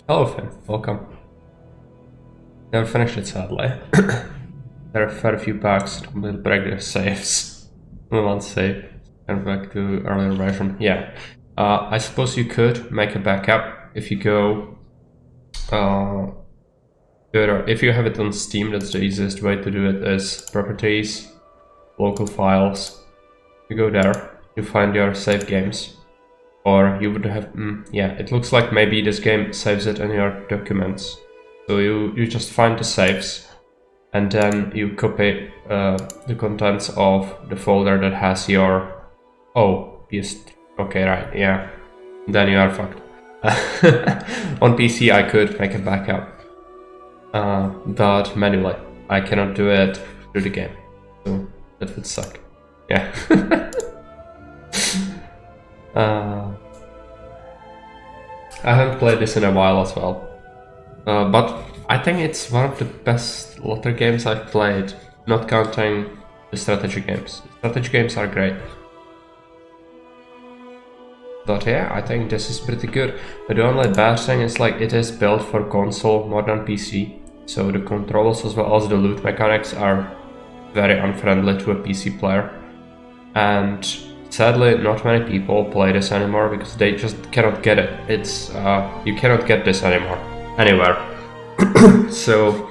Hello, Finn. Welcome. Never finished it, sadly. There are quite a few bugs that will break their saves. We won't save. And back to earlier version. Yeah. I suppose you could make a backup if you go if you have it on Steam. That's the easiest way to do it. Is properties, local files. You go there, you find your save games, or you would have yeah, it looks like maybe this game saves it in your documents. So you just find the saves, and then you copy the contents of the folder that has your okay, right, yeah, then you are fucked. On PC I could make a backup, but manually I cannot do it through the game, so that would suck. Yeah. I haven't played this in a while as well, but I think it's one of the best LOTR games I've played, not counting the strategy games. Strategy games are great. But yeah, I think this is pretty good. But the only bad thing is like it is built for console more than PC, so the controls as well as the loot mechanics are very unfriendly to a PC player. And sadly, not many people play this anymore because they just cannot get it. It's you cannot get this anymore anywhere. So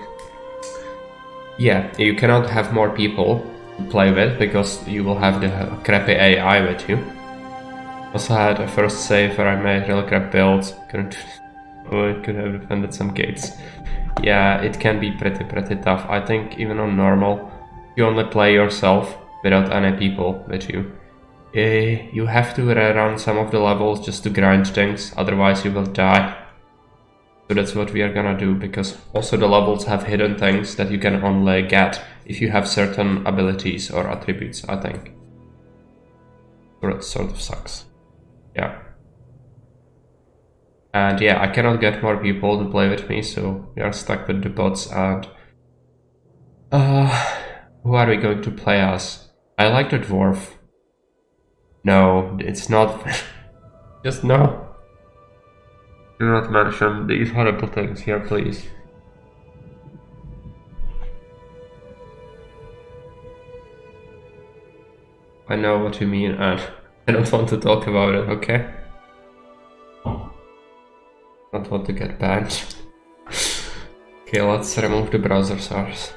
yeah, you cannot have more people to play with because you will have the crappy AI with you. Also had a first save where I made really crap builds. I could have defended some gates. Yeah, it can be pretty tough. I think even on normal, you only play yourself without any people with you. You have to rerun some of the levels just to grind things, otherwise you will die. So that's what we are gonna do, because also the levels have hidden things that you can only get if you have certain abilities or attributes, I think. So it sort of sucks. Yeah. And yeah, I cannot get more people to play with me, so we are stuck with the bots. And who are we going to play as? I like the dwarf. No, it's not. Just no. Do not mention these horrible things here, please. I know what you mean, and I don't want to talk about it, okay? Don't want to get banned. Okay, let's remove the browser source.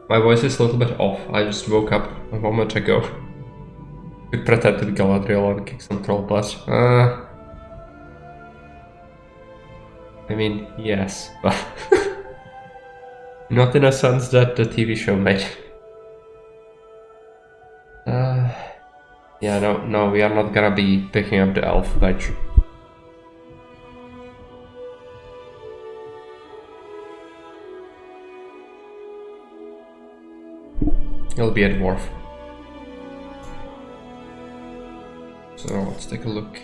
My voice is a little bit off. I just woke up a moment ago. Could pretend to be Galadriel and kick some troll butt. I mean, yes, but not in a sense that the TV show made. Yeah, no, we are not gonna be picking up the elf badge. It'll be a dwarf. So let's take a look.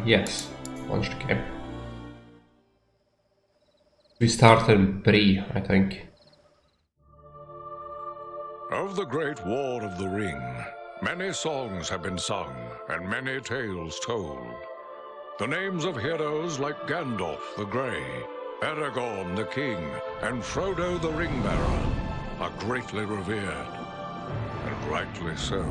Yes, launch the game. We start in Bree, I think. Of the great War of the Ring, many songs have been sung and many tales told. The names of heroes like Gandalf the Grey, Aragorn the King, and Frodo the Ring-Bearer are greatly revered, and rightly so.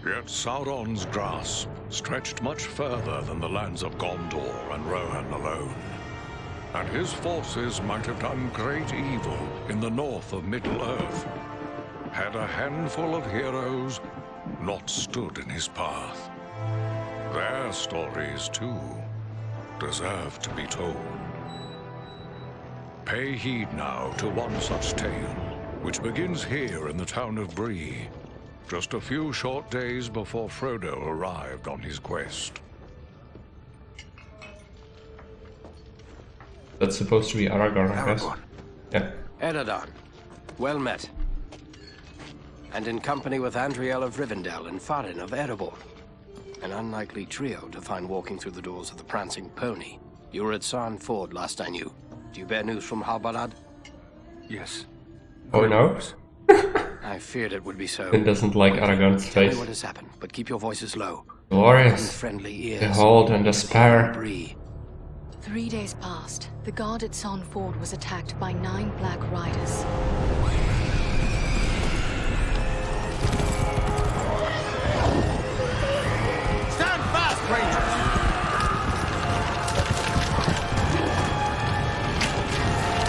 Yet Sauron's grasp stretched much further than the lands of Gondor and Rohan alone, and his forces might have done great evil in the north of Middle-earth, had a handful of heroes not stood in his path. Their stories, too, deserve to be told. Pay heed now to one such tale, which begins here in the town of Bree, just a few short days before Frodo arrived on his quest. That's supposed to be Aragorn, I guess. Yeah. Eredon, well met. And in company with Andriel of Rivendell and Farin of Erebor. An unlikely trio to find walking through the doors of the Prancing Pony. You were at Sarn Ford last I knew. Do you bear news from Halbarad? Yes. Oh no? I feared it would be so. It doesn't like Aragorn's Tell me face. what has happened, but keep your voices low. Glorious. Unfriendly ears. Behold and despair. Brie. 3 days passed. The guard at Son Ford was attacked by 9 Black Riders. Stand fast, Rangers!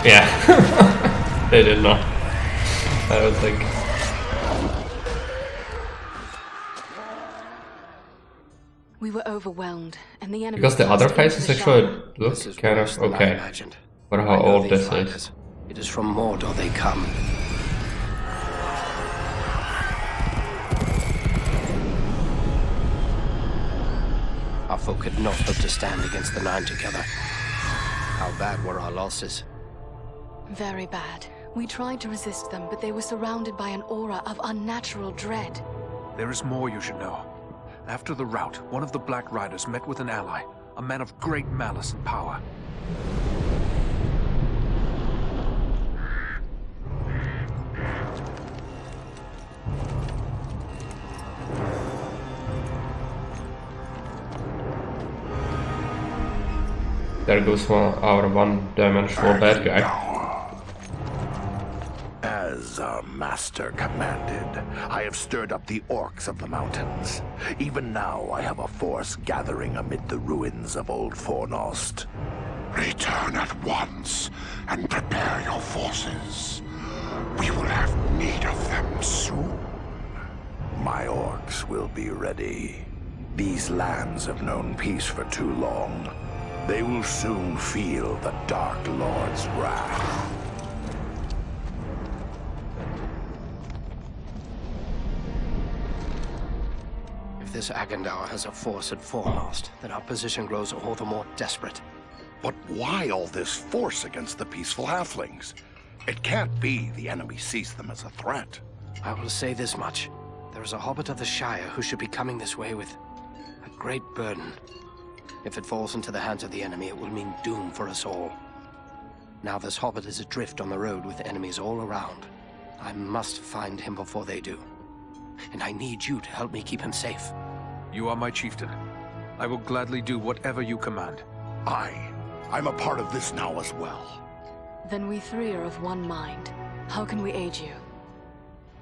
Yeah. They did not. I don't think. We were overwhelmed, and the enemy... Because the other faces actually look This is kind worse of than I okay. imagined. For I how know old these this is. riders. It is from Mordor they come. Our folk could not hope to stand against the 9 together. How bad were our losses? Very bad. We tried to resist them, but they were surrounded by an aura of unnatural dread. There is more you should know. After the rout, one of the Black Riders met with an ally, a man of great malice and power. There goes our one-dimensional bad guy. As our master commanded, I have stirred up the orcs of the mountains. Even now I have a force gathering amid the ruins of Old Fornost. Return at once and prepare your forces. We will have need of them soon. My orcs will be ready. These lands have known peace for too long. They will soon feel the Dark Lord's wrath. If this Agandaur has a force at Fornost, then our position grows all the more desperate. But why all this force against the peaceful halflings? It can't be the enemy sees them as a threat. I will say this much. There is a hobbit of the Shire who should be coming this way with a great burden. If it falls into the hands of the enemy, it will mean doom for us all. Now this hobbit is adrift on the road with enemies all around. I must find him before they do. And I need you to help me keep him safe. You are my chieftain. I will gladly do whatever you command. I'm a part of this now as well. Then we 3 are of one mind. How can we aid you?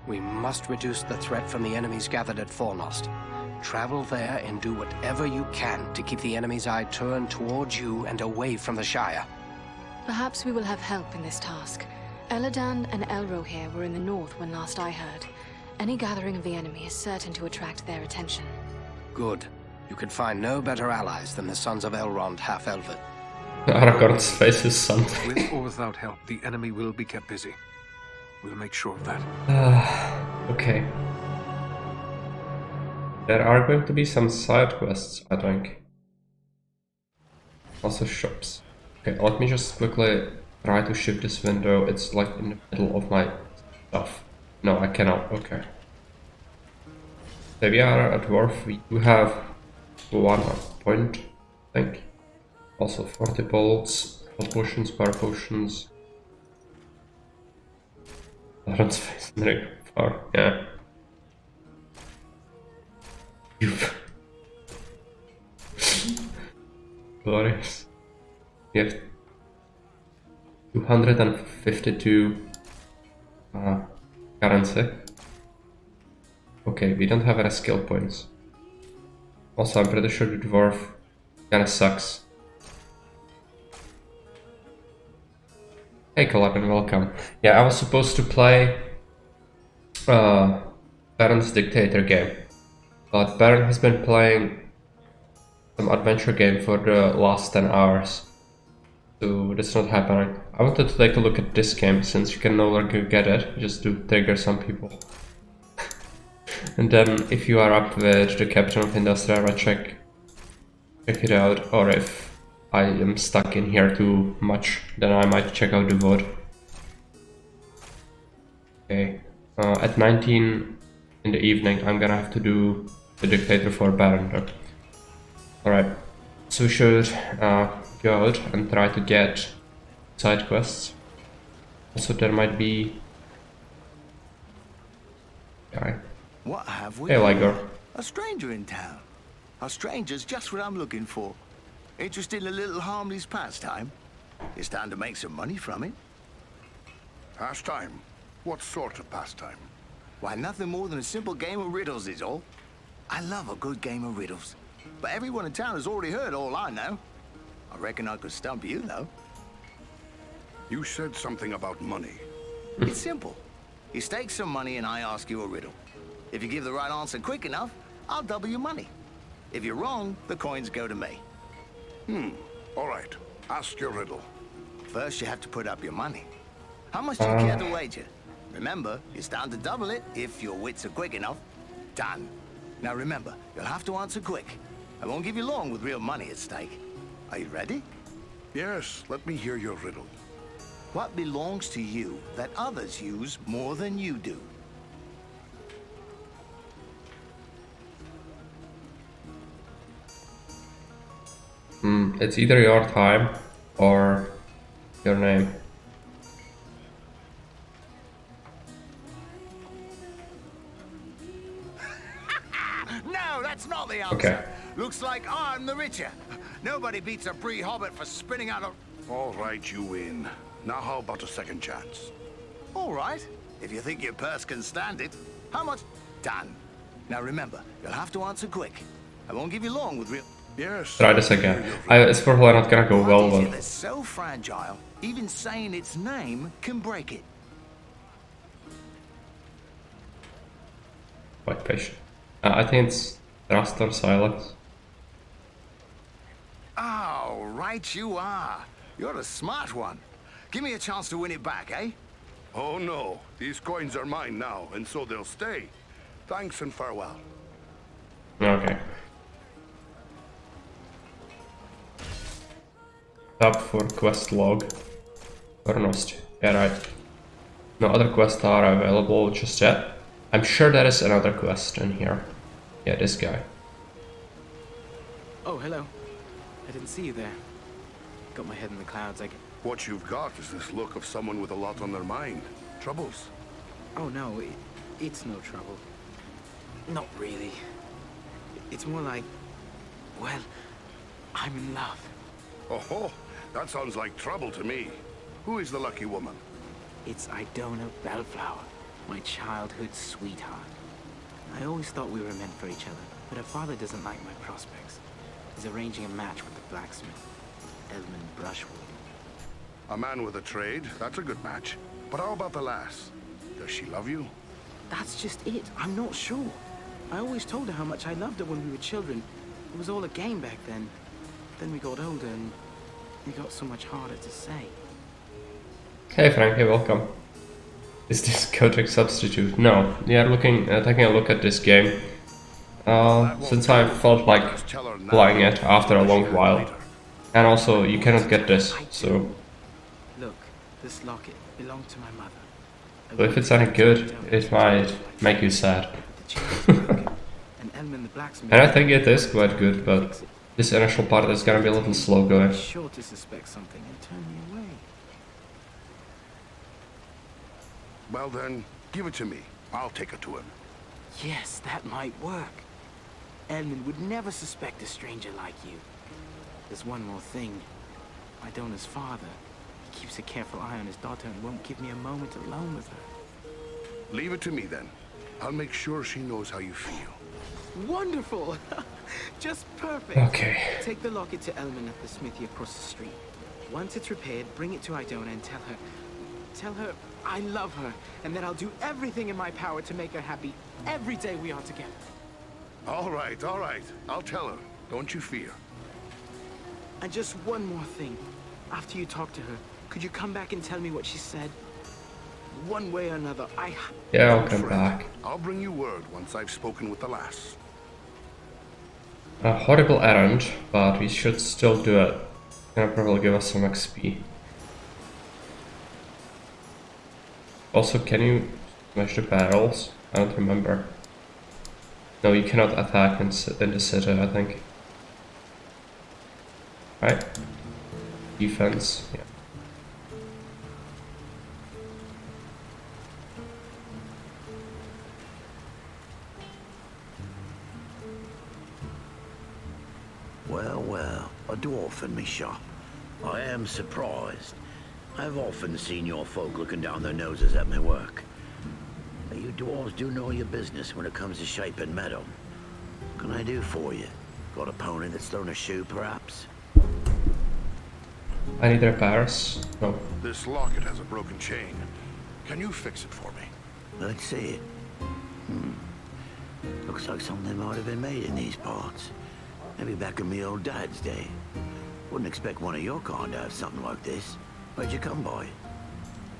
We must reduce the threat from the enemies gathered at Fornost. Travel there and do whatever you can to keep the enemy's eye turned towards you and away from the Shire. Perhaps we will have help in this task. Eladan and Elrohir were in the north when last I heard. Any gathering of the enemy is certain to attract their attention. Good. You could find no better allies than the sons of Elrond half-elven. Aragorn's face is something. With or without help, the enemy will be kept busy. We'll make sure of that. Okay. There are going to be some side quests, I think. Also shops. Okay, let me just quickly try to shift this window. It's like in the middle of my stuff. No, I cannot. Okay. There we are at Dwarf. We do have 1 point, I think. Also 40 bolts, health potions, power potions. Baron's face very far, yeah. Glorious. We have 252 currency. Okay, we don't have any skill points. Also, I'm pretty sure the dwarf kinda sucks. Hey Kaladin, welcome. Yeah, I was supposed to play Baron's Dictator game, but Baron has been playing some adventure game for the last 10 hours, so that's not happening. I wanted to take a look at this game, since you can no longer get it, just to trigger some people. And then if you are up with the Captain of Industria, check it out, or if I am stuck in here too much, then I might check out the VOD. Okay, at 19 in the evening I'm gonna have to do the Dictator for Baron. Alright, so we should go out and try to get side quests. Also there might be... Okay. What have we? Hey Ligor. A stranger in town. A stranger's just what I'm looking for. Interested in a little harmless pastime? It's time to make some money from it. Pastime? What sort of pastime? Why, nothing more than a simple game of riddles is all. I love a good game of riddles. But everyone in town has already heard all I know. I reckon I could stump you, though. You said something about money. It's simple. You stake some money and I ask you a riddle. If you give the right answer quick enough, I'll double your money. If you're wrong, the coins go to me. All right. Ask your riddle. First, you have to put up your money. How much do you care to wager? Remember, it's down to double it if your wits are quick enough. Done. Now remember, you'll have to answer quick. I won't give you long with real money at stake. Are you ready? Yes, let me hear your riddle. What belongs to you that others use more than you do? It's either your time or your name. No, that's not the answer. Okay. Looks like I'm the richer. Nobody beats a Bree Hobbit for spinning out a... All right, you win. Now how about a second chance? All right, if you think your purse can stand it. How much? Done. Now remember, you'll have to answer quick. I won't give you long with real... Yes. Try this again. It's probably not gonna go well, What is it but that's so fragile, even saying its name can break it? quite patient. I think it's trust or silence. Oh, right you are. You're a smart one. Give me a chance to win it back, eh? Oh no, these coins are mine now, and so they'll stay. Thanks and farewell. Okay. Tab for quest log. Vernost. Yeah, right. No other quests are available just yet. I'm sure there is another quest in here. Yeah, this guy. Oh, hello. I didn't see you there. Got my head in the clouds, What you've got is this look of someone with a lot on their mind. Troubles? Oh, no, it's no trouble. Not really. It's more like... well, I'm in love. Oh, that sounds like trouble to me. Who is the lucky woman? It's Idona Bellflower, my childhood sweetheart. I always thought we were meant for each other, but her father doesn't like my prospects. He's arranging a match with the blacksmith, Edmund Brushwood. A man with a trade, that's a good match. But how about the lass? Does she love you? That's just it. I'm not sure. I always told her how much I loved her when we were children. It was all a game back then. Then we got older and it got so much harder to say. Hey Frankie, welcome. Is this Kotick substitute? No, we are taking a look at this game. Since I felt like playing it after a long while. And also, you cannot get this, so... Look, this locket belonged to my mother. So if it's any good, it might make you sad. And I think it is quite good, but this initial part is gonna be a little slow going. Sure to suspect something and turn me away. Well then, give it to me. I'll take it to him. Yes, that might work. Edmund would never suspect a stranger like you. There's one more thing. Idona's father keeps a careful eye on his daughter and won't give me a moment alone with her. Leave it to me then. I'll make sure she knows how you feel. Wonderful! Just perfect. Okay. Take the locket to Elman at the smithy across the street. Once it's repaired, bring it to Idona and tell her I love her, and that I'll do everything in my power to make her happy every day we are together. All right. I'll tell her. Don't you fear. And just one more thing. After you talk to her, could you come back and tell me what she said? One way or another, Yeah, I'll come back. I'll bring you word once I've spoken with the lass. A horrible errand, but we should still do it. Gonna probably give us some XP. Also, can you smash the barrels? I don't remember. No, you cannot attack in the city, I think. Right? Defense, yeah. dwarf in me shop. I am surprised. I've often seen your folk looking down their noses at my work. You dwarves do know your business when it comes to shaping metal. What can I do for you? Got a pony that's thrown a shoe, perhaps? I need repairs. No. This locket has a broken chain. Can you fix it for me? Let's see it. Looks like something might have been made in these parts. Maybe back in me old dad's day. Wouldn't expect one of your kind to have something like this. Where'd you come by?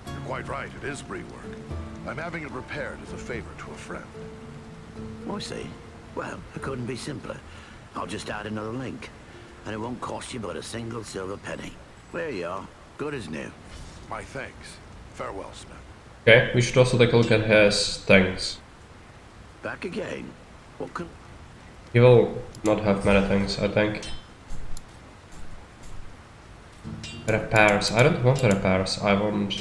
You're quite right, it is Bree-work. I'm having it repaired as a favor to a friend. I see. Well, it couldn't be simpler. I'll just add another link. And it won't cost you but a single silver penny. There you are. Good as new. My thanks. Farewell, Smith. Okay, we should also take a look at his things. Back again? What can... He will not have many things, I think. Repairs. I don't want repairs, I want...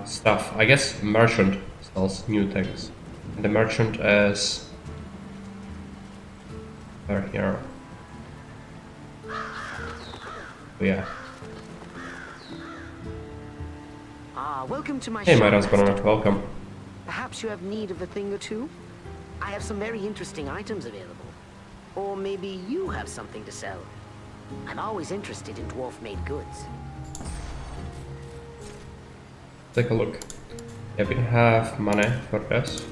stuff. I guess merchant sells new things. And the merchant is... over here. Oh, yeah. Welcome to my Hey, shop, my husband, Master. welcome. Perhaps you have need of a thing or two? I have some very interesting items available. Or maybe you have something to sell. I'm always interested in dwarf-made goods. Take a look. Yeah, we have money for this.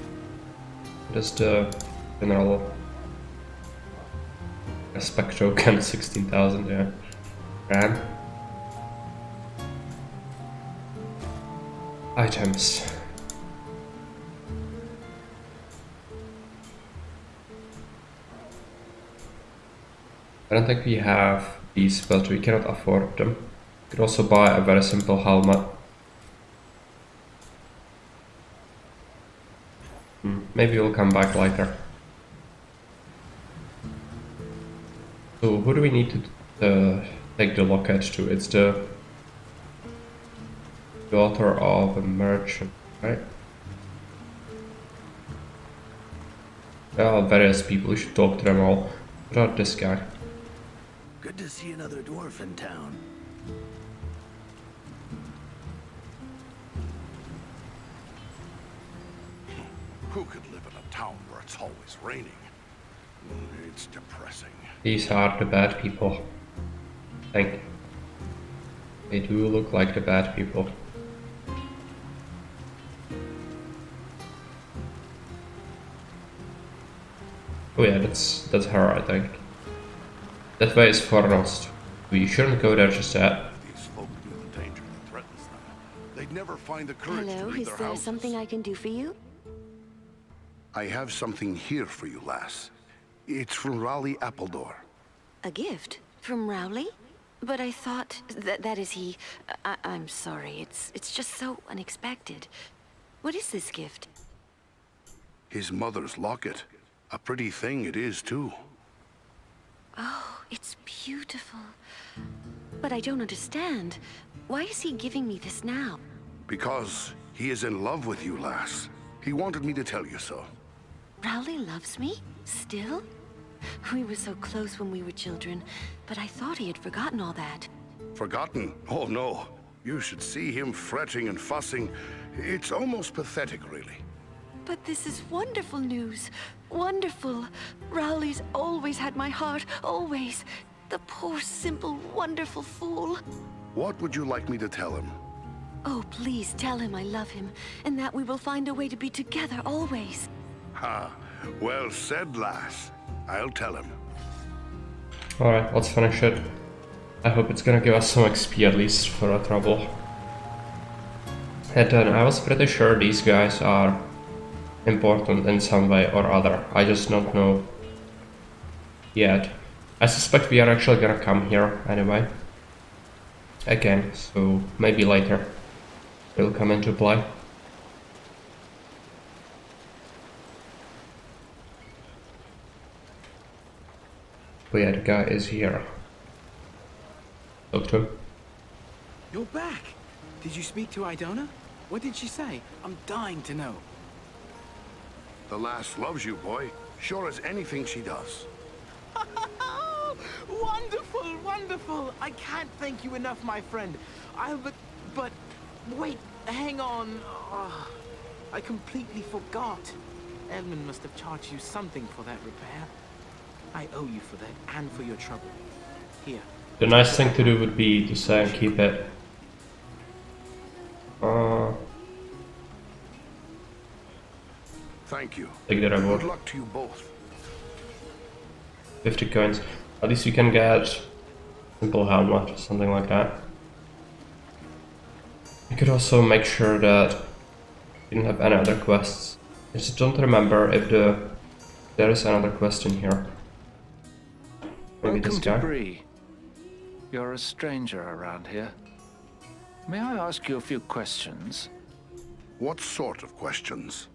Just the general respect token, 16,000, yeah. Ram. Items. I don't think we have these, but we cannot afford them. We could also buy a very simple helmet. Maybe we'll come back later. So who do we need to take the locket to? It's the daughter of a merchant, right? There are various people, we should talk to them all. What about this guy? Good to see another dwarf in town. Who could live in a town where it's always raining? It's depressing. These are the bad people. I think. They do look like the bad people. Oh yeah, that's her, I think. That way is foremost. We shouldn't go there just yet. These folk knew the danger that threatens them. They'd never find the courage to Hello, leave is their there houses. something I can do for you? I have something here for you, lass. It's from Raleigh Appledore. A gift? From Rowley? But I thought that is he... I'm sorry, it's just so unexpected. What is this gift? His mother's locket. A pretty thing it is, too. Oh, it's beautiful. But I don't understand. Why is he giving me this now? Because he is in love with you, lass. He wanted me to tell you so. Rowley loves me? Still? We were so close when we were children, but I thought he had forgotten all that. Forgotten? Oh, no. You should see him fretting and fussing. It's almost pathetic, really. But this is wonderful news. Wonderful. Rowley's always had my heart, always. The poor, simple, wonderful fool. What would you like me to tell him? Oh, please tell him I love him, and that we will find a way to be together always. Ha! Well said, lass. I'll tell him. Alright, let's finish it. I hope it's gonna give us some XP at least for our trouble. And then I was pretty sure these guys are important in some way or other. I just don't know yet. I suspect we are actually gonna come here anyway. Again, so maybe later it'll come into play. But yeah, the guy is here. Talk to him. You're back. Did you speak to Idona? What did she say? I'm dying to know. The lass loves you, boy. Sure as anything she does. delightful! I can't thank you enough, my friend. But wait, hang on. Oh, I completely forgot. Edmund must have charged you something for that repair. I owe you for that and for your trouble. Here. The nice thing to do would be to say and keep it. Thank you. Take the reward. Good luck to you both. 50 coins. At least we can get simple helmet or something like that. We could also make sure that we didn't have any other quests. I just don't remember if there is another quest in here. Maybe this Welcome guy. to Bree. You're a stranger around here. May I ask you a few questions? What sort of questions?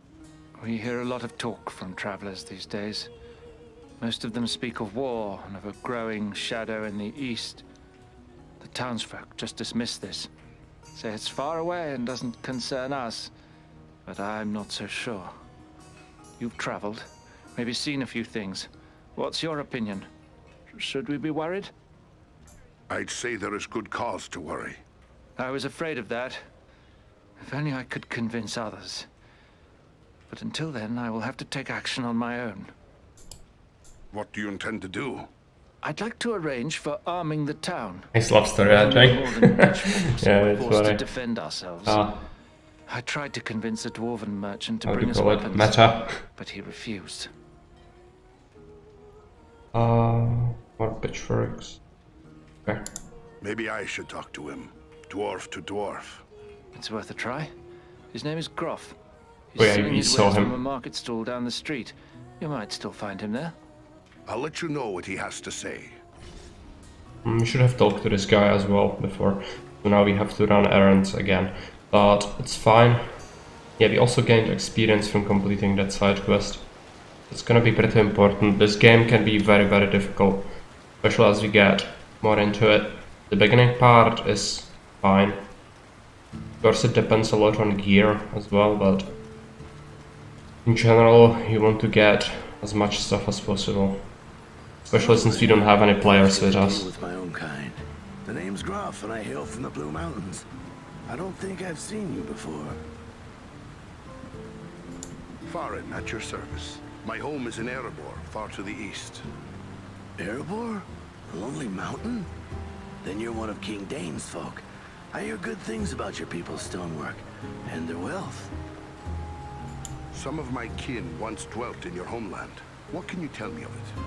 We hear a lot of talk from travelers these days. Most of them speak of war and of a growing shadow in the east. The townsfolk just dismiss this. Say it's far away and doesn't concern us. But I'm not so sure. You've traveled, maybe seen a few things. What's your opinion? Should we be worried? I'd say there is good cause to worry. I was afraid of that. If only I could convince others. But until then, I will have to take action on my own. What do you intend to do? I'd like to arrange for arming the town. Nice love story, I think. Yeah, it's forced to funny. defend ourselves. Ah, I tried to convince a dwarven merchant to how bring to us call it? weapons, Meta. but he refused. More pitchforks. Okay. Maybe I should talk to him. Dwarf to dwarf. It's worth a try. His name is Groff. He's Oh yeah, selling you his saw wares him. from a market stall down the street. You might still find him there. I'll let you know what he has to say. We should have talked to this guy as well before. So now we have to run errands again. But it's fine. Yeah, we also gained experience from completing that side quest. It's gonna be pretty important. This game can be very, very difficult, especially as we get more into it. The beginning part is fine. Of course, it depends a lot on gear as well, but in general, you want to get as much stuff as possible. Especially since we don't have any players with us. With my own kind. The name's Groff, and I hail from the Blue Mountains. I don't think I've seen you before. Farin, at your service. My home is in Erebor, far to the east. Erebor? A lonely mountain? Then you're one of King Dane's folk. I hear good things about your people's stonework and their wealth. Some of my kin once dwelt in your homeland. What can you tell me of it?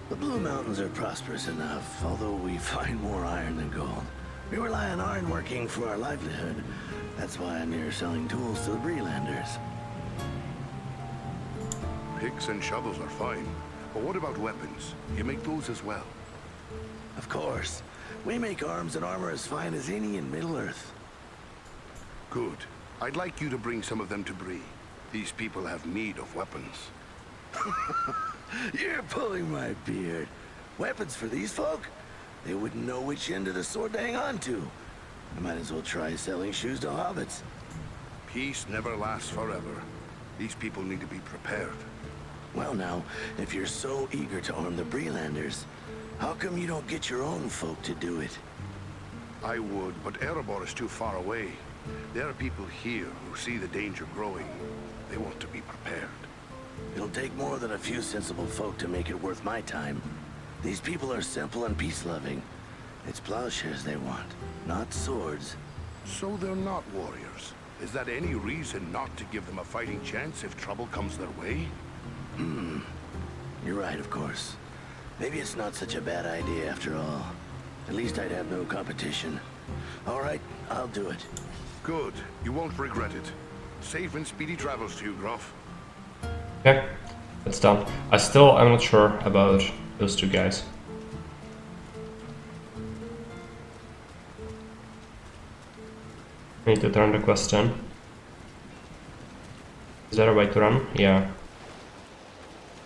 The Blue Mountains are prosperous enough, although we find more iron than gold. We rely on ironworking for our livelihood. That's why I'm here selling tools to the Breelanders. Picks and shovels are fine. But what about weapons? You make those as well? Of course. We make arms and armor as fine as any in Middle-earth. Good. I'd like you to bring some of them to Bree. These people have need of weapons. You're pulling my beard. Weapons for these folk? They wouldn't know which end of the sword to hang on to. I might as well try selling shoes to hobbits. Peace never lasts forever. These people need to be prepared. Well now, if you're so eager to arm the Breelanders, how come you don't get your own folk to do it? I would, but Erebor is too far away. There are people here who see the danger growing. They want to be prepared. It'll take more than a few sensible folk to make it worth my time. These people are simple and peace-loving. It's plowshares they want, not swords. So they're not warriors. Is that any reason not to give them a fighting chance if trouble comes their way? You're right, of course. Maybe it's not such a bad idea after all. At least I'd have no competition. All right, I'll do it. Good. You won't regret it. Safe and speedy travels to you, Groff. Okay, it's done. I still am not sure about those two guys. I need to turn the quest in. Is there a way to run? Yeah.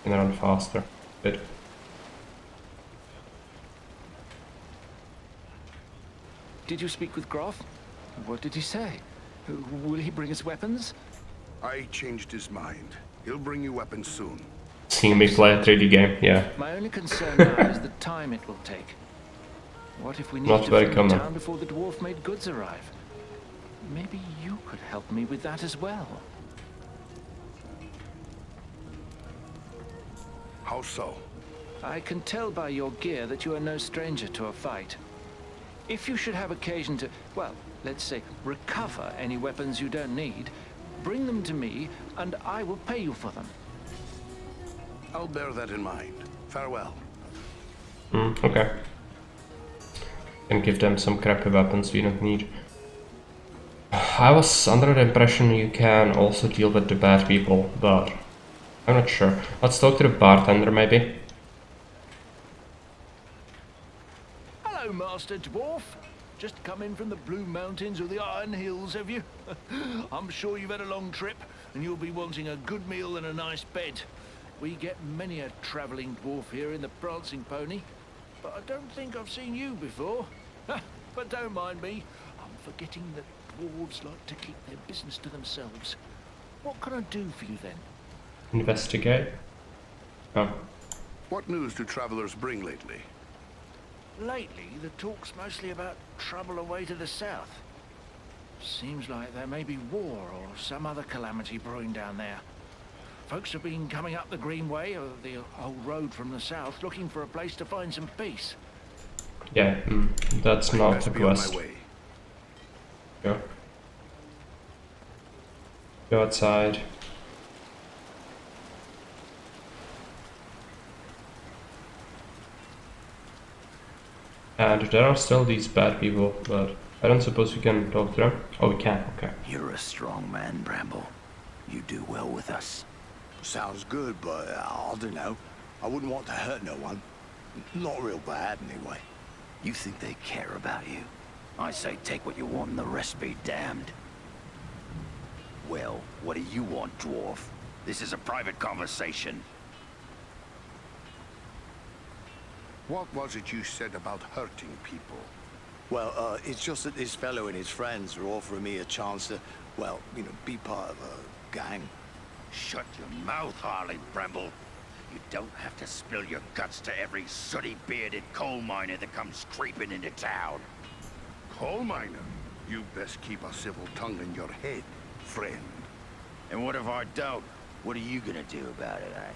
I can run faster. Good. Did you speak with Groff? What did he say? Will he bring us weapons? I changed his mind. He'll bring you weapons soon. Seeing me play a 3D game, yeah. My only concern now is the time it will take. What if we need Not to very defend the common. town before the dwarf-made goods arrive? Maybe you could help me with that as well. How so? I can tell by your gear that you are no stranger to a fight. If you should have occasion to, well, let's say, recover any weapons you don't need, bring them to me, and I will pay you for them. I'll bear that in mind. Farewell. Okay. And give them some crappy weapons we don't need. I was under the impression you can also deal with the bad people, but I'm not sure. Let's talk to the bartender, maybe. Hello, Master Dwarf. Just come in from the Blue Mountains or the Iron Hills, have you? I'm sure you've had a long trip, and you'll be wanting a good meal and a nice bed. We get many a travelling dwarf here in the Prancing Pony, but I don't think I've seen you before. But don't mind me. I'm forgetting that dwarves like to keep their business to themselves. What can I do for you then? Investigate. Oh. What news do travelers bring lately? Lately, the talk's mostly about trouble away to the south. Seems like there may be war or some other calamity brewing down there. Folks have been coming up the Greenway, or the old road from the south, looking for a place to find some peace. Yeah, that's not the quest. Go. Go outside. And there are still these bad people, but I don't suppose we can talk to them. Oh, we can, okay. You're a strong man, Bramble. You do well with us. Sounds good, but I don't know. I wouldn't want to hurt no one. Not real bad, anyway. You think they care about you? I say take what you want and the rest be damned. Well, what do you want, dwarf? This is a private conversation. What was it you said about hurting people? Well, it's just that this fellow and his friends are offering me a chance to, well, you know, be part of a gang. Shut your mouth, Harley Bramble. You don't have to spill your guts to every sooty-bearded coal miner that comes creeping into town. Coal miner? You best keep a civil tongue in your head, friend. And what if I don't? What are you gonna do about it, eh?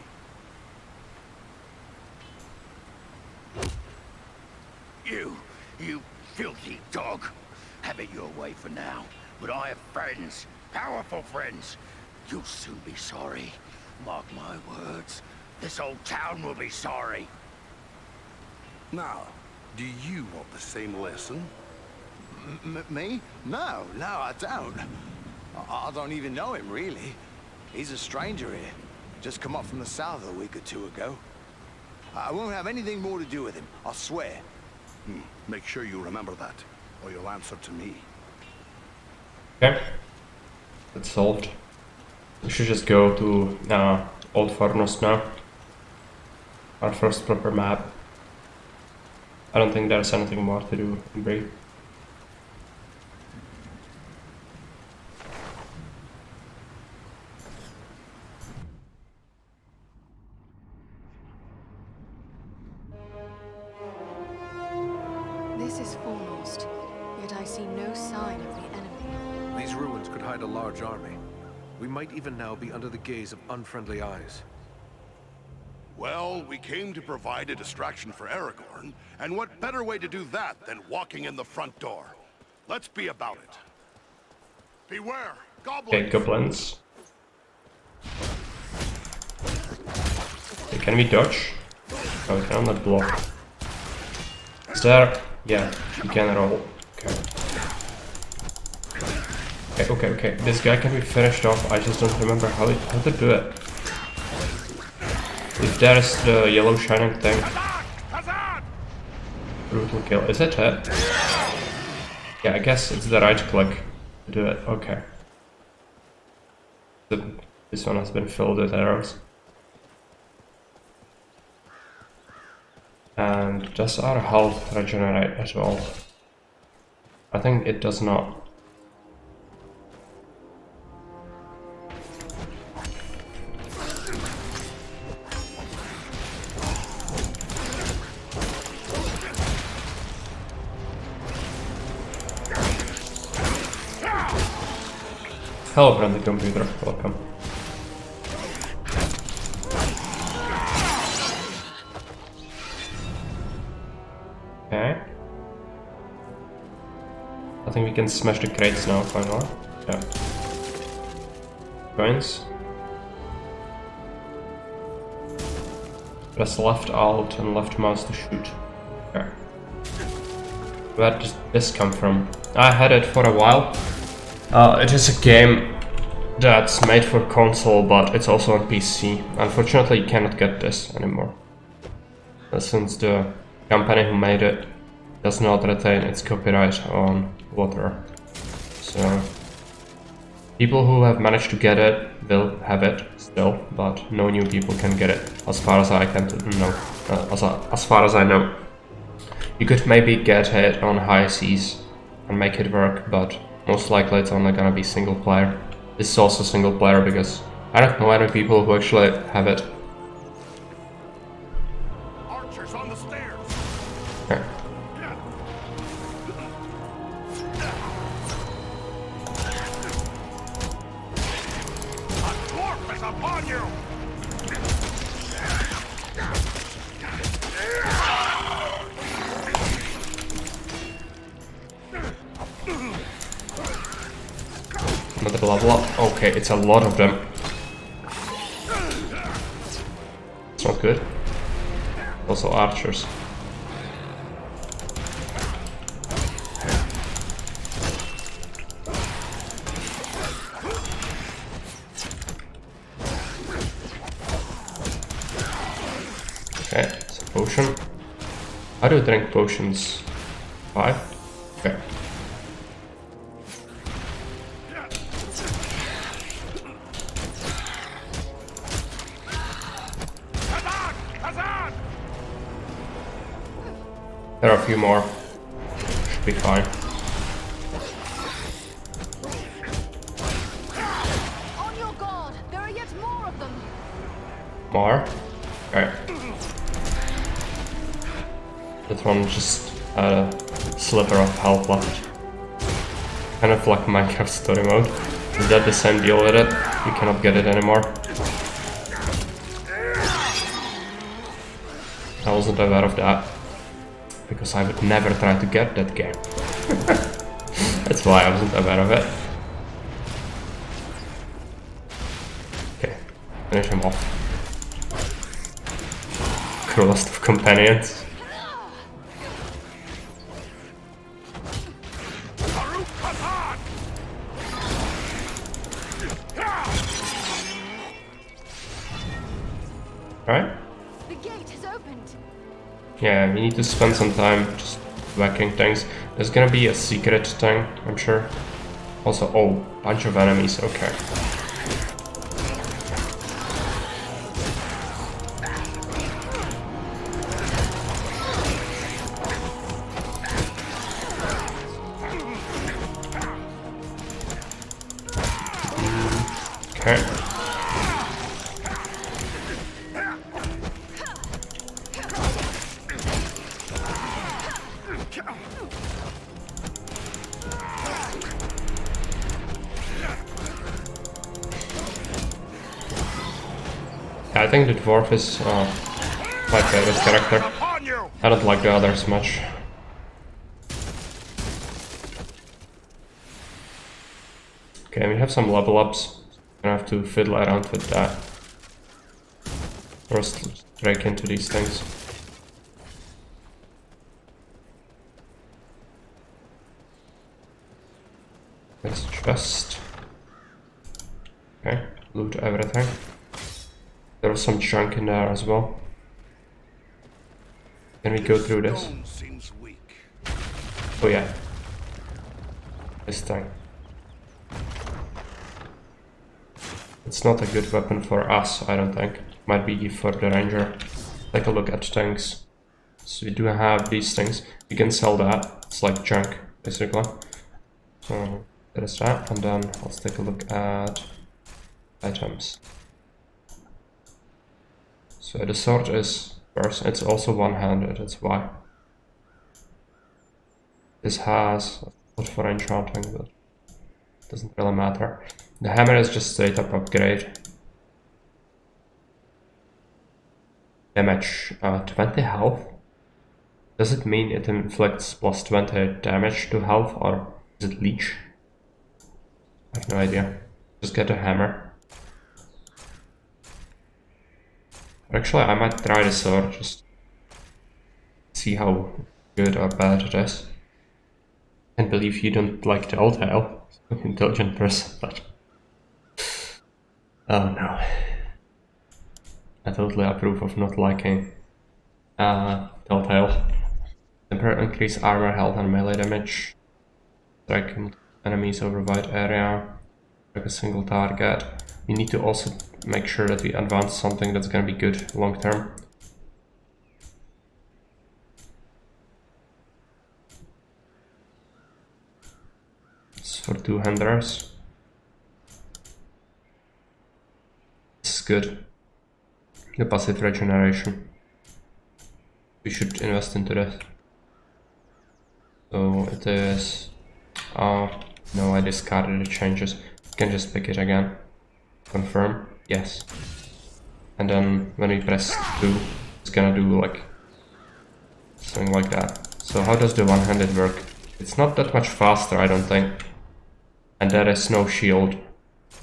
You filthy dog. Have it your way for now. But I have friends, powerful friends. You'll soon be sorry. Mark my words. This old town will be sorry. Now, do you want the same lesson? Me? No, I don't. I don't even know him, really. He's a stranger here. Just come up from the south a week or two ago. I won't have anything more to do with him, I swear. Make sure you remember that, or you'll answer to me. Okay. That's solved. We should just go to Old Furnace now. Our first proper map. I don't think there's anything more to do in Bree. This is foremost, yet I see no sign of the enemy. These ruins could hide a large army. We might even now be under the gaze of unfriendly eyes. Well, we came to provide a distraction for Aragorn, and what better way to do that than walking in the front door? Let's be about it. Beware, goblins! Okay, goblins. Okay, can we dodge? Oh, we can not block. Is there? Yeah, you can roll. Okay. Okay. This guy can be finished off. I just don't remember how to do it. If there's the yellow shining thing. Brutal kill. Is it it? Yeah, I guess it's the right click to do it. Okay. This one has been filled with arrows. And does our health regenerate as well? I think it does not. Hello, friendly computer. Welcome. Okay. I think we can smash the crates now, finally. Yeah. Coins. Press left alt and left mouse to shoot. Okay. Where did this come from? I had it for a while. It is a game that's made for console, but it's also on PC. Unfortunately, you cannot get this anymore, since the company who made it does not retain its copyright on LOTR. So people who have managed to get it will have it still, but no new people can get it, as far as I can know. As far as I know, you could maybe get it on high seas and make it work, but most likely it's only gonna be single player. This is also single player because I don't know any people who actually have it. Archers on the stairs. Okay. A dwarf is upon you. Another level up. Okay, it's a lot of them. It's not good. Also archers. Okay, it's a potion. How do you drink potions? 5? Okay. There are a few more. Should be fine. On your guard! There are yet more of them! More? Okay. That one just had a sliver of health left. Kind of like Minecraft story mode. Is that the same deal with it? You cannot get it anymore. I wasn't aware of that, because I would never try to get that game. That's why I wasn't aware of it. Okay, finish him off. Cruelest of companions. Alright? The gate has opened! Yeah, we need to spend some time just whacking things. There's gonna be a secret thing, I'm sure. Also, oh, bunch of enemies, okay. Okay. Yeah, I think the dwarf is my favorite character. I don't like the others much. Okay, we have some level ups. Gonna have to fiddle around with that. First, break into these things. Let's just... Okay, loot everything. There was some junk in there as well. Can we go through this? Oh yeah. This thing. It's not a good weapon for us, I don't think. Might be for the ranger. Take a look at things. So we do have these things. We can sell that. It's like junk, basically. So there is that, and then let's take a look at items. So the sword is first. It's also one-handed. That's why. This has a foot for enchanting, but doesn't really matter. The hammer is just straight up upgrade. Damage 20 health. Does it mean it inflicts plus 20 damage to health, or is it leech? I have no idea. Just get a hammer. Actually, I might try the sword, just see how good or bad it is. Can't believe you don't like Telltale. Intelligent person, but... Oh no. I totally approve of not liking Telltale. Temporary increase armor, health and melee damage. Strike enemies over wide area. Strike a single target. We need to also make sure that we advance something that's gonna be good long term. It's for 200s. This is good. The passive regeneration. We should invest into this. So it is... no, I discarded the changes. You can just pick it again. Confirm. Yes. And then when we press 2, it's gonna do like... something like that. So how does the one-handed work? It's not that much faster, I don't think. And there is no shield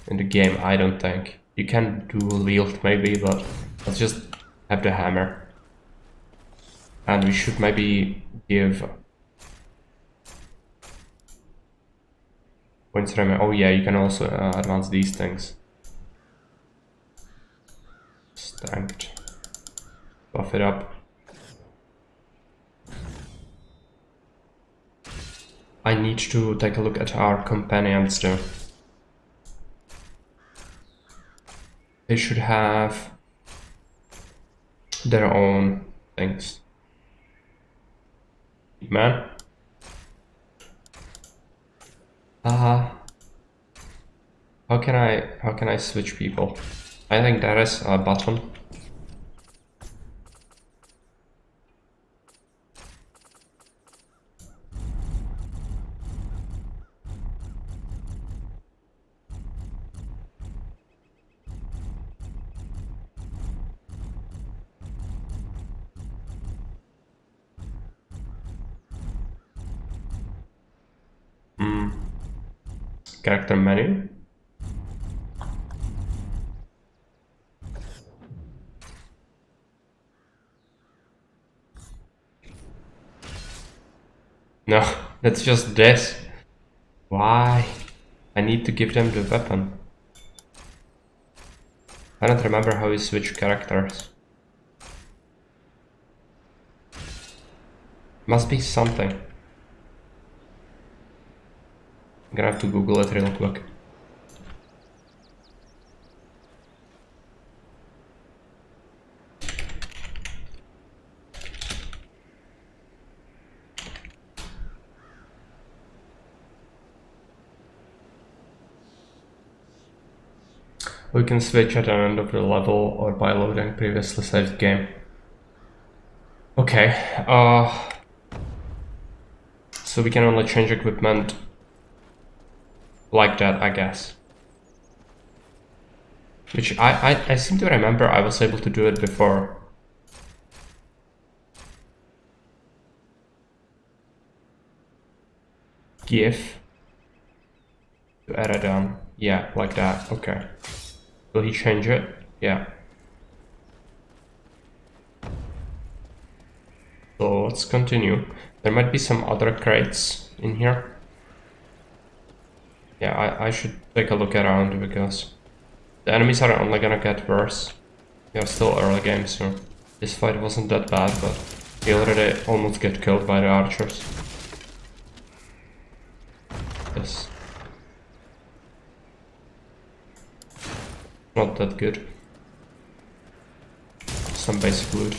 in the game, I don't think. You can dual wield maybe, but let's just have the hammer. And we should maybe give... points remaining. Oh yeah, you can also advance these things. Strength. Buff it up. I need to take a look at our companions though. They should have their own things. Man. How can I switch people? I think there is a button. Character menu. No, that's just this. Why? I need to give them the weapon. I don't remember how you switch characters. Must be something. I'm gonna have to Google it real quick. We can switch at the end of the level or by loading previously saved game. Okay, so we can only change equipment like that, I guess. Which I seem to remember I was able to do it before. Give to Eradan. Yeah, like that. Okay. Will he change it? Yeah. So let's continue. There might be some other crates in here. Yeah, I should take a look around because the enemies are only gonna get worse. We are still early game, so this fight wasn't that bad, but we already almost get killed by the archers. Yes. Not that good. Some basic loot.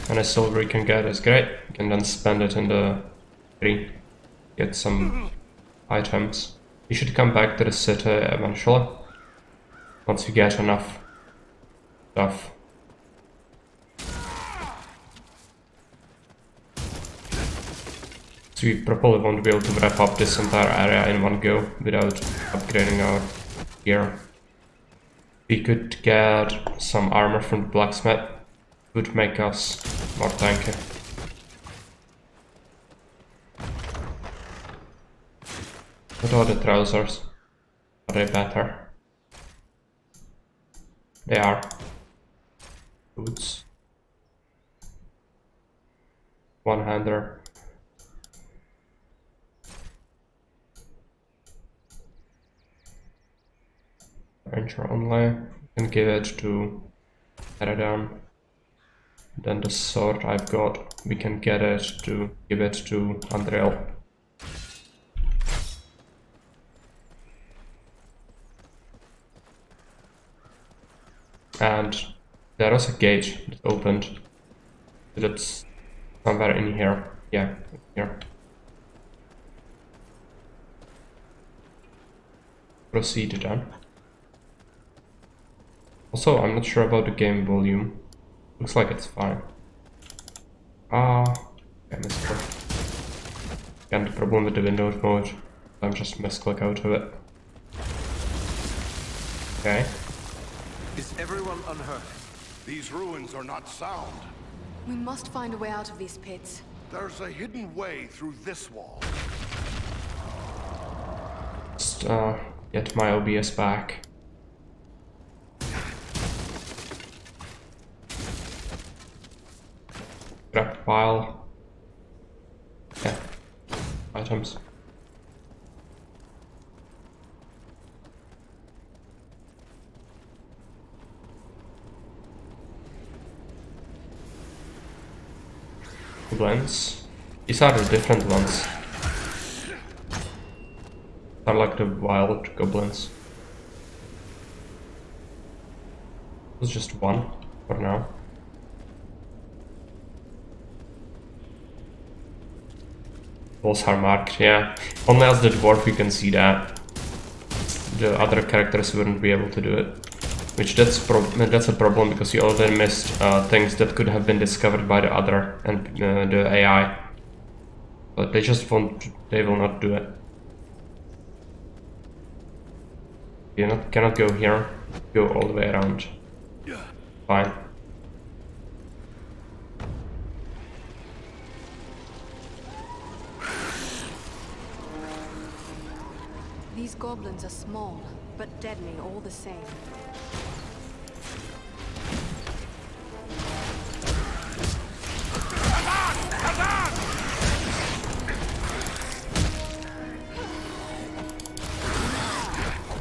And a silver you can get is great. You can then spend it in the tree. Get some items. You should come back to the city eventually. Once you get enough stuff. So we probably won't be able to wrap up this entire area in one go without upgrading our gear. We could get some armor from the blacksmith, would make us more tanky. What are the trousers? Are they better? They are. Boots. One-hander. Ranger only. And give it to Eradan. Then the sword I've got, we can give it to Andriel. And there is a gate that opened. That's somewhere in here. Yeah, here. Proceed then. Also, I'm not sure about the game volume. Looks like it's fine. I misclick. Again, the problem with the Windows mode. I'm just misclick out of it. Okay. Is everyone unhurt? These ruins are not sound. We must find a way out of these pits. There's a hidden way through this wall. Just get my OBS back. Grab pile. Yeah. Items. Goblins. These are the different ones. Are like the wild goblins. It's just one for now. Walls are marked, yeah. Only as the dwarf you can see that. The other characters wouldn't be able to do it. Which that's a problem because you already missed things that could have been discovered by the other and the AI. But they just won't, they will not do it. You cannot go here, go all the way around. Fine. These goblins are small, but deadly all the same.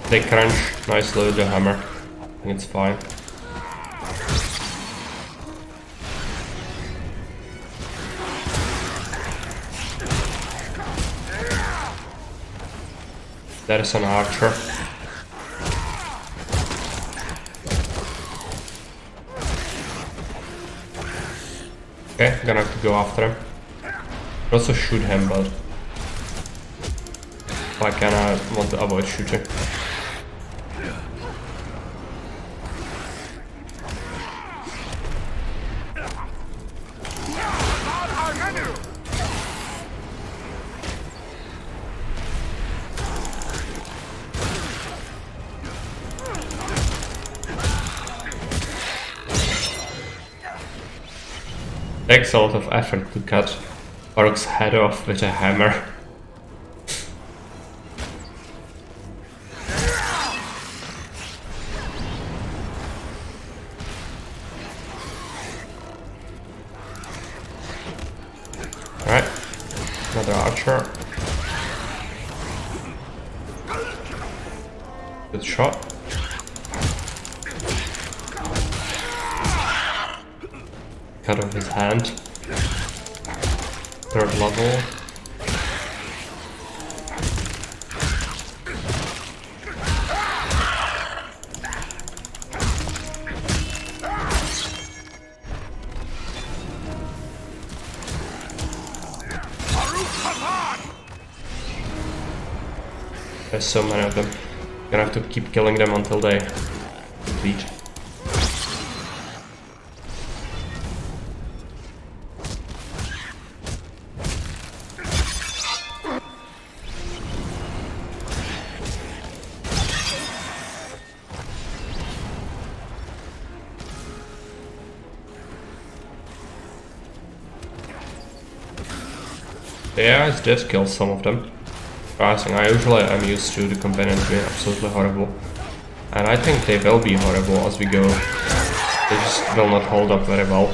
They crunch nicely with the hammer. I think it's fine. There is an archer. Okay, I'm gonna have to go after him. Also shoot him, but if I can, I want to avoid shooting. Takes a lot of effort to cut Orc's head off with a hammer. Alright, another archer. Good shot. Cut off his hand. Third level. There's so many of them. Gonna have to keep killing them until they complete. Yeah, it did kill some of them. Surprising. I usually am used to the companions being absolutely horrible. And I think they will be horrible as we go. They just will not hold up very well.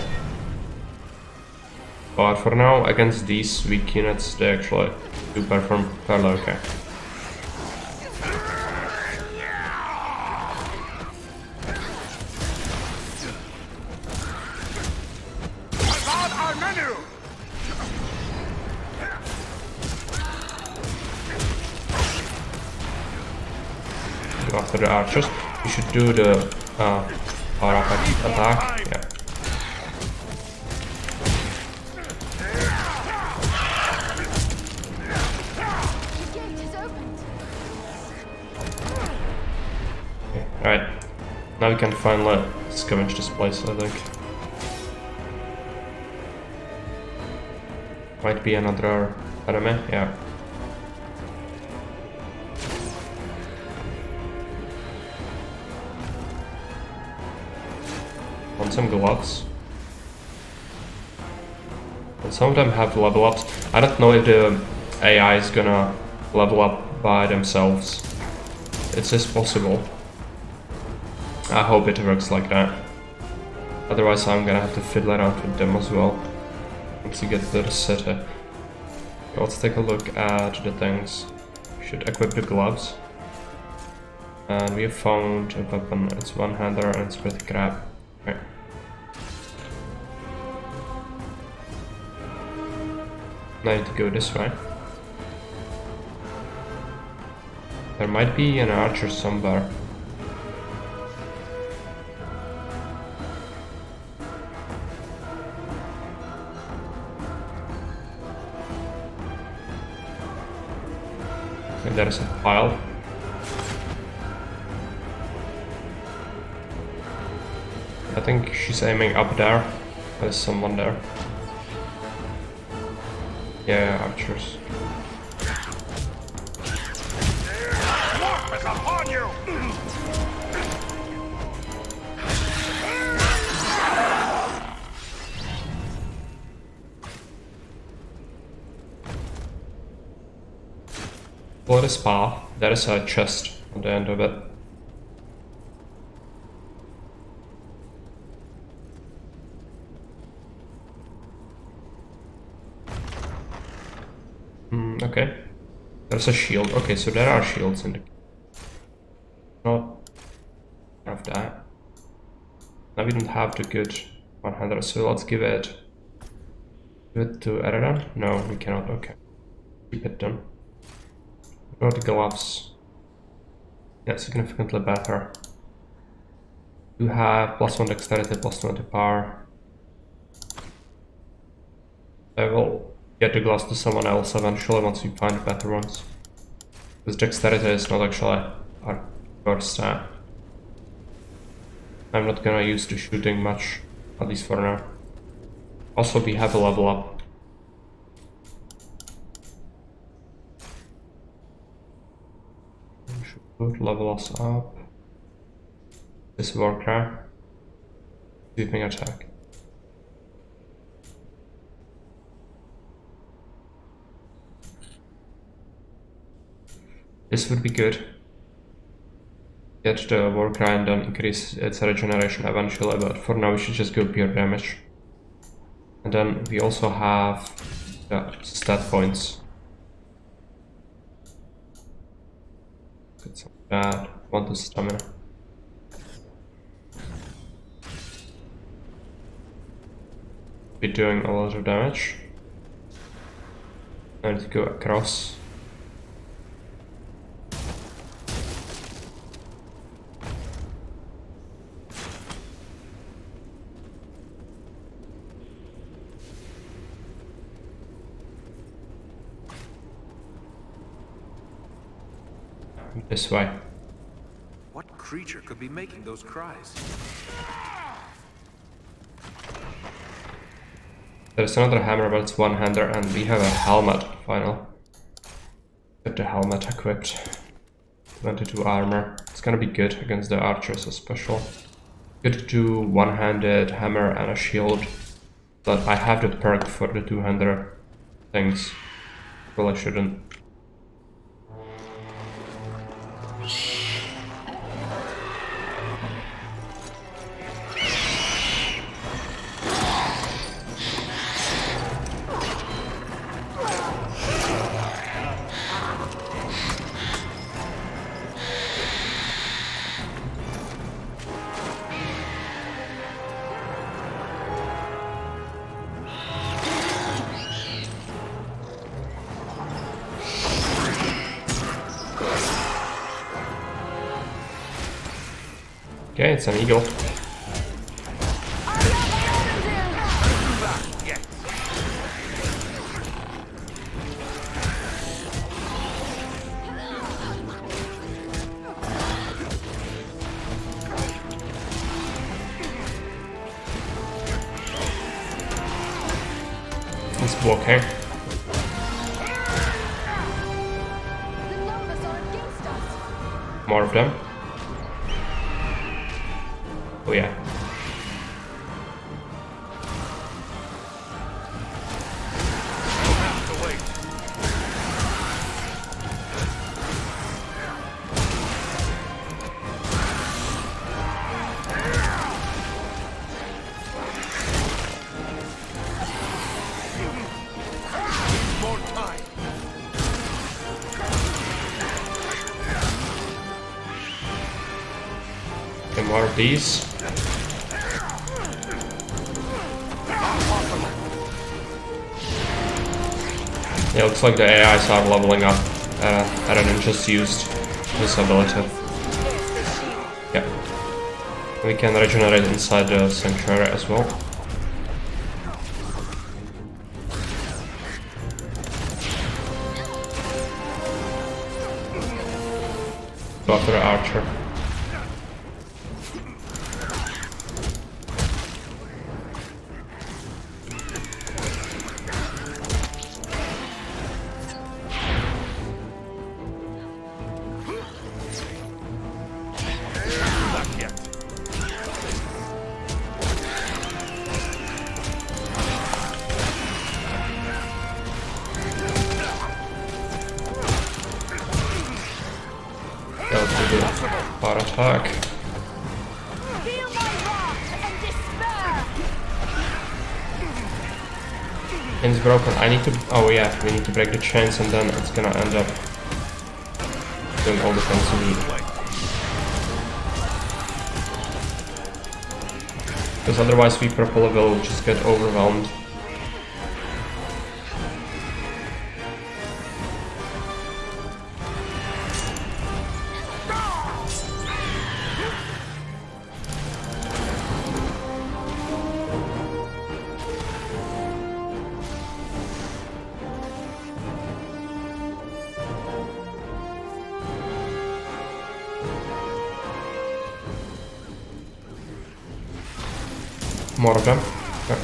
But for now, against these weak units, they actually do perform fairly okay. Go after the archers. We should do the power up attack. Yeah. Right, now we can finally scavenge this place, I think. Might be another enemy, yeah. Want some gloves. And some of them have level ups. I don't know if the AI is gonna level up by themselves. It's just possible. I hope it works like that. Otherwise I'm gonna have to fiddle around with them as well. Once you get to the city. Let's take a look at the things. We should equip the gloves. And we have found a weapon. It's one-hander and it's pretty crap. Right. I need to go this way. There might be an archer somewhere. And there is a pile. I think she's aiming up there. There's someone there. Yeah, archers. For this path, there is a chest on the end of it. Okay. There's a shield. Okay, so there are shields in the... Not have that. Now we don't have the good 100, so let's give it to Eradan? No, we cannot. Okay. Keep it done. What about the gloves? Yeah, significantly better. You have +1 dexterity, +20 power. I will get the gloves to someone else eventually once we find better ones. Because dexterity is not actually our first stat. I'm not gonna use the shooting much, at least for now. Also, we have a level up. Should level us up. This Warcry. Sweeping attack. This would be good. Get the Warcry and then increase its regeneration eventually, but for now we should just go pure damage. And then we also have the stat points. Get some of that. Want the stamina. Be doing a lot of damage. I need to go across. This way. What creature could be making those cries? There's another hammer, but it's one-hander, and we have a helmet, finally. Get the helmet equipped. 22 armor. It's gonna be good against the archers, especially. Good to do one-handed hammer and a shield. But I have the perk for the two-hander things. Probably shouldn't. Okay, it's an eagle. It's blocking. More of them. Oh yeah. Okay, more of these. Yeah, looks like the AIs are leveling up. I don't know, just used this ability. Yeah. We can regenerate inside the sanctuary as well. LOTR Archer. Power attack. It's broken. I need to. Oh yeah, we need to break the chains, and then it's gonna end up doing all the things we need. Because otherwise, we probably will just get overwhelmed. More of them. Okay.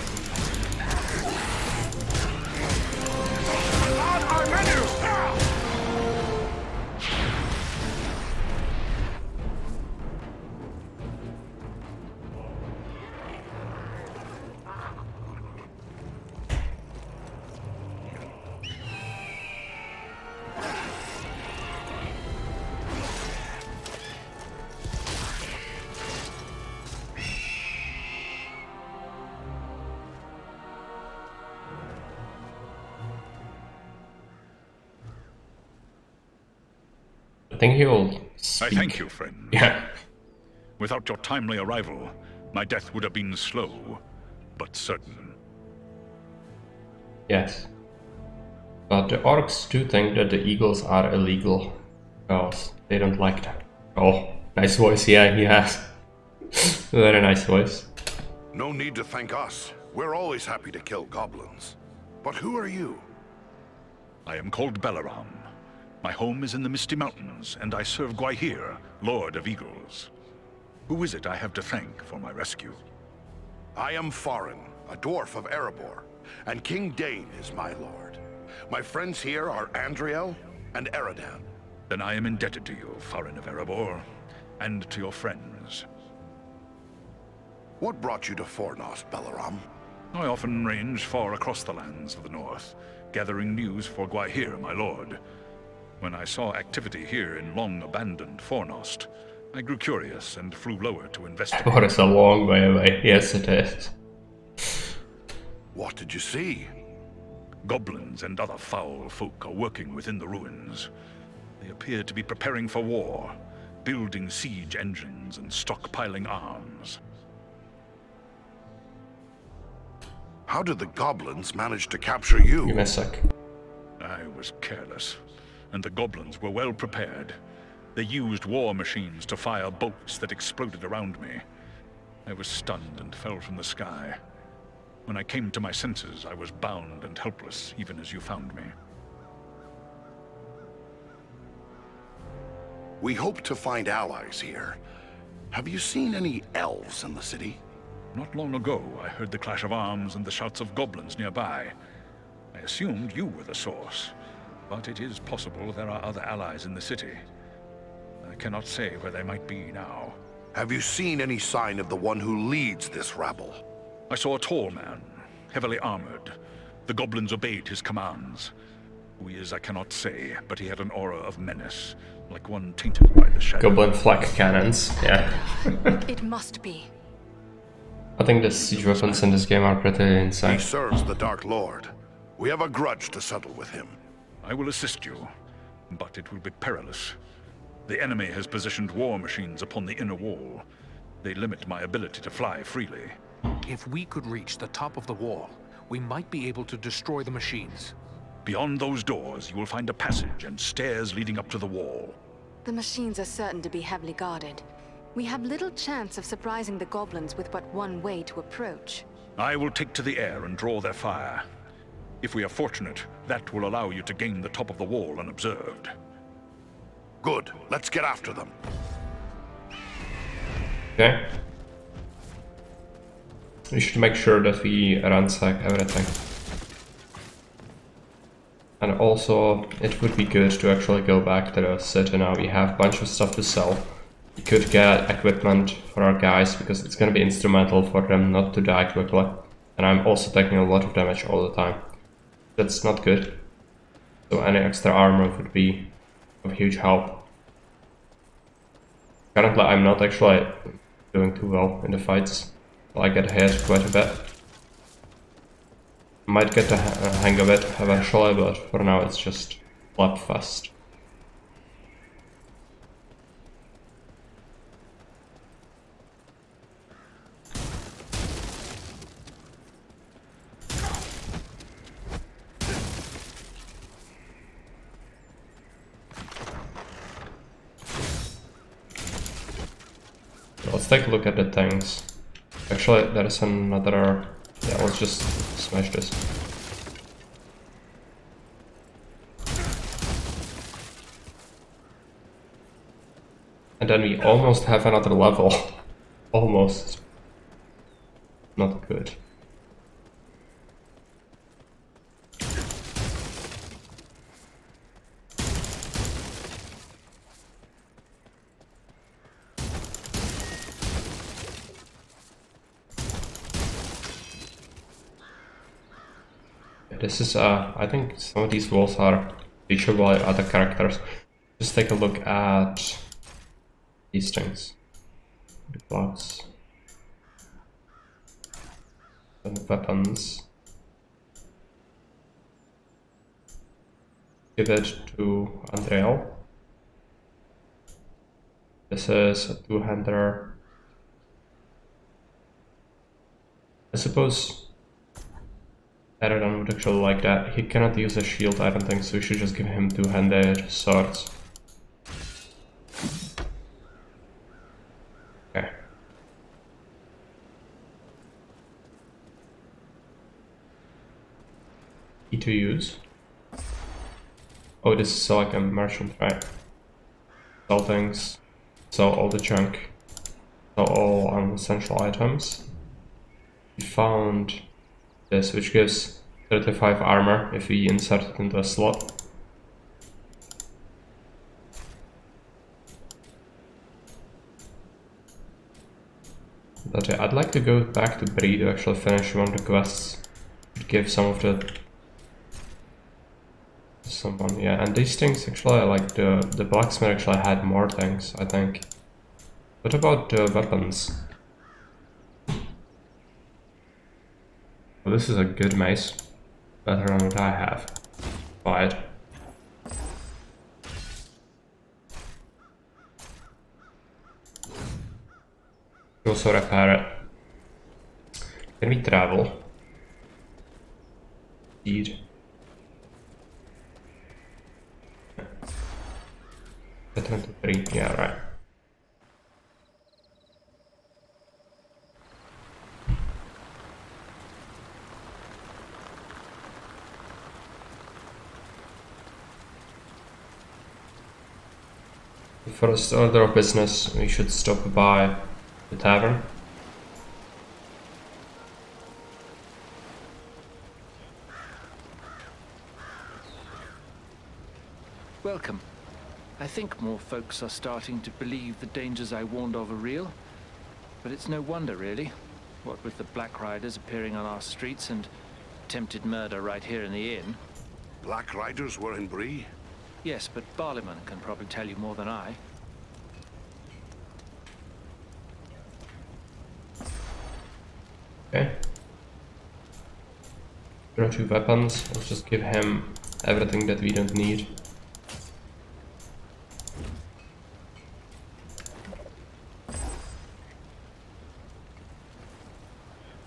I think he will speak. I thank you, friend. Yeah. Without your timely arrival, my death would have been slow, but certain. Yes. But the orcs do think that the eagles are illegal. Because they don't like them. Oh, nice voice, yeah, he has. Very nice voice. No need to thank us. We're always happy to kill goblins. But who are you? I am called Balaram. My home is in the Misty Mountains, and I serve Gwaihir, Lord of Eagles. Who is it I have to thank for my rescue? I am Farin, a dwarf of Erebor, and King Dane is my lord. My friends here are Andriel and Eridan. Then I am indebted to you, Farin of Erebor, and to your friends. What brought you to Fornos, Balaram? I often range far across the lands of the north, gathering news for Gwaihir, my lord. When I saw activity here in long-abandoned Fornost, I grew curious and flew lower to investigate. What is a long way away? Yes, it is. What did you see? Goblins and other foul folk are working within the ruins. They appear to be preparing for war, building siege engines and stockpiling arms. How did the goblins manage to capture you? Give me a sec. I was careless, and the goblins were well prepared. They used war machines to fire bolts that exploded around me. I was stunned and fell from the sky. When I came to my senses, I was bound and helpless, even as you found me. We hope to find allies here. Have you seen any elves in the city? Not long ago, I heard the clash of arms and the shouts of goblins nearby. I assumed you were the source, but it is possible there are other allies in the city. I cannot say where they might be now. Have you seen any sign of the one who leads this rabble? I saw a tall man, heavily armored. The goblins obeyed his commands. Who he is, I cannot say, but he had an aura of menace, like one tainted by the shadow. Goblin flak cannons, yeah. It must be. I think the siege weapons in this game are pretty insane. He serves the Dark Lord. We have a grudge to settle with him. I will assist you, but it will be perilous. The enemy has positioned war machines upon the inner wall. They limit my ability to fly freely. If we could reach the top of the wall, we might be able to destroy the machines. Beyond those doors, you will find a passage and stairs leading up to the wall. The machines are certain to be heavily guarded. We have little chance of surprising the goblins with but one way to approach. I will take to the air and draw their fire. If we are fortunate, that will allow you to gain the top of the wall unobserved. Good. Let's get after them. Okay. We should make sure that we ransack everything. And also, it would be good to actually go back to the city now. We have a bunch of stuff to sell. We could get equipment for our guys, because it's gonna be instrumental for them not to die quickly. And I'm also taking a lot of damage all the time. That's not good. So any extra armor would be of huge help. Currently I'm not actually doing too well in the fights. I get hit quite a bit. Might get the hang of it eventually, but for now it's just slapfest. Let's take a look at the things. Actually, there is another... Yeah, let's just smash this. And then we almost have another level. Almost. Not good. This is, I think some of these walls are reachable by other characters. Just take a look at these things. The blocks. And the weapons. Give it to Andreal. This is a two-hander. I suppose Eradan would actually like that. He cannot use a shield, I don't think, so we should just give him two-handed swords. Okay. E to use. Oh, this is like a merchant, right? Sell things, sell all the junk, sell all unessential items. We found this, which gives 35 armor if we insert it into a slot. But I'd like to go back to Bree to actually finish one of the quests. Give some of the... someone, yeah, and these things actually, like the blacksmith actually had more things, I think. What about the weapons? Well, this is a good mace. Better than what I have. Buy it. Also repair it. Can we travel? Indeed. The 23, yeah, right. The first order of business, we should stop by the tavern. Welcome. I think more folks are starting to believe the dangers I warned of are real. But it's no wonder, really. What with the Black Riders appearing on our streets and attempted murder right here in the inn. Black Riders were in Bree? Yes, but Barleyman can probably tell you more than I. Okay. There are 2 weapons. Let's just give him everything that we don't need.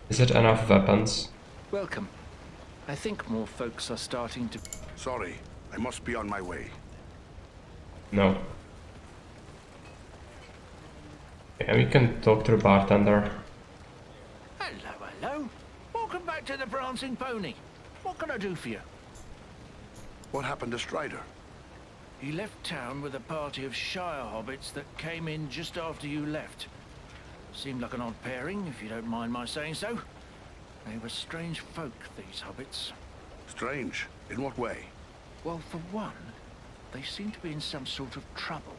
Is it enough weapons? Welcome. I think more folks are starting to... Sorry, I must be on my way. No. Okay, we can talk to the bartender. Hello, hello. Welcome back to the Prancing Pony. What can I do for you? What happened to Strider? He left town with a party of Shire hobbits that came in just after you left. Seemed like an odd pairing, if you don't mind my saying so. They were strange folk, these hobbits. Strange? In what way? Well, for one, they seemed to be in some sort of trouble.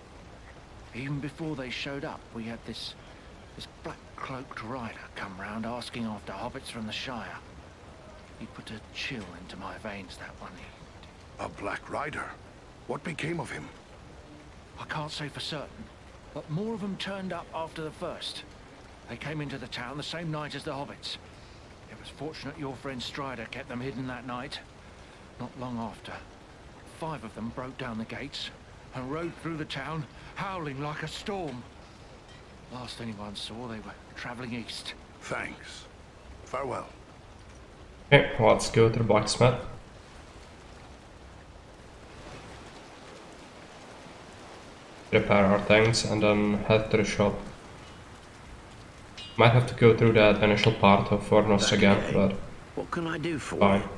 Even before they showed up, we had this black-cloaked rider come round asking after hobbits from the Shire. He put a chill into my veins, that one. A Black Rider? What became of him? I can't say for certain, but more of them turned up after the first. They came into the town the same night as the hobbits. It was fortunate your friend Strider kept them hidden that night. Not long after, 5 of them broke down the gates and rode through the town, howling like a storm. Last anyone saw, they were traveling east. Thanks. Farewell. Okay, let's go to the blacksmith. Repair our things and then head to the shop. Might have to go through that initial part of Fornos again, but what can I do for fine. you?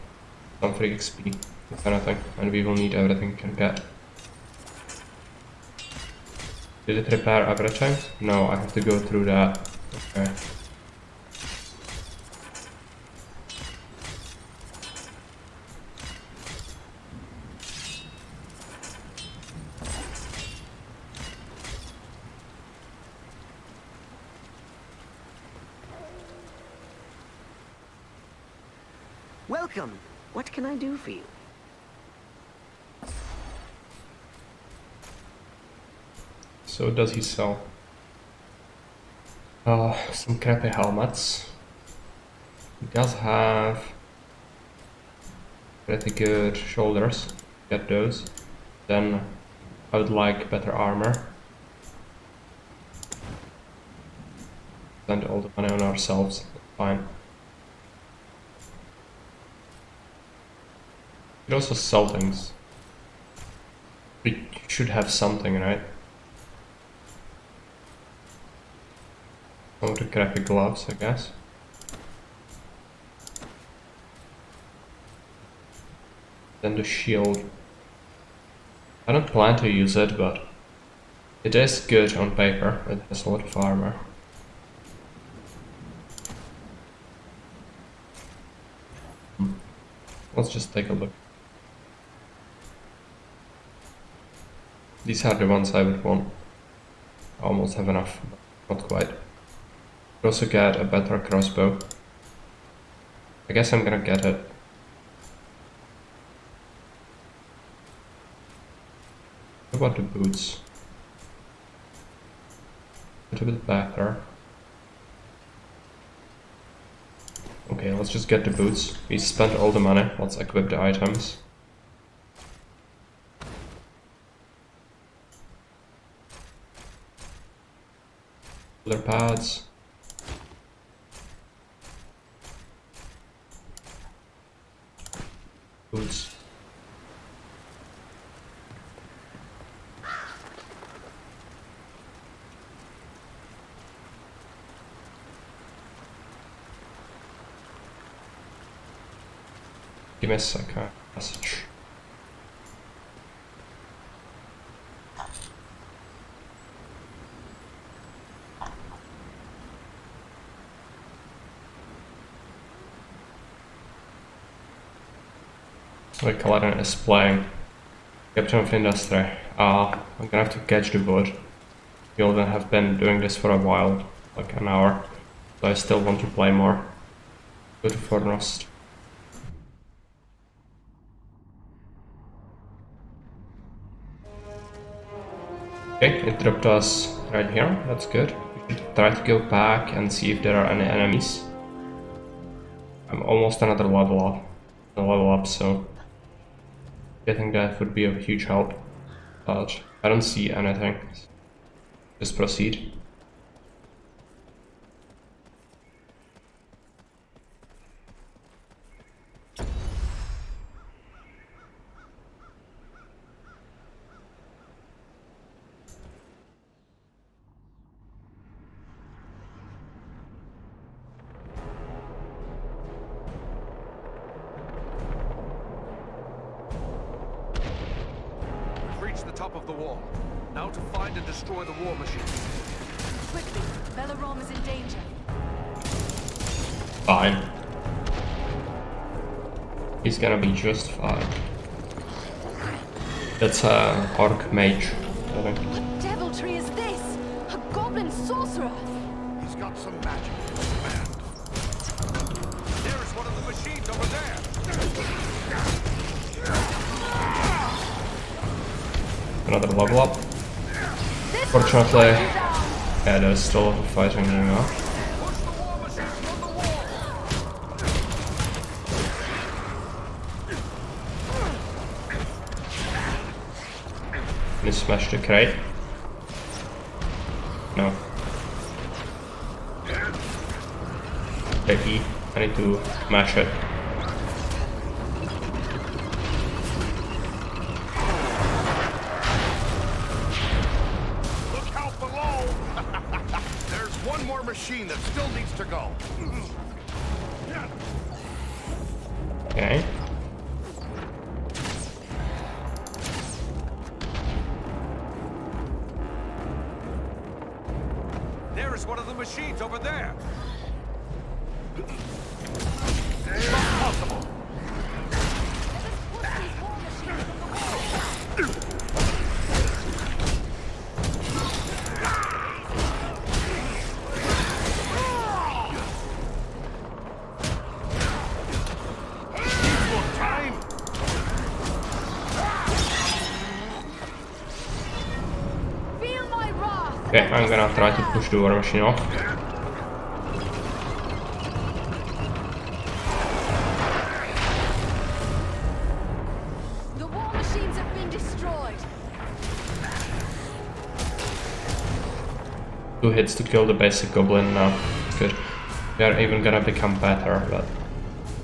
Some free XP, if anything, and we will need everything we can get. Did it repair everything? No, I have to go through that. Okay. Welcome. What can I do for you? So does he sell? Some crappy helmets. He does have pretty good shoulders. Get those. Then I would like better armor. Spend all the money on ourselves. Fine. We could also sell things. We should have something, right? Some of the crappy gloves, I guess. Then the shield. I don't plan to use it, but it is good on paper. It has a lot of armor. Let's just take a look. These are the ones I would want. I almost have enough, but not quite. Also get a better crossbow. I guess I'm gonna get it. What about the boots? A little bit better. Okay, let's just get the boots. We spent all the money. Let's equip the items. Shoulder pads. Boots. Give me a second. Message. So Kaladin is playing Captain of Industry. I'm gonna have to catch the wood. You all have been doing this for a while, like an hour. So I still want to play more. Go to Fornost. Okay, it dropped us right here. That's good. We should try to go back and see if there are any enemies. I'm almost another level up, so I think that would be a huge help. But I don't see anything. Just proceed. The top of the wall. Now to find and destroy the war machine. Quickly, Velarom is in danger. Fine. He's gonna be just fine. That's a orc mage, I think. What deviltry is this? A goblin sorcerer! He's got some magic in his command. There is one of the machines over there. Another level up. Fortunately, yeah, there's still a lot of fighting going on. Can you smash the crate? No. Okay, I need to mash it. Machine that still needs to go. Okay. There is one of the machines over there. Impossible. Okay, I'm gonna try to push the war machine off. The war machines have been destroyed. 2 hits to kill the basic goblin now. Good. We are even gonna become better, but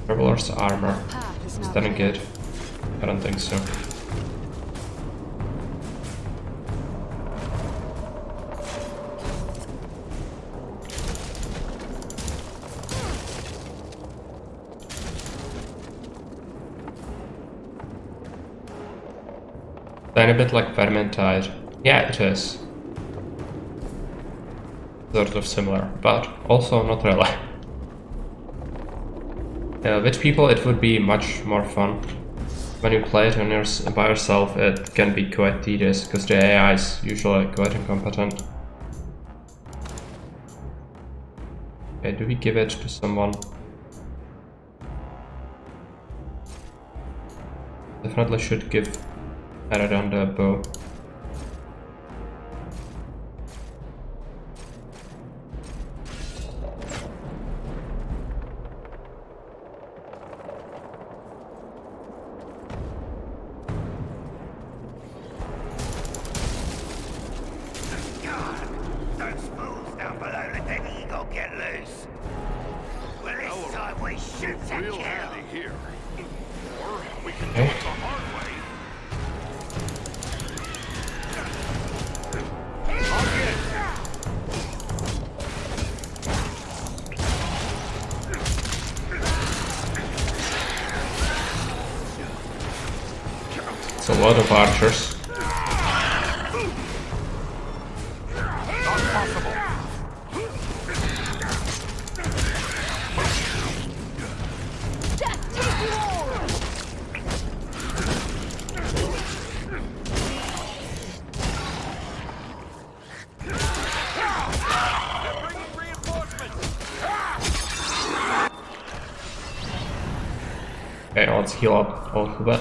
Traveler's armor is that good? I don't think so. Tiny bit like Vermintide. Yeah, it is. Sort of similar, but also not really. With people it would be much more fun. When you play it by yourself it can be quite tedious, because the AI is usually quite incompetent. Okay, do we give it to someone? Definitely should give Eradan the bow. Those fools down below let their ego get loose. Well, this time we shoot to Real kill. handy here. Or we can do Okay. it the hard way. I'll get it. It's a lot of archers. Not possible. Okay, let's heal up a little bit.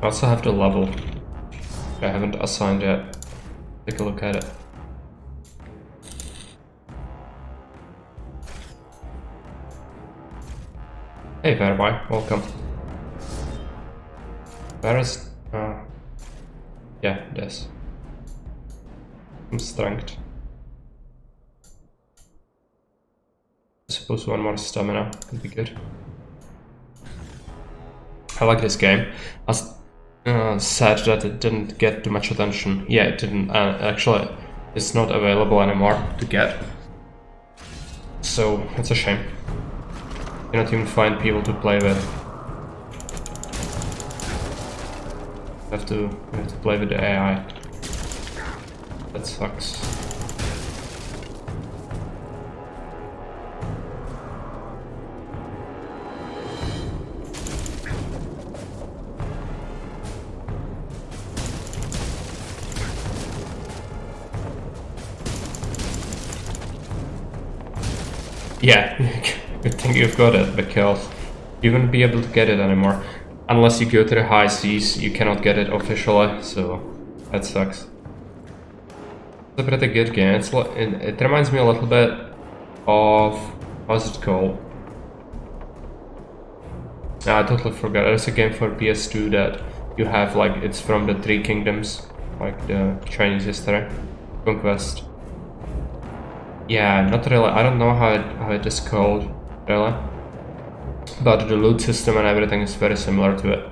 I also have the level. I haven't assigned yet. Take a look at it. Hey Verby, welcome. Where is... yeah, this. Some strength. I suppose one more stamina could be good. I like this game. I was sad that it didn't get too much attention. Yeah, it didn't. Actually, it's not available anymore to get. So, it's a shame. You cannot even find people to play with. You have to play with the AI. That sucks. Yeah, good thing you've got it, because you won't be able to get it anymore. Unless you go to the high seas, you cannot get it officially, so that sucks. It's a pretty good game. It reminds me a little bit of... how's it called? I totally forgot. There's a game for PS2 that you have, like, it's from the Three Kingdoms, like the Chinese history. Conquest. Yeah, not really. I don't know how it is called, really. But the loot system and everything is very similar to it.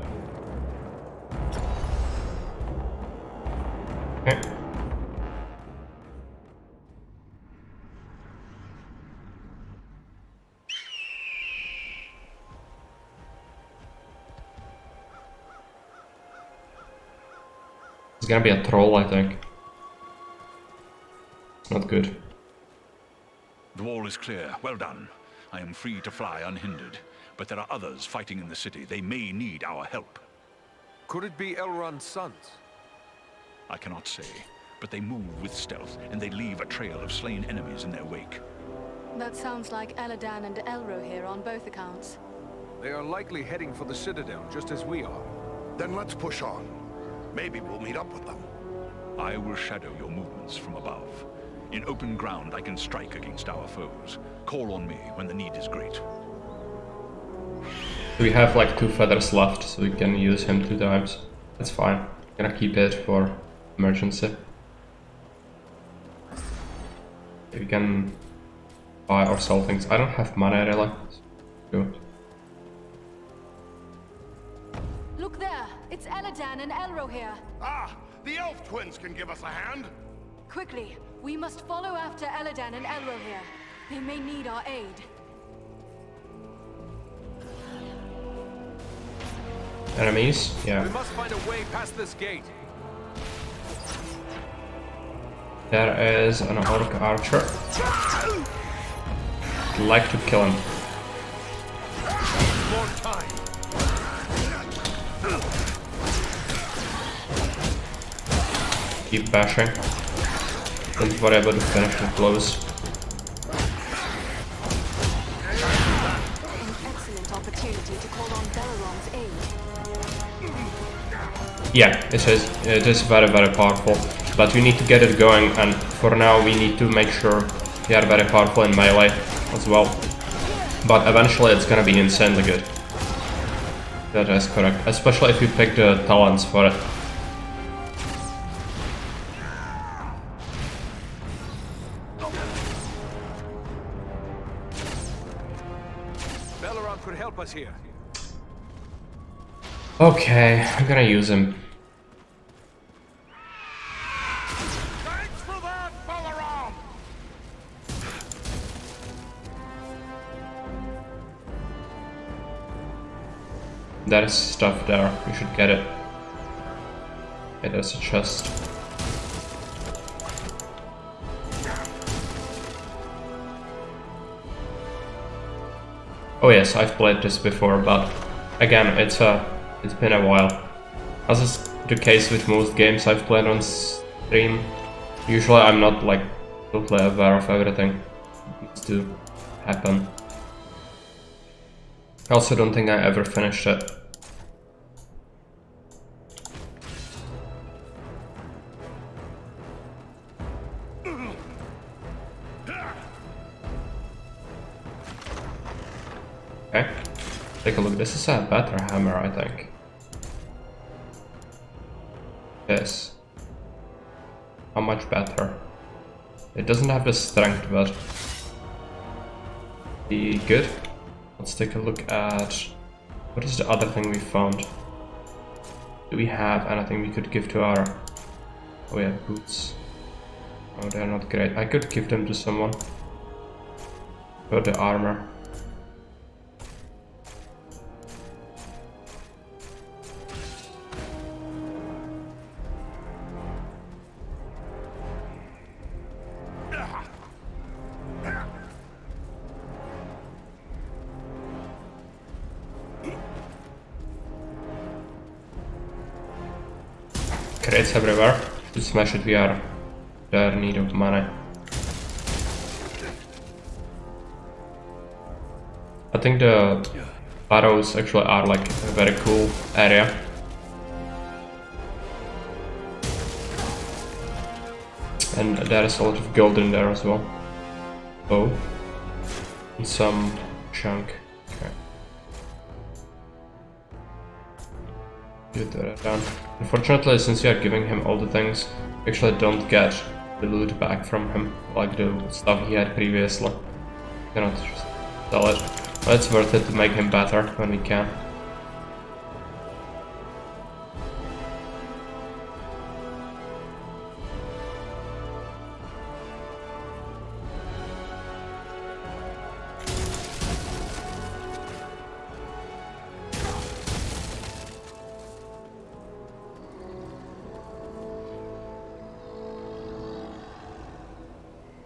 Okay. It's gonna be a troll, I think. It's not good. The wall is clear. Well done. I am free to fly unhindered. But there are others fighting in the city. They may need our help. Could it be Elrond's sons? I cannot say. But they move with stealth, and they leave a trail of slain enemies in their wake. That sounds like Eladan and Elro here on both accounts. They are likely heading for the Citadel, just as we are. Then let's push on. Maybe we'll meet up with them. I will shadow your movements from above. In open ground, I can strike against our foes. Call on me when the need is great. We have like 2 feathers left, so we can use him 2 times. That's fine. I'm gonna keep it for emergency. We can buy or sell things. I don't have money really. Good. Look there! It's Eladan and Elro here! Ah! The elf twins can give us a hand! Quickly! We must follow after Eladan and Elro here. They may need our aid. Enemies? Yeah. We must find a way past this gate. There is an orc archer. I'd like to kill him. keep bashing. Don't worry about the finish the blows. Yeah, it is very, very powerful, but we need to get it going, and for now we need to make sure we are very powerful in melee as well. But eventually it's gonna be insanely good. That is correct, especially if you pick the talents for it. Belleron could help us here. Okay, I'm gonna use him. Thanks for that, Belleron! There's stuff there, we should get it. Okay, there's a chest. Oh yes, I've played this before, but again, it's been a while. As is the case with most games I've played on stream, usually I'm not like totally aware of everything that needs to happen. I also don't think I ever finished it. Okay, take a look. This is a better hammer, I think. Yes. How much better? It doesn't have the strength, but be good. Let's take a look at what is the other thing we found. Do we have anything we could give to our... Oh, we have boots. Oh, they're not great. I could give them to someone. For the armor. Crates everywhere. To smash it, we are in need of money. I think the barrows actually are like a very cool area. And there is a lot of gold in there as well. Oh. And some junk. Okay. Good that done. Unfortunately, since we are giving him all the things, we actually don't get the loot back from him, like the stuff he had previously. Cannot just sell it. But it's worth it to make him better when we can.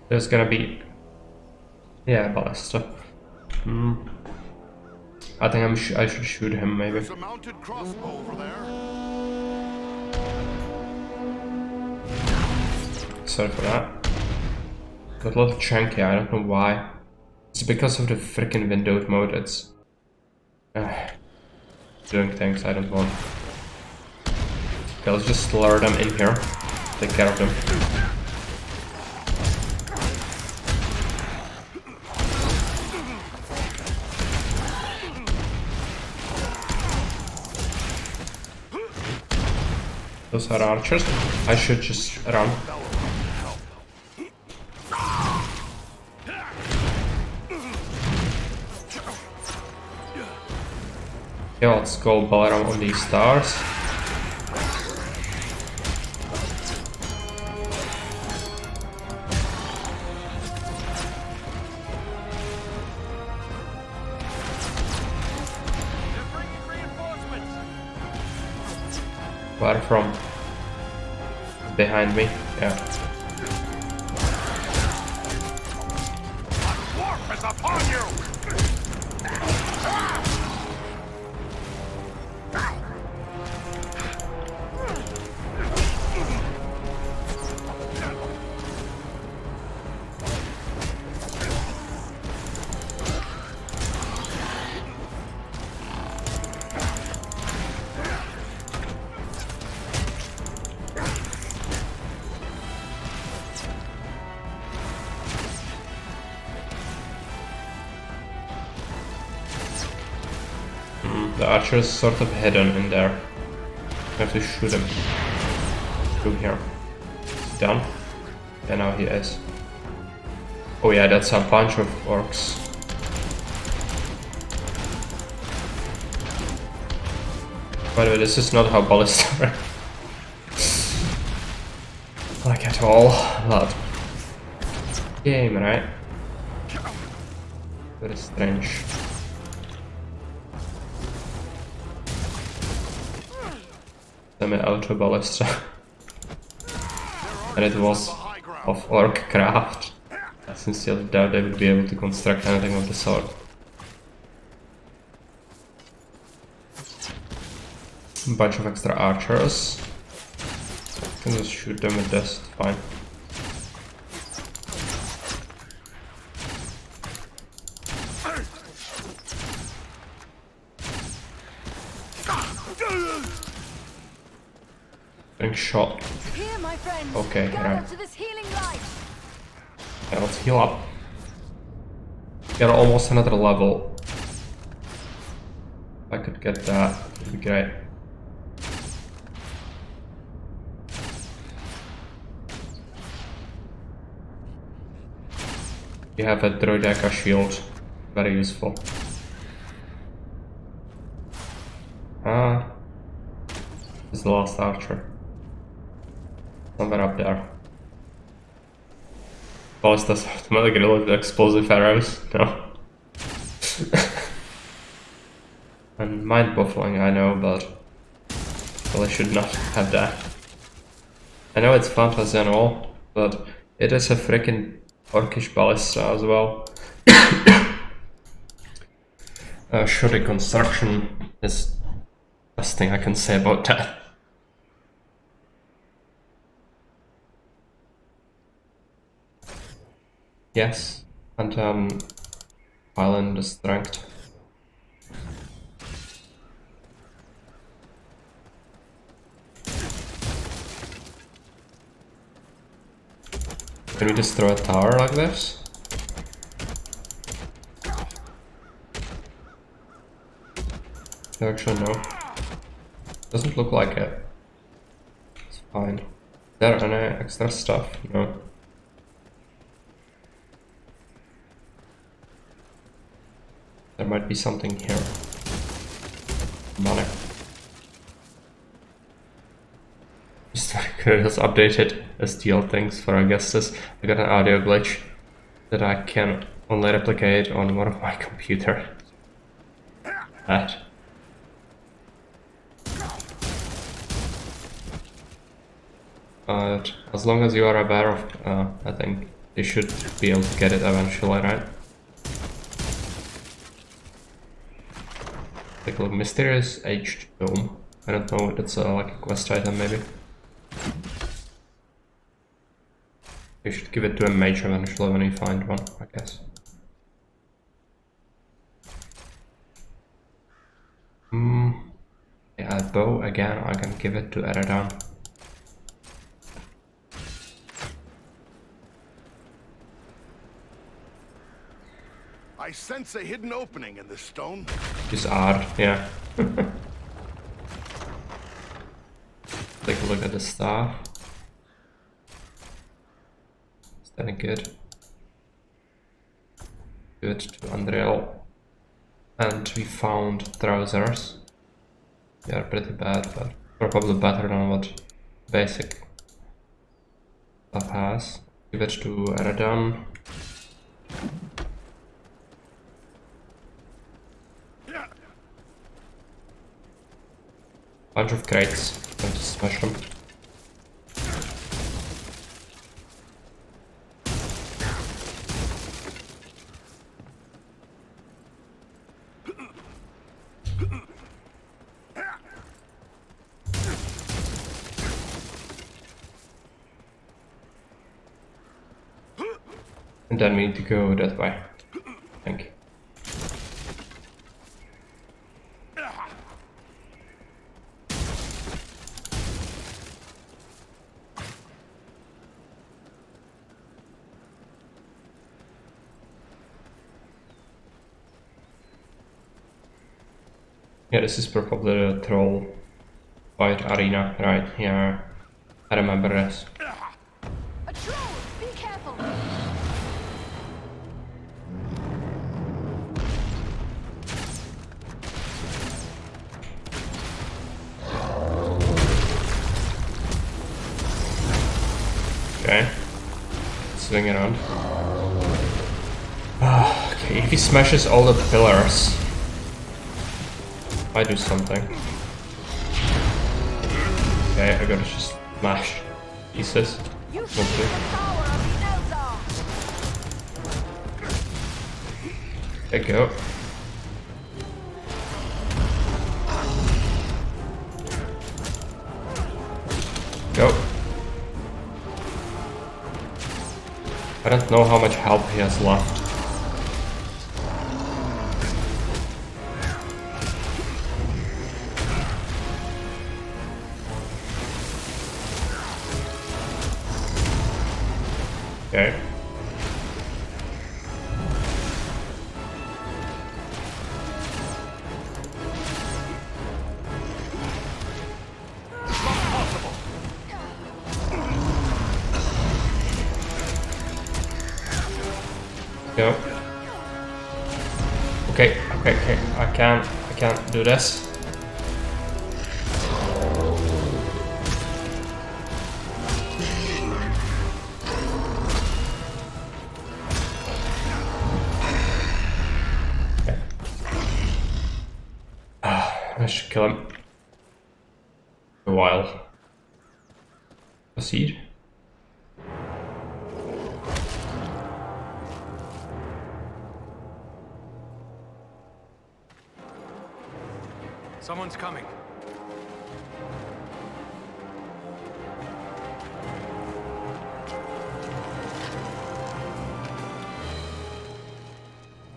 There's gonna be... Yeah, ballista. I think I should shoot him, maybe. There's a mounted crossbow over there. Sorry for that. Got a lot of chunky, I don't know why. It's because of the freaking windowed mode, it's... doing things I don't want. Okay, let's just lure them in here. Take care of them. Those are archers. I should just run. Okay, let's go Balaram on these stars. Where from? Behind me? Yeah. Dwarf is upon you! The archer is sort of hidden in there. I have to shoot him through here. He's done. Yeah, now he is. Oh yeah, that's a bunch of orcs. By the way, this is not how ballistas are. Like at all, but game, right? Very strange. Semi-auto ballista. And it was of orc craft. I sincerely doubt they would be able to construct anything of the sort. A bunch of extra archers. I can just shoot them with this, it's fine. Getting shot. Here, my friends. Okay, right. To this healing light. Yeah, let's heal up. Get almost another level. If I could get that, it would be great. You have a Droideka shield, very useful. Ah, this is the last archer. Somewhere up there. Ballistas automatically reload the explosive arrows. No. And mind buffering, I know, but well, I should not have that. I know it's fantasy and all, but it is a freaking orcish ballista as well. Shoddy construction is the best thing I can say about that. Yes, and island is strength. Can we destroy a tower like this? Actually, no. Doesn't look like it. It's fine. Is there any extra stuff? No. There might be something here. Money. Just updated STL things for our guesses. I got an audio glitch that I can only replicate on one of my computers. That. But as long as you are aware of, I think you should be able to get it eventually, right? Take a look. Mysterious Aged Dome. I don't know, that's like a quest item maybe. You should give it to a mage eventually when you find one, I guess. Yeah, bow again, I can give it to Eradan. I sense a hidden opening in this stone. It's odd, yeah. Take a look at the staff. Is that any good? Give it to Andreal. And we found trousers. They are pretty bad, but probably better than what basic stuff has. Give it to Eradan. Bunch of crates. Time to smash them. And then we need to go that way. Thank you. Yeah, this is probably the troll fight arena, right? Yeah, I remember this. A troll! Be careful! Okay, swing around. Okay, if he smashes all the pillars, I do something. Okay, I gotta just smash pieces. You feel the power of the Eldar! There you go. Go. I don't know how much health he has left. Okay. Go. Okay, okay. I can't do this. Okay. I should kill him. A while. Proceed. Someone's coming.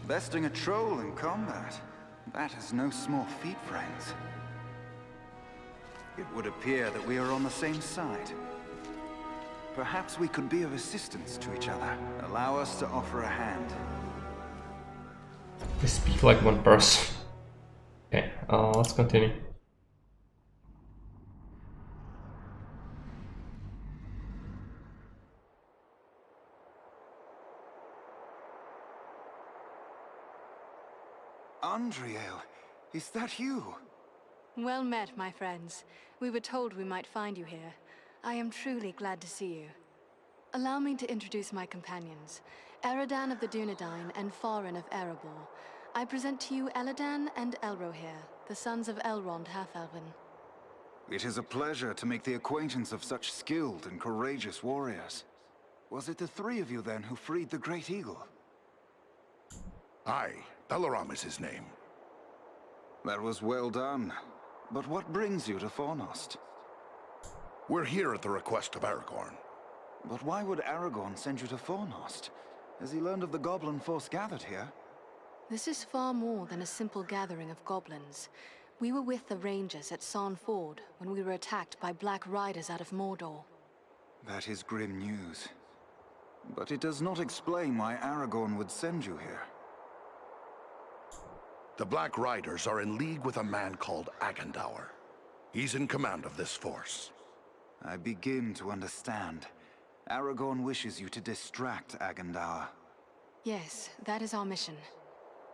Besting a troll in combat. That is no small feat, friends. It would appear that we are on the same side. Perhaps we could be of assistance to each other. Allow us to offer a hand. They speak like one person. Okay, let's continue. Andriel, is that you? Well met, my friends. We were told we might find you here. I am truly glad to see you. Allow me to introduce my companions, Eridan of the Dunedain and Farin of Erebor. I present to you Eladan and Elrohir, the sons of Elrond Half-Elven. It is a pleasure to make the acquaintance of such skilled and courageous warriors. Was it the three of you then who freed the Great Eagle? Aye, Belaram is his name. That was well done. But what brings you to Fornost? We're here at the request of Aragorn. But why would Aragorn send you to Fornost? Has he learned of the goblin force gathered here? This is far more than a simple gathering of goblins. We were with the Rangers at Sarn Ford when we were attacked by Black Riders out of Mordor. That is grim news. But it does not explain why Aragorn would send you here. The Black Riders are in league with a man called Agandaur. He's in command of this force. I begin to understand. Aragorn wishes you to distract Agandaur. Yes, that is our mission.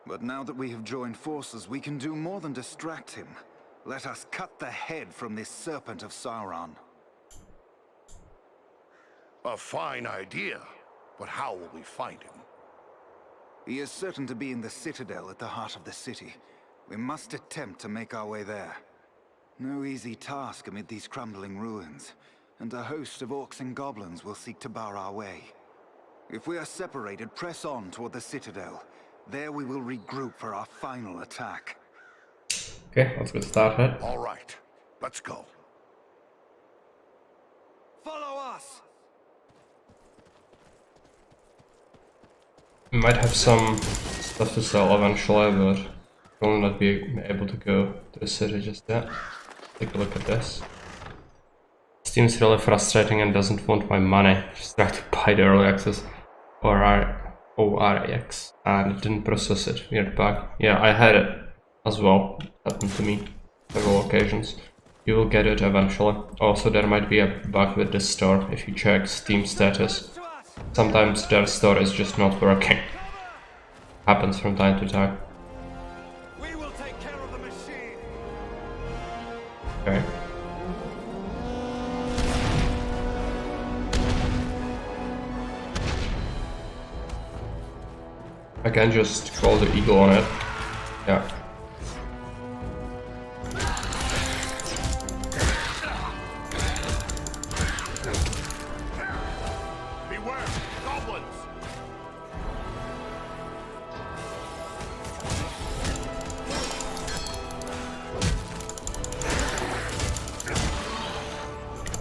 But now that we have joined forces, we can do more than distract him. Let us cut the head from this serpent of Sauron. A fine idea, but how will we find him? He is certain to be in the Citadel at the heart of the city. We must attempt to make our way there. No easy task amid these crumbling ruins, and a host of orcs and goblins will seek to bar our way. If we are separated, press on toward the Citadel. There we will regroup for our final attack. Okay, let's get started. All right, let's go. Follow us! We might have some stuff to sell eventually, but we'll not be able to go to the city just yet. Take a look at this. Seems really frustrating and doesn't want my money. Just tried to buy the early access ORX and it didn't process it. Weird bug. Yeah, I had it as well. Happened to me several occasions. You will get it eventually. Also, there might be a bug with this store if you check Steam status. Sometimes their store is just not working. Happens from time to time. We will take care of the machine. Okay. I can just call the eagle on it. Yeah. Beware, goblins.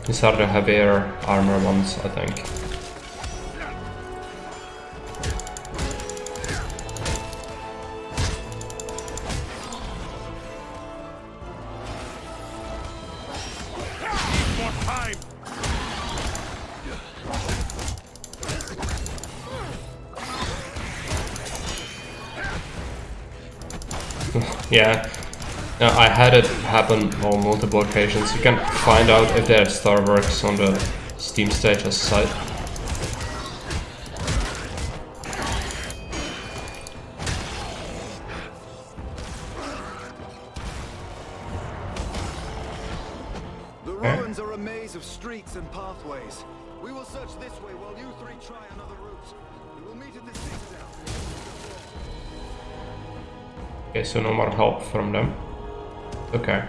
These are the heavier armor ones, I think. Yeah, I had it happen on multiple occasions. You can find out if their store works on the Steam status site. The ruins are a maze of streets and pathways. We will search this way while you three try another route. We will meet at the citadel. Okay, so no more help from them. Okay.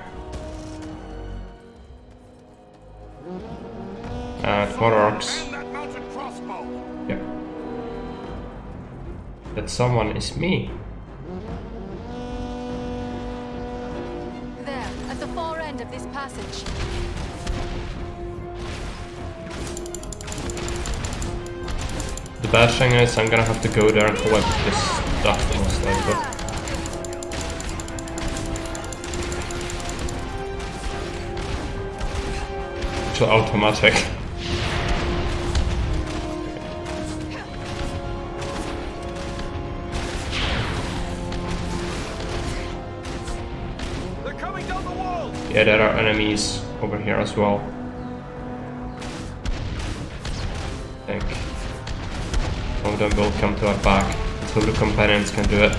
And more orcs. Yeah. That someone is me. There, at the far end of this passage. The bad thing is I'm gonna have to go there and collect this stuff most likely. So automatic. They're coming down the wall. Yeah, there are enemies over here as well. I think some of them will come to our back until the companions can do it.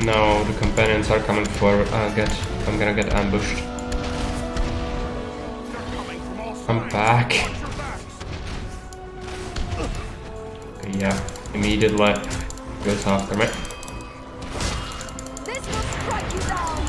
No, the companions are coming forward. I'm gonna get ambushed. I'm back. Okay, yeah, immediately goes after me. This will strike you down.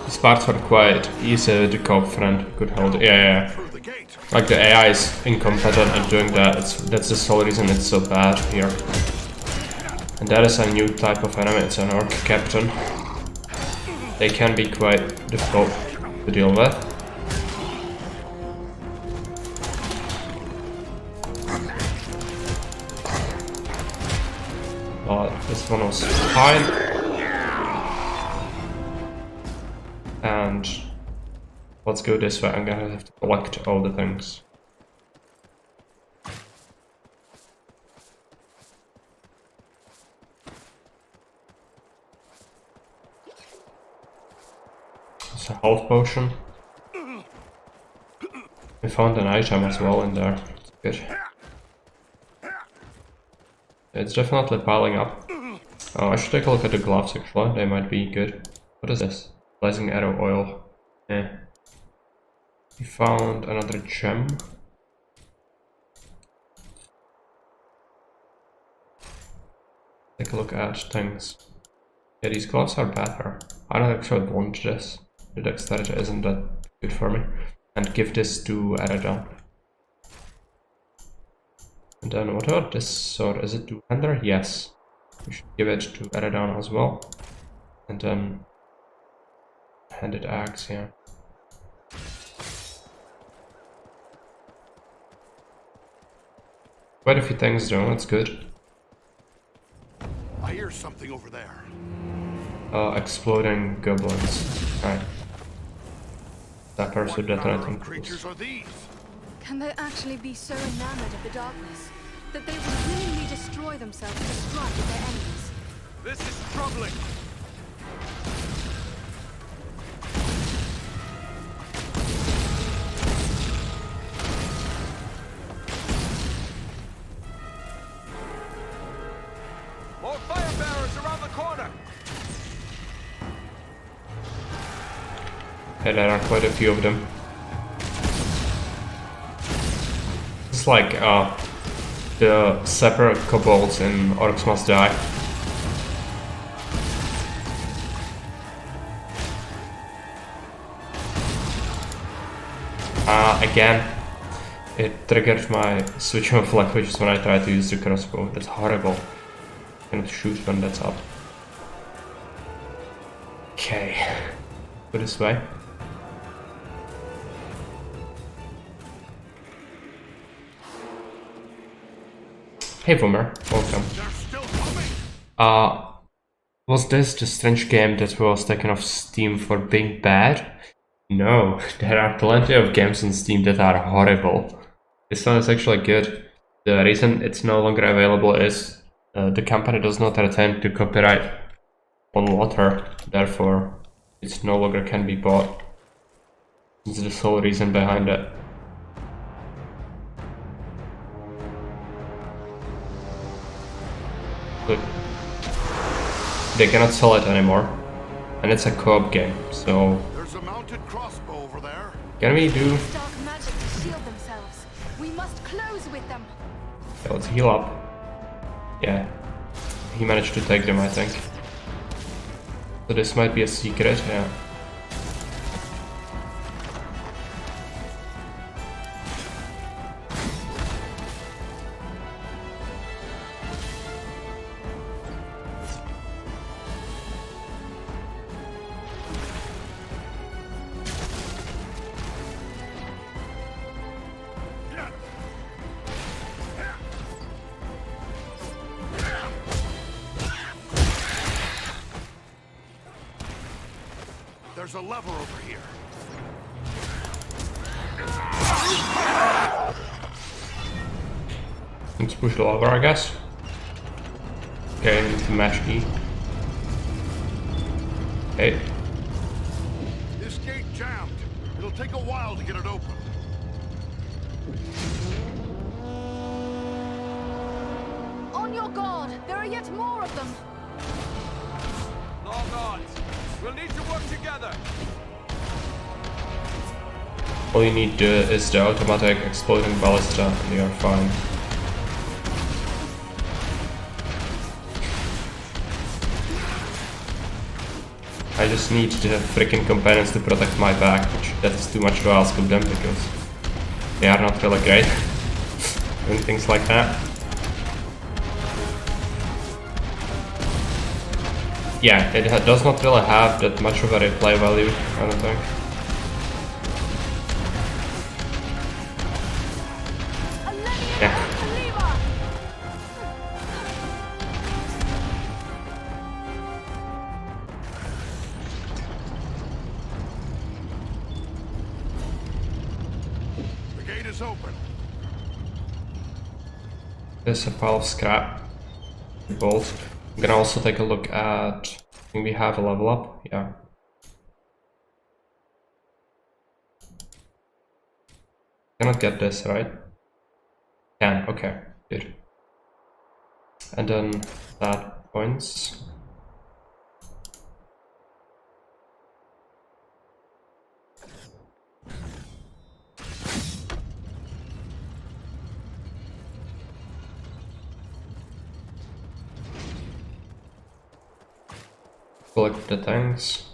These parts were quite easy. The co-op friend could hold it. Yeah. Like the AI is incompetent at doing that. That's the sole reason it's so bad here. And that is a new type of enemy. It's an orc captain. They can be quite difficult to deal with. But this one was fine. And let's go this way. I'm gonna have to collect all the things. It's a health potion. We found an item as well in there. It's good. It's definitely piling up. Oh, I should take a look at the gloves actually. They might be good. What is this? Blazing arrow oil. Eh. We found another gem. Take a look at things. Yeah, these gloves are better. I don't actually want this. The dexterity isn't that good for me. And give this to Eradan. And then what about this sword? Is it two-hander? Yes. We should give it to Eradan as well. And then handed axe, yeah. Quite a few things though, that's good. I hear something over there. Exploding goblins. Right. That person detonating. Creatures are these? Can they actually be so enamored of the darkness that they would willingly destroy themselves to strike at their enemies? This is troubling. More fire bearers around the corner. Okay, there are quite a few of them. It's like the separate kobolds in Orcs Must Die. Again, it triggered my switch of luck, which is when I try to use the crossbow. That's horrible. I cannot shoot when that's up. Okay, go this way. Hey Boomer, welcome. Was this the strange game that was taken off Steam for being bad? No, there are plenty of games on Steam that are horrible. This one is actually good. The reason it's no longer available is the company does not retain the copyright on LOTR, therefore it no longer can be bought. It's the sole reason behind it. Look, they cannot sell it anymore, and it's a co-op game, so There's a mounted crossbow over there. can we do? Dark magic to shield themselves. We must close with them. Yeah, let's heal up. Yeah, he managed to take them, I think. So this might be a secret, yeah. There's a lever over here. Let's push the lever, I guess. Okay, I need to mash E. Hey. This gate jammed. It'll take a while to get it open. On your guard! There are yet more of them! Long odds. We'll need to work together. All you need is the automatic exploding ballista and you're fine. I just need the freaking companions to protect my back, which that's too much to ask of them because they are not really great doing things like that. Yeah, it does not really have that much of a replay value, I don't think. Yeah. The gate is open. There's a pile of scrap. Bolt. I'm gonna also take a look at... I think we have a level up, yeah. Cannot get this, right? Can, okay, good. And then that points. Collect the things.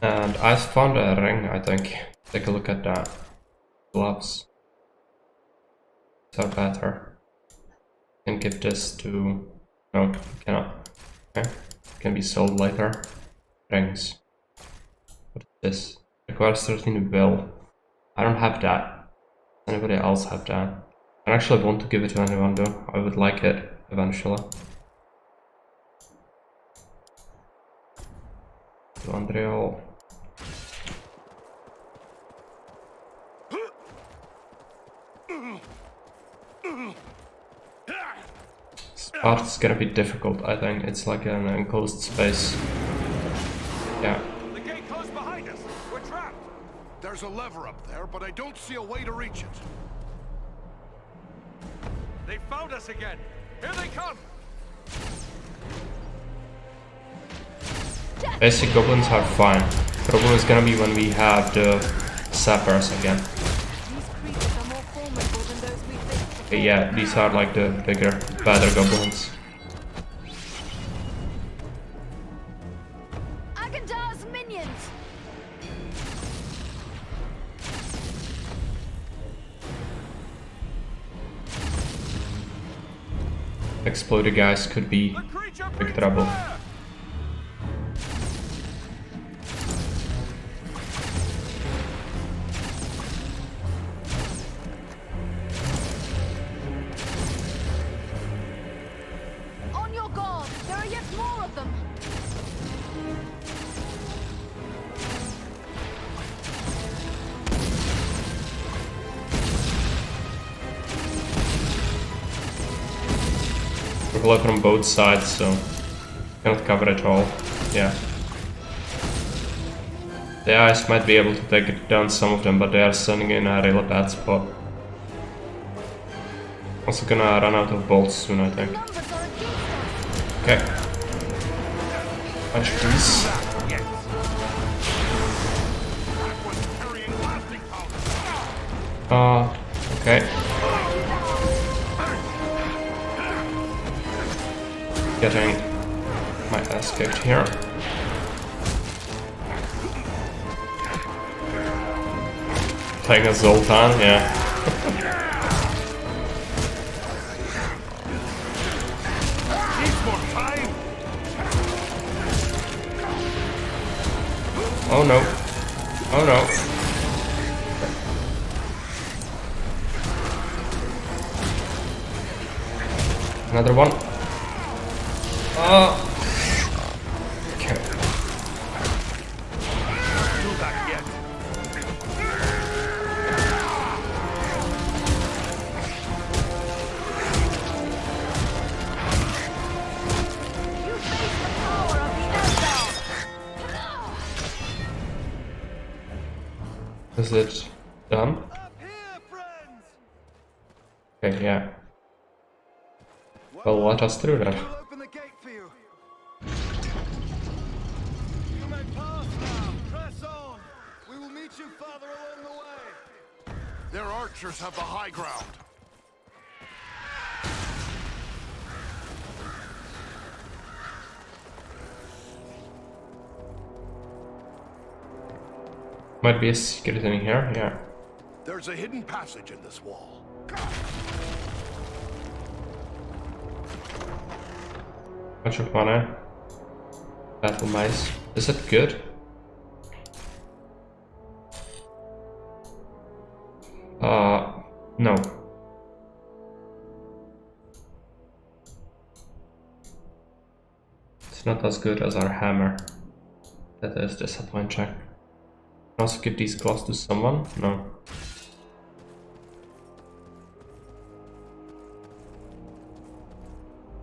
And I found a ring, I think. Take a look at that. Gloves. So better. Can give this to... No, cannot. Okay. Can be sold later. Rings. What is this? Requires 13 will. I don't have that. Does anybody else have that? I actually want to give it to anyone though. I would like it eventually. To Andreal. This part is gonna be difficult, I think. It's like an enclosed space. Yeah. The gate closed behind us. We're trapped. There's a lever up there, but I don't see a way to reach it. They found us again. Here they come. Basic goblins are fine. Problem is gonna be when we have the sappers again. Okay, yeah, these are like the bigger, better goblins. Agandar's minions. Exploded guys could be big trouble. On your guard. There are yet more of them. We're blocked from both sides, so cannot cover it all. Yeah. The eyes might be able to take down some of them, but they are standing in a really bad spot. Also gonna run out of bolts soon, I think. Okay. Punch these. Okay. Getting my ass kicked here. Playing a Zoltan, yeah. Oh no. Oh no. Another one. Okay. Is it done? Okay, yeah. Well, let us through then. Their archers have the high ground. Might be a secret in here, yeah. There's a hidden passage in this wall. Bunch of mana. Battle mice. Is it good? No. It's not as good as our hammer. That is disappointing. Can I also give these claws to someone? No.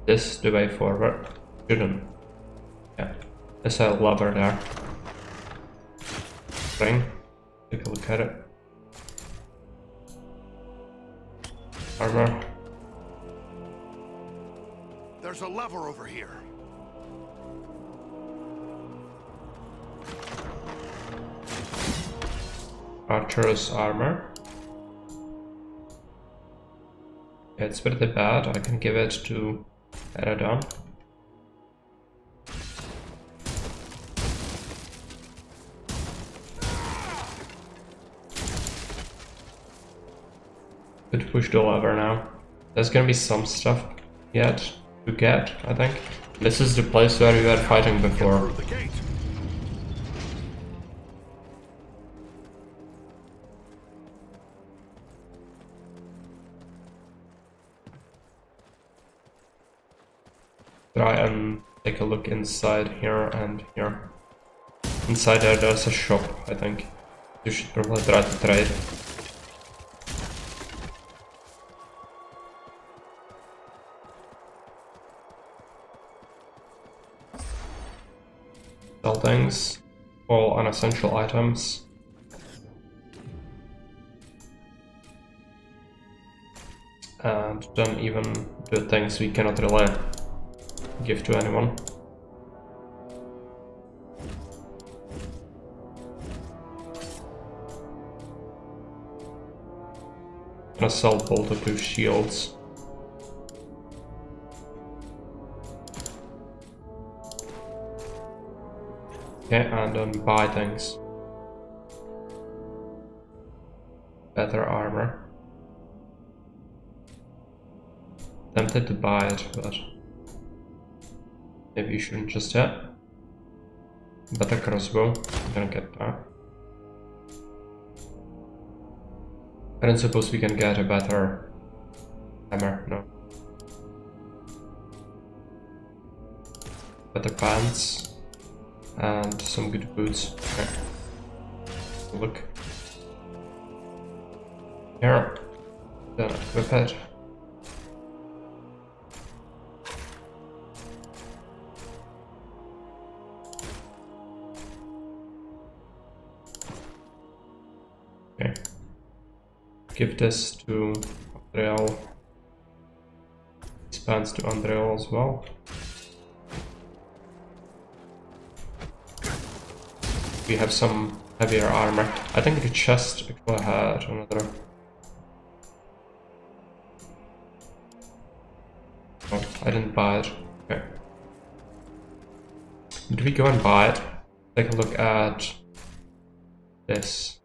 This is the way forward. Shouldn't. Yeah. There's a lever there. Ring. Take a look at it. Armor. There's a lever over here. Archer's armor. It's pretty bad. I can give it to Eredon. Could push the lever now. There's gonna be some stuff yet to get, I think. This is the place where we were fighting before. Try and take a look inside here and here. Inside there's a shop, I think. You should probably try to trade. Sell things, all unessential items. And then even the things we cannot really give to anyone. I'm gonna sell both of those shields. Okay, and then buy things. Better armor. Tempted to buy it, but maybe you shouldn't just yet. Better crossbow. I'm gonna get that. I don't suppose we can get a better hammer, no. Better pants. And some good boots. Okay. Look. Here. Then equip it. Okay. Give this to Andreal. These pants to Andreal as well. We have some heavier armor. I think the chest actually had another. Oh, I didn't buy it. Okay. Did we go and buy it? Take a look at this.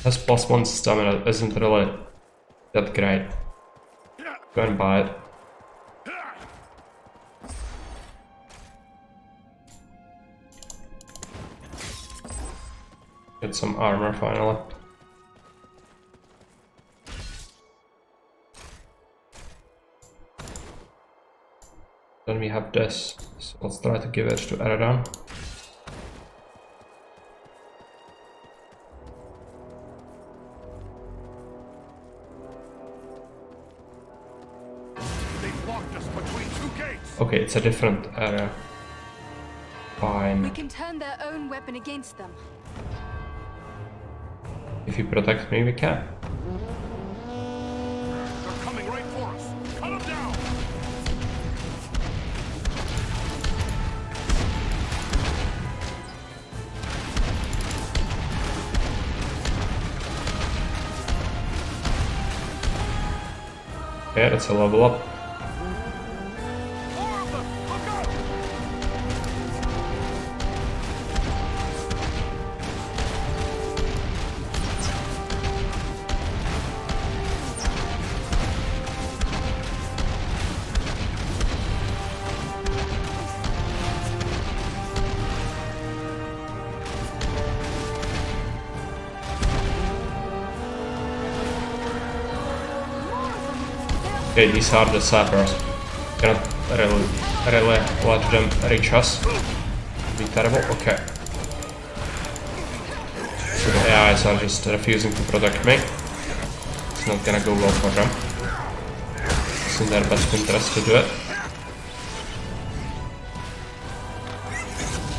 Has +1 stamina, isn't really that great. Go and buy it. Get some armor finally. Then we have this, so let's try to give it to Eredon. Okay, it's a different area. Fine. We can turn their own weapon against them. If you protect me, we can. They're coming right for us. Cut them down. Okay, that's a level up. Okay, these are the sappers. Cannot really let them reach us. Be terrible. Okay. So the AIs are just refusing to protect me. It's not gonna go well for them. It's in their best interest to do it.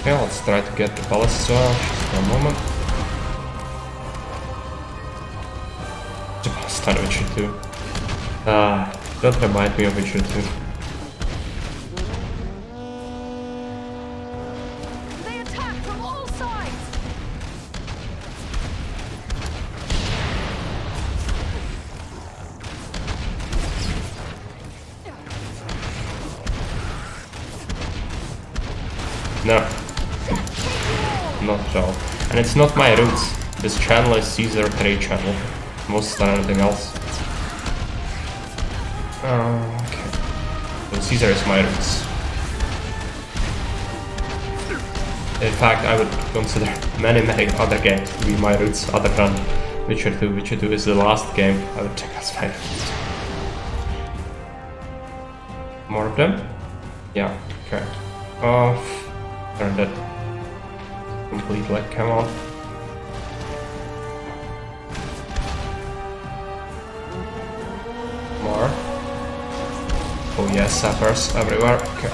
Okay, let's try to get the palace as well. Just for a moment. The past time Witcher 2. Don't remind me of Witcher 2. They attack from all sides. No. Not at all. And it's not my roots. This channel is Caesar trade channel. Most than anything else. Okay. So Caesar is my roots. In fact, I would consider many other games to be my roots other than Witcher 2. Witcher 2 is the last game I would take as my roots. More of them? Yeah, okay. Turn that completely, come on. More. Oh yes, sappers everywhere, okay.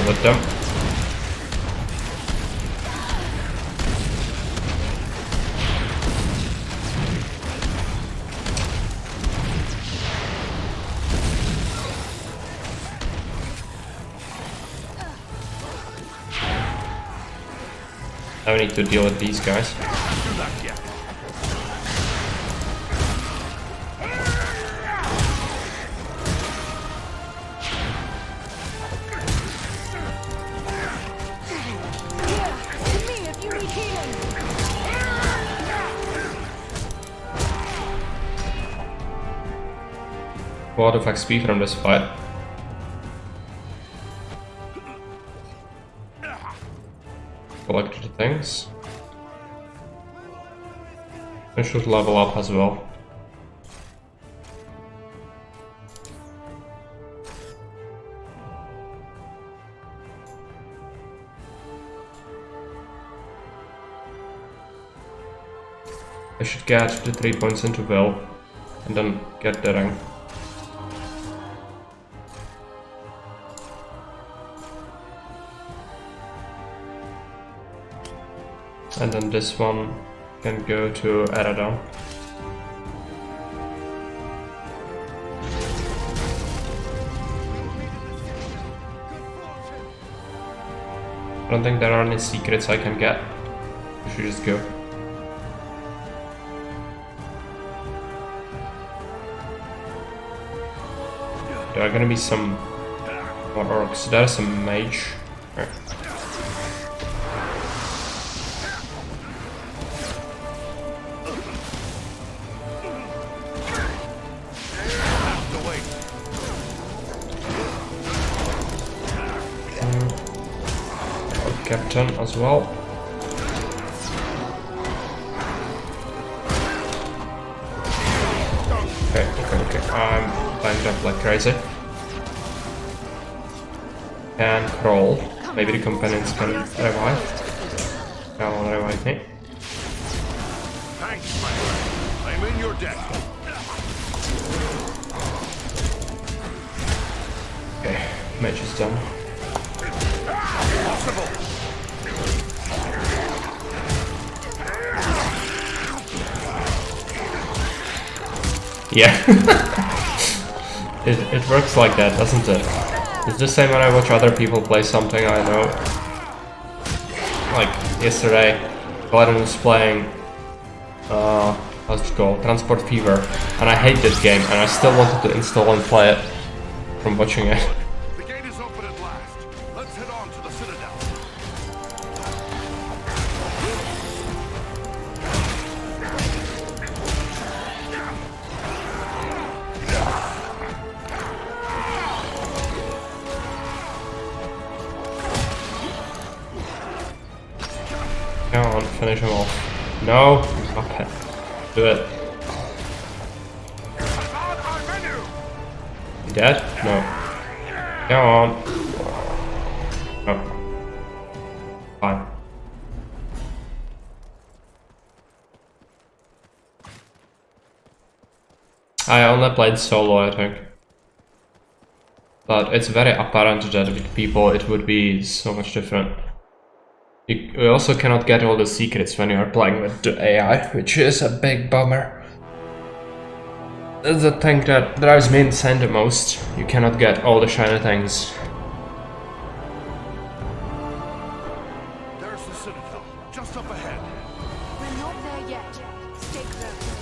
With them. Now we need to deal with these guys. A lot of XP from this fight. Collect the things. I should level up as well. I should get the 3 points into Will and then get the rank. And then this one can go to Eradan. I don't think there are any secrets I can get. We should just go. There are gonna be some more orcs. There's a mage. Right. Captain as well. Okay. I'm lined up like crazy. And crawl. Maybe the companions can revive. Come on, revive me. Thanks, my friend. I'm in your debt. Okay, match is done. Possible. Yeah. it works like that, doesn't it? It's the same when I watch other people play something I know. Like yesterday, Gladden was playing how's it called? Transport Fever, and I hate this game and I still wanted to install and play it from watching it. The gate is open at last. Let's head on to the Citadel. Come on, finish him off. No! Okay. Do it. You dead? No. Come on. Oh. Fine. I only played solo, I think. but it's very apparent that with people it would be so much different. You also cannot get all the secrets when you are playing with the AI, which is a big bummer. That's the thing that drives me insane the most. You cannot get all the shiny things. There's the Citadel, just up ahead. We're not there yet. Stay close.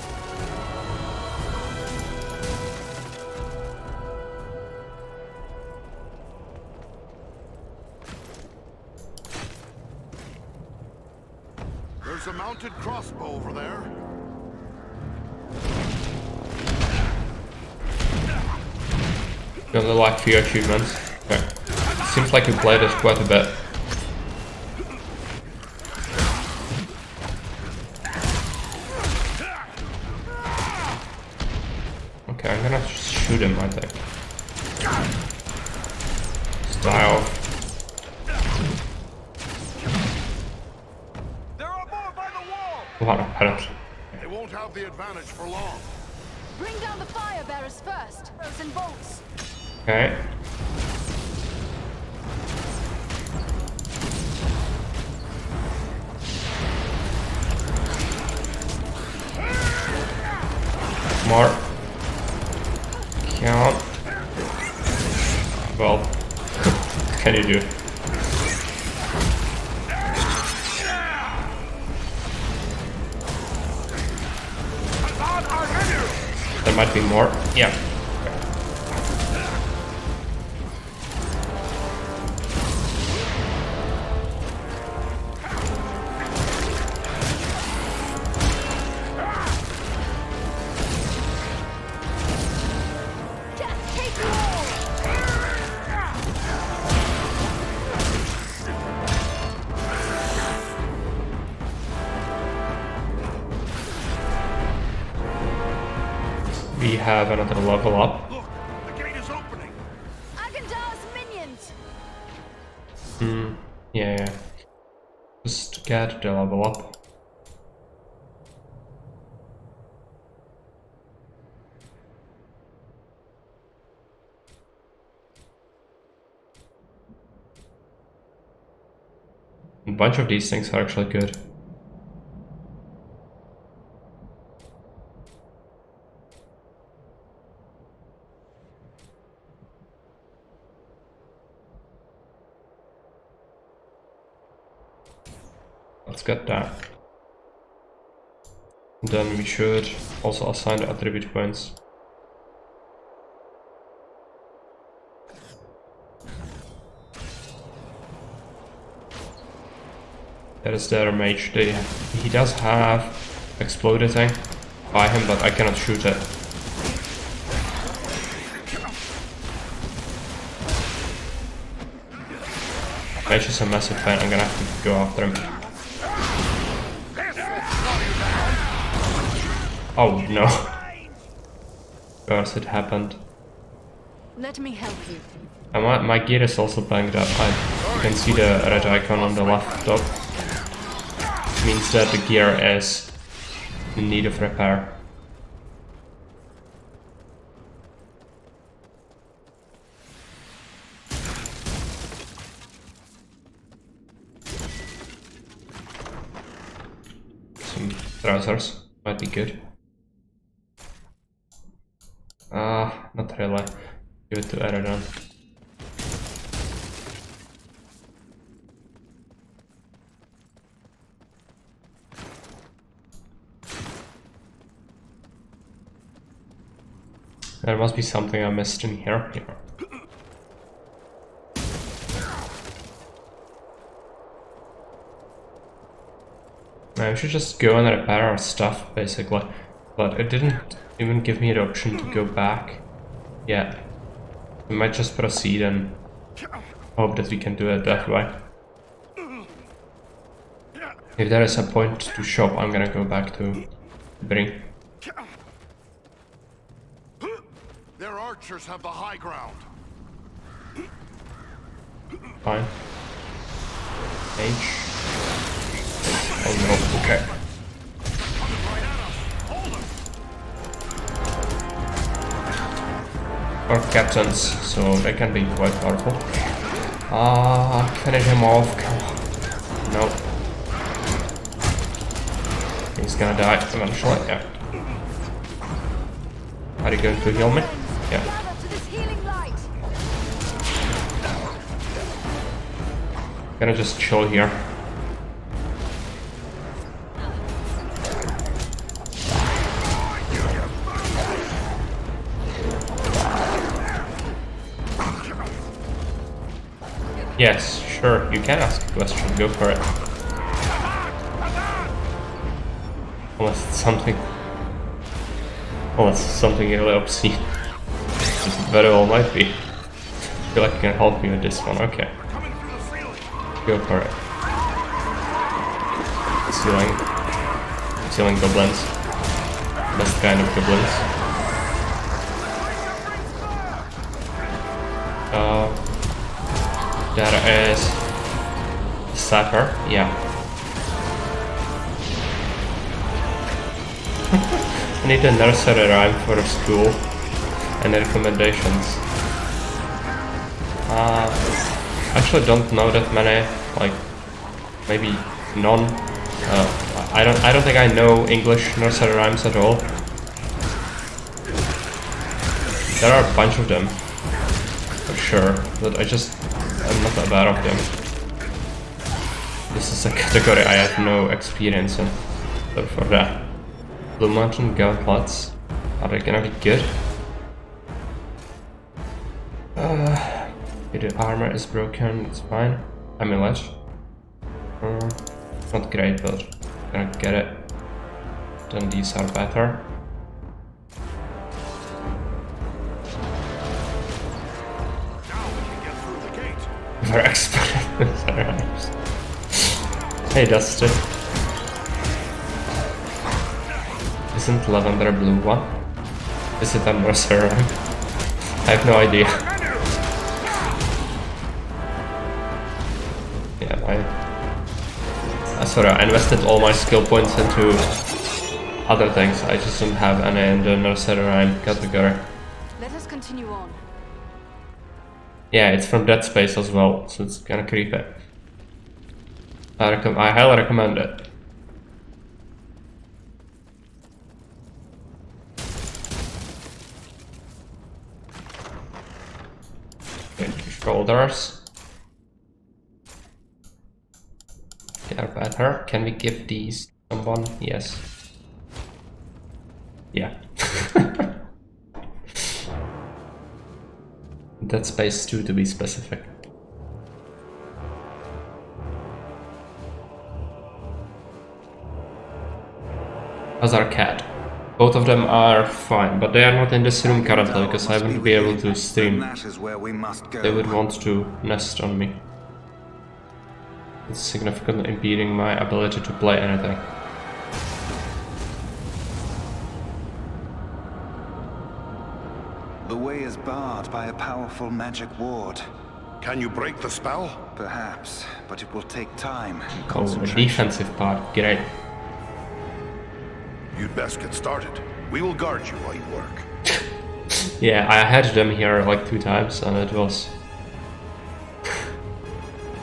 There's a mounted crossbow over there. You only like few achievements. Okay. Seems like you played it quite a bit. Okay, I'm gonna shoot him, I think. Style. Wow, apparently. They won't have the advantage for long. Bring down the fire bearers first. Arrows and bolts. Okay. More. Count. Well, what can you do? There might be more. Yeah. We have another level up. Look, the gate is opening. Agandar's minions. Yeah. Just get the level up. A bunch of these things are actually good. Let's get that. Then we should also assign the attribute points. That is their mage. He does have exploded thing by him, but I cannot shoot it. Mage is a massive fan. I'm gonna have to go after him. Oh no. Of course it happened. Let me help you. And my gear is also banged up. You can see the red icon on the left top. It means that the gear is in need of repair. Some trousers might be good. Not really. Give it to Eradan. There must be something I missed in here. I should just go and repair our stuff, basically. But it didn't even give me the option to go back yet. We might just proceed and hope that we can do it that way. If there is a point to shop, I'm gonna go back to Bring. Their archers have the high ground. Fine. H. Oh no, okay. or captains, so they can be quite powerful. Finish him off. No. He's gonna die eventually, yeah. Are you going to heal me? Yeah. Gonna just chill here. Yes, sure, you can ask a question, go for it. Unless it's something really obscene. It very well might be. I feel like you can help me with this one, okay. Go for it. Ceiling goblins. Best kind of goblins. There is Sapper, yeah. I need a nursery rhyme for a school and recommendations. Actually don't know that many, like maybe none. I don't think I know English nursery rhymes at all. There are a bunch of them, for sure, but I'm not aware of them. This is a category I have no experience in. So for that. Blue Mountain Gauntlets, are they gonna be good? The armor is broken, it's fine. Amulet. Not great, but I'm gonna get it. Then these are better. Very expert. Hey Dusty. Isn't lavender a blue one? Is it a nursery rhyme? I have no idea. Yeah, sorry, I invested all my skill points into other things. I just don't have any in the nursery rhyme category. Let us continue on. Yeah, it's from Dead Space as well, so it's kinda creepy. I highly recommend it. Shoulders. They are better. Can we give these to someone? Yes. Yeah. Dead Space 2 to be specific. How's our cat? Both of them are fine, but they are not in this room currently because I wouldn't be able to stream. They would want to nest on me. It's significantly impeding my ability to play anything. The way is barred by a powerful magic ward. Can you break the spell? Perhaps, but it will take time and Oh, a concentration. defensive part, great. You'd best get started. We will guard you while you work. Yeah, I had them here like 2 times and it was...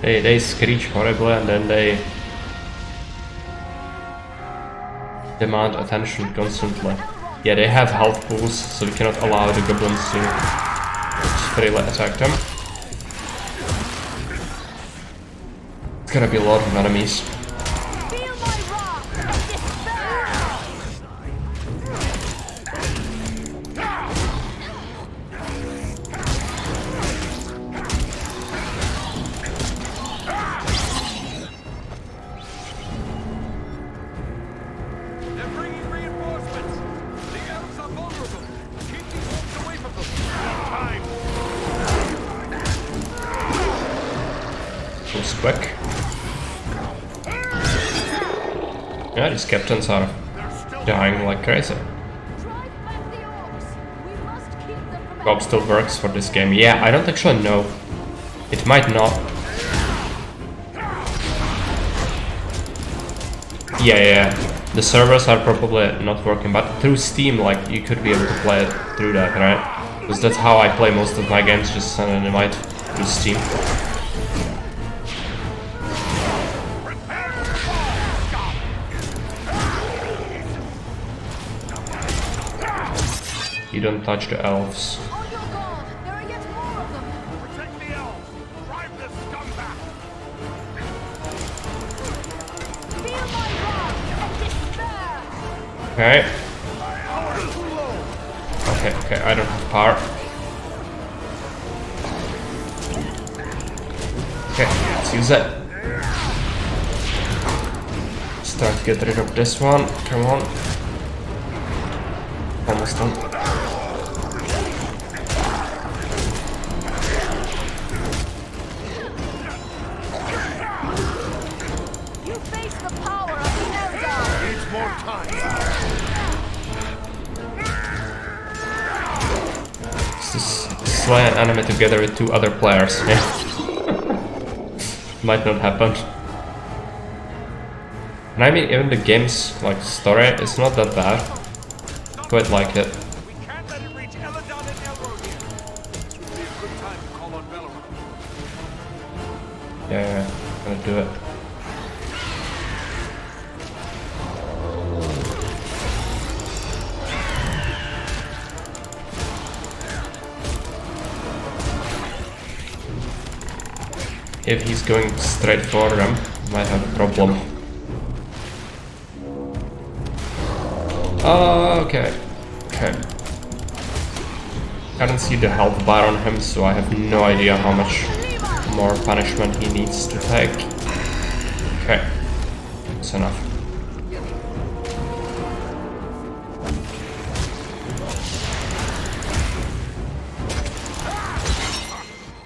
they screech horribly and then they demand attention constantly. Yeah, they have health pools, so we cannot allow the goblins to just freely attack them. It's gonna be a lot of enemies. Quick. Yeah, these captains are dying like crazy. Coop still works for this game. Yeah, I don't actually know. It might not. Yeah. The servers are probably not working, but through Steam, like, you could be able to play it through that, right? Because that's how I play most of my games, just send an invite to Steam. You don't touch the elves. Okay. Okay, I don't have power. Okay, let's use it. Start to get rid of this one. Come on. Almost done. You face the power of the Eldar. Needs more time. Slay an enemy together with 2 other players. Might not happen. And I mean, even the game's like story is not that bad. Quite like it. Yeah, I'm gonna do it. If he's going straight for them, might have a problem. Okay. Okay. I don't see the health bar on him, so I have no idea how much more punishment he needs to take. Okay. That's enough.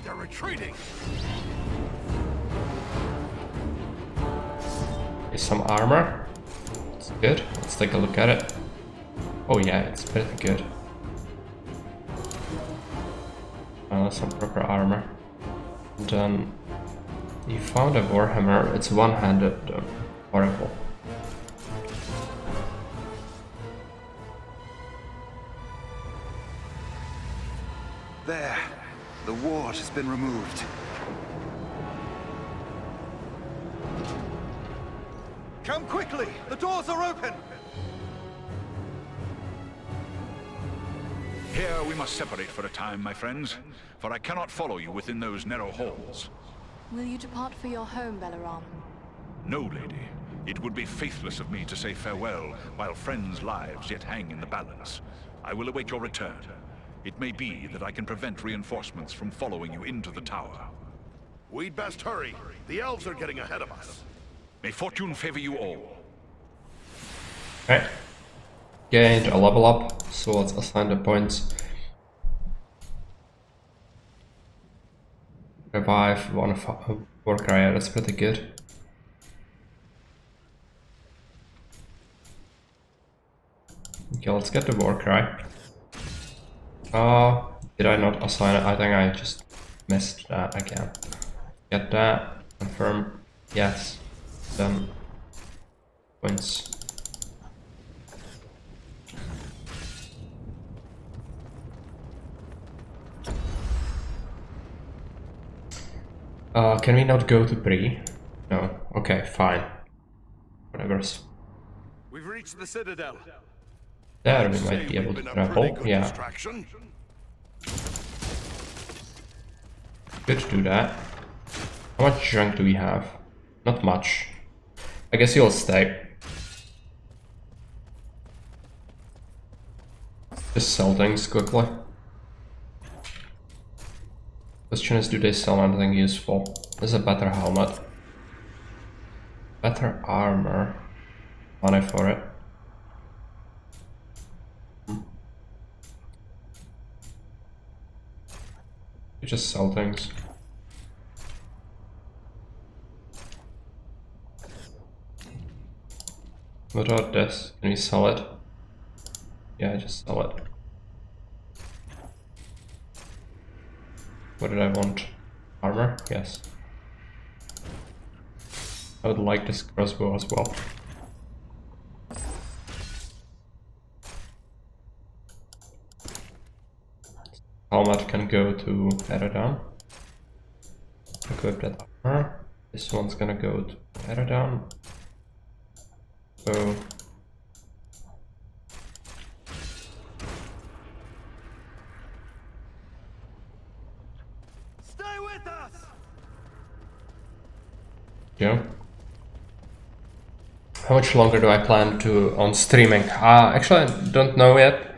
They're retreating. Here's some armor. It's good. Let's take a look at it. Oh yeah, it's pretty good. Some proper armor. And then you found a warhammer. It's one-handed. Horrible. There. The ward has been removed. Come quickly! The doors are open! Here we must separate for a time, my friends, for I cannot follow you within those narrow halls. Will you depart for your home, Belaram? No, lady. It would be faithless of me to say farewell while friends' lives yet hang in the balance. I will await your return. It may be that I can prevent reinforcements from following you into the tower. We'd best hurry. The elves are getting ahead of us. May fortune favor you all. Okay. Gained a level up, so let's assign the points. Revive one of Warcry, yeah, that's pretty good. Okay, let's get the Warcry. Did I not assign it? I think I just missed that again. Get that, confirm, yes, then points. Can we not go to Bree? No. Okay, fine. Whatever's. We've reached the Citadel. There we might be able to travel, yeah. Good to do that. How much junk do we have? Not much. I guess you'll stay. Just sell things quickly. Question is, do they sell anything useful? There's a better helmet. Better armor. Money for it. You just sell things. What about this? Can we sell it? Yeah, just sell it. What did I want? Armor? Yes. I would like this crossbow as well. helmet can go to Eradan. Equip that armor. This one's gonna go to Eradan. So Stay with us. yeah. How much longer do I plan to on streaming? Actually, I don't know yet.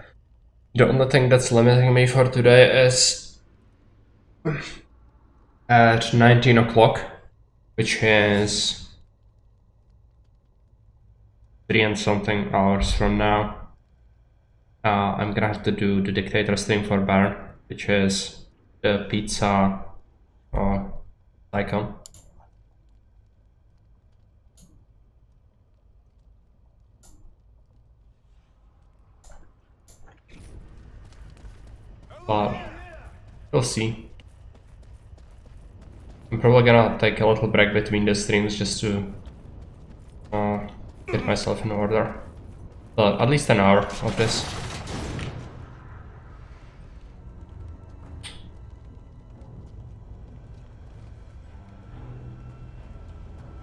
The only thing that's limiting me for today is at 19 o'clock, which is 3 and something hours from now. I'm gonna have to do the Dictator stream for Baron, which is the pizza icon. But we'll see. I'm probably gonna take a little break between the streams just to get myself in order. But at least an hour of this.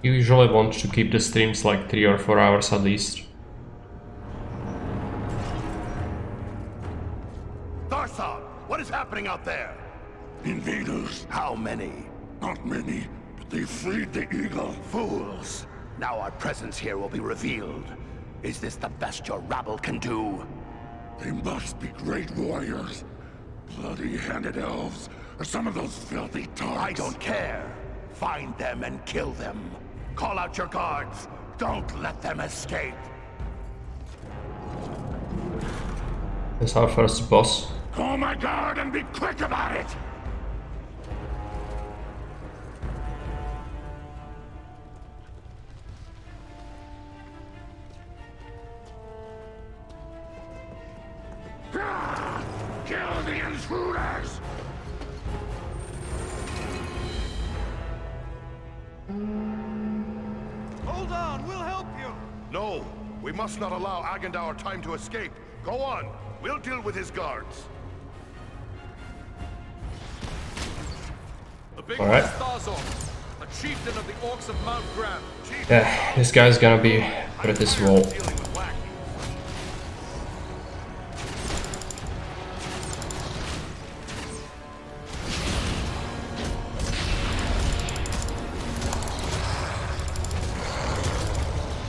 You usually want to keep the streams like 3 or 4 hours at least. Darthon, what is happening out there? Invaders. How many? Not many, but they freed the eagle. Fools. Now our presence here will be revealed. Is this the best your rabble can do? They must be great warriors. Bloody-handed elves, or some of those filthy tarks. I don't care. Find them and kill them. Call out your guards. Don't let them escape. That's our first boss. Call my guard and be quick about it! Kill the intruders! Hold on, we'll help you. No, we must not allow Agendaur time to escape. Go on, we'll deal with his guards. All right. A chieftain of the Orcs of Mount Graham. Yeah, this guy's gonna be pretty swole.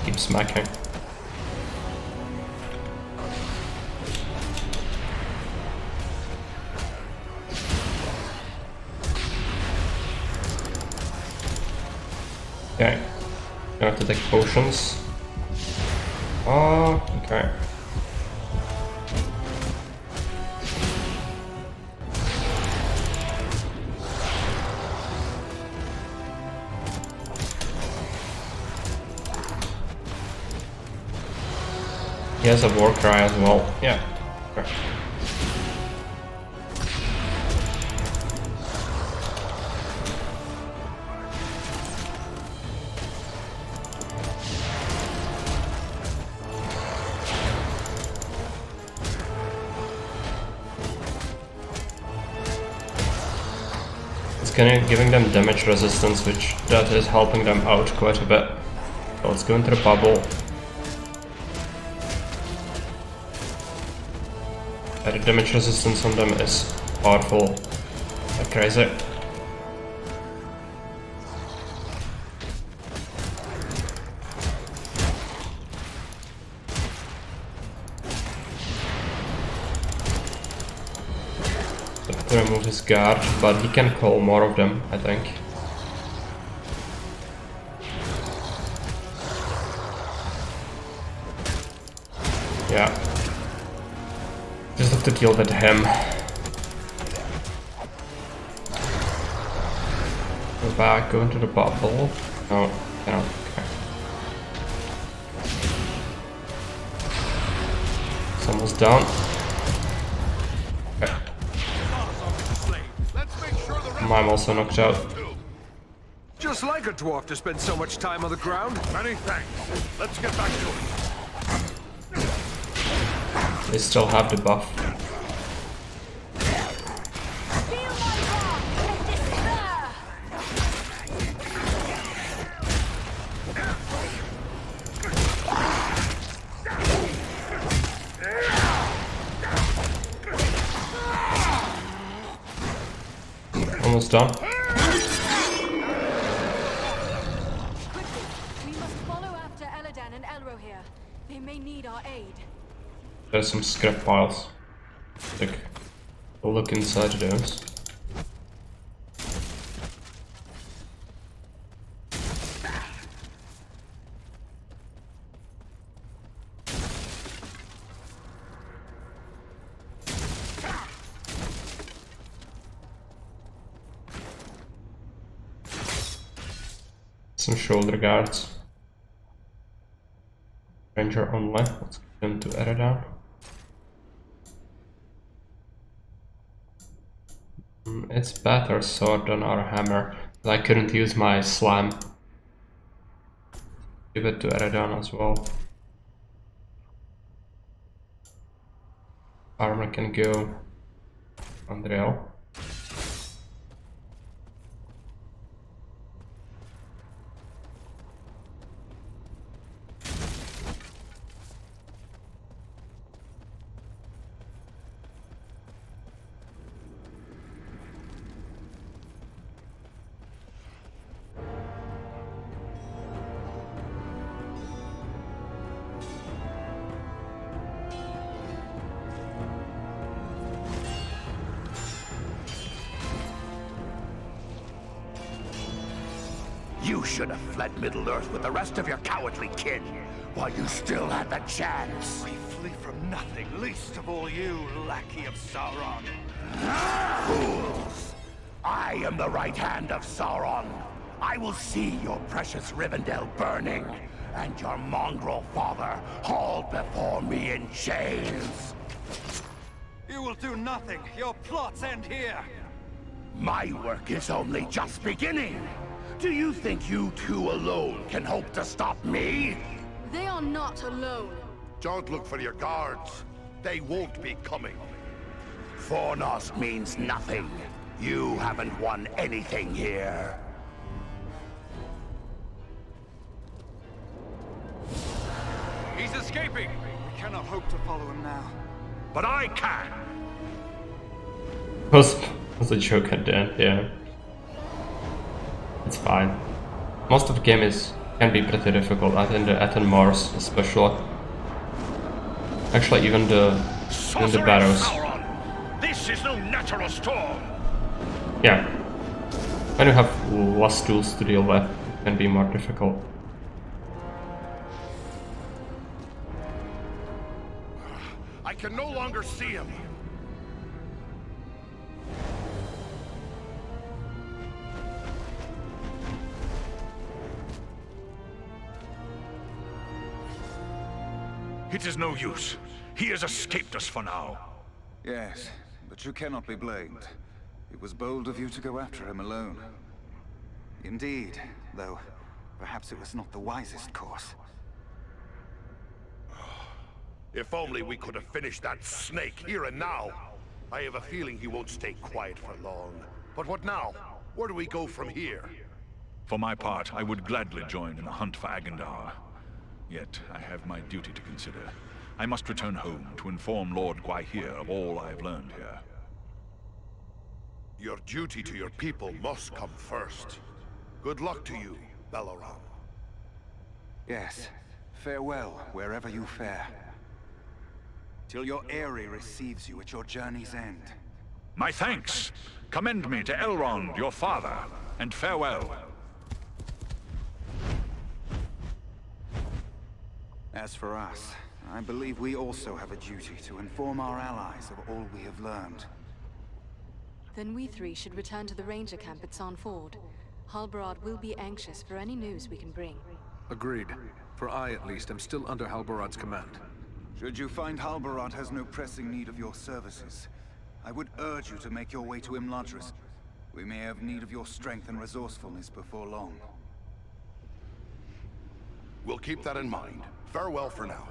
Keep smacking. Okay, gonna have to take potions. Oh, okay. He has a war cry as well. Yeah. Okay. Giving them damage resistance, which that is helping them out quite a bit. So let's go into the bubble. The damage resistance on them is powerful, like crazy. To remove his guard, but he can call more of them, I think. Yeah. Just have to deal with him. Go back, go into the bubble. No, cannot. Okay. It's almost done. Okay. I'm also knocked out. Just like a dwarf to spend so much time on the ground. Many thanks. Let's get back to it. They still have the buff. almost done. Quickly, we must follow after Eladan and Elro here. They may need our aid. There's some scrap piles. Like, we'll look inside those. Some shoulder guards. Ranger only. Let's give them to Eridan. It's better sword than our hammer. I couldn't use my slam. Give it to Eridan as well. Armor can go on rail. You should have fled Middle-earth with the rest of your cowardly kin, while you still had the chance. We flee from nothing, least of all you, lackey of Sauron. Fools! I am the right hand of Sauron. I will see your precious Rivendell burning, and your mongrel father hauled before me in chains. You will do nothing. Your plots end here. My work is only just beginning. Do you think you two alone can hope to stop me? They are not alone. Don't look for your guards. They won't be coming. Fornost means nothing. You haven't won anything here. He's escaping. We cannot hope to follow him now. But I can. Was a joke at the end, yeah. It's fine. Most of the game can be pretty difficult, in the Ethan Mars especially. Actually, even the battles. Sauron! This is no natural storm. Yeah. When you have less tools to deal with, it can be more difficult. I can no longer see him. It is no use. He has escaped us for now. Yes, but you cannot be blamed. It was bold of you to go after him alone. Indeed, though perhaps it was not the wisest course. If only we could have finished that snake here and now. I have a feeling he won't stay quiet for long. But what now? Where do we go from here? For my part, I would gladly join in the hunt for Agandar. Yet, I have my duty to consider. I must return home to inform Lord Gwaihir of all I have learned here. Your duty to your people must come first. Good luck to you, Belleron. Yes, farewell wherever you fare. Till your Eyrie receives you at your journey's end. My thanks! Commend me to Elrond, your father, and farewell. As for us, I believe we also have a duty to inform our allies of all we have learned. Then we three should return to the ranger camp at San Ford. Halbarad will be anxious for any news we can bring. Agreed. For I, at least, am still under Halbarad's command. Should you find Halbarad has no pressing need of your services, I would urge you to make your way to Imladris. We may have need of your strength and resourcefulness before long. We'll keep that in mind. Farewell for now.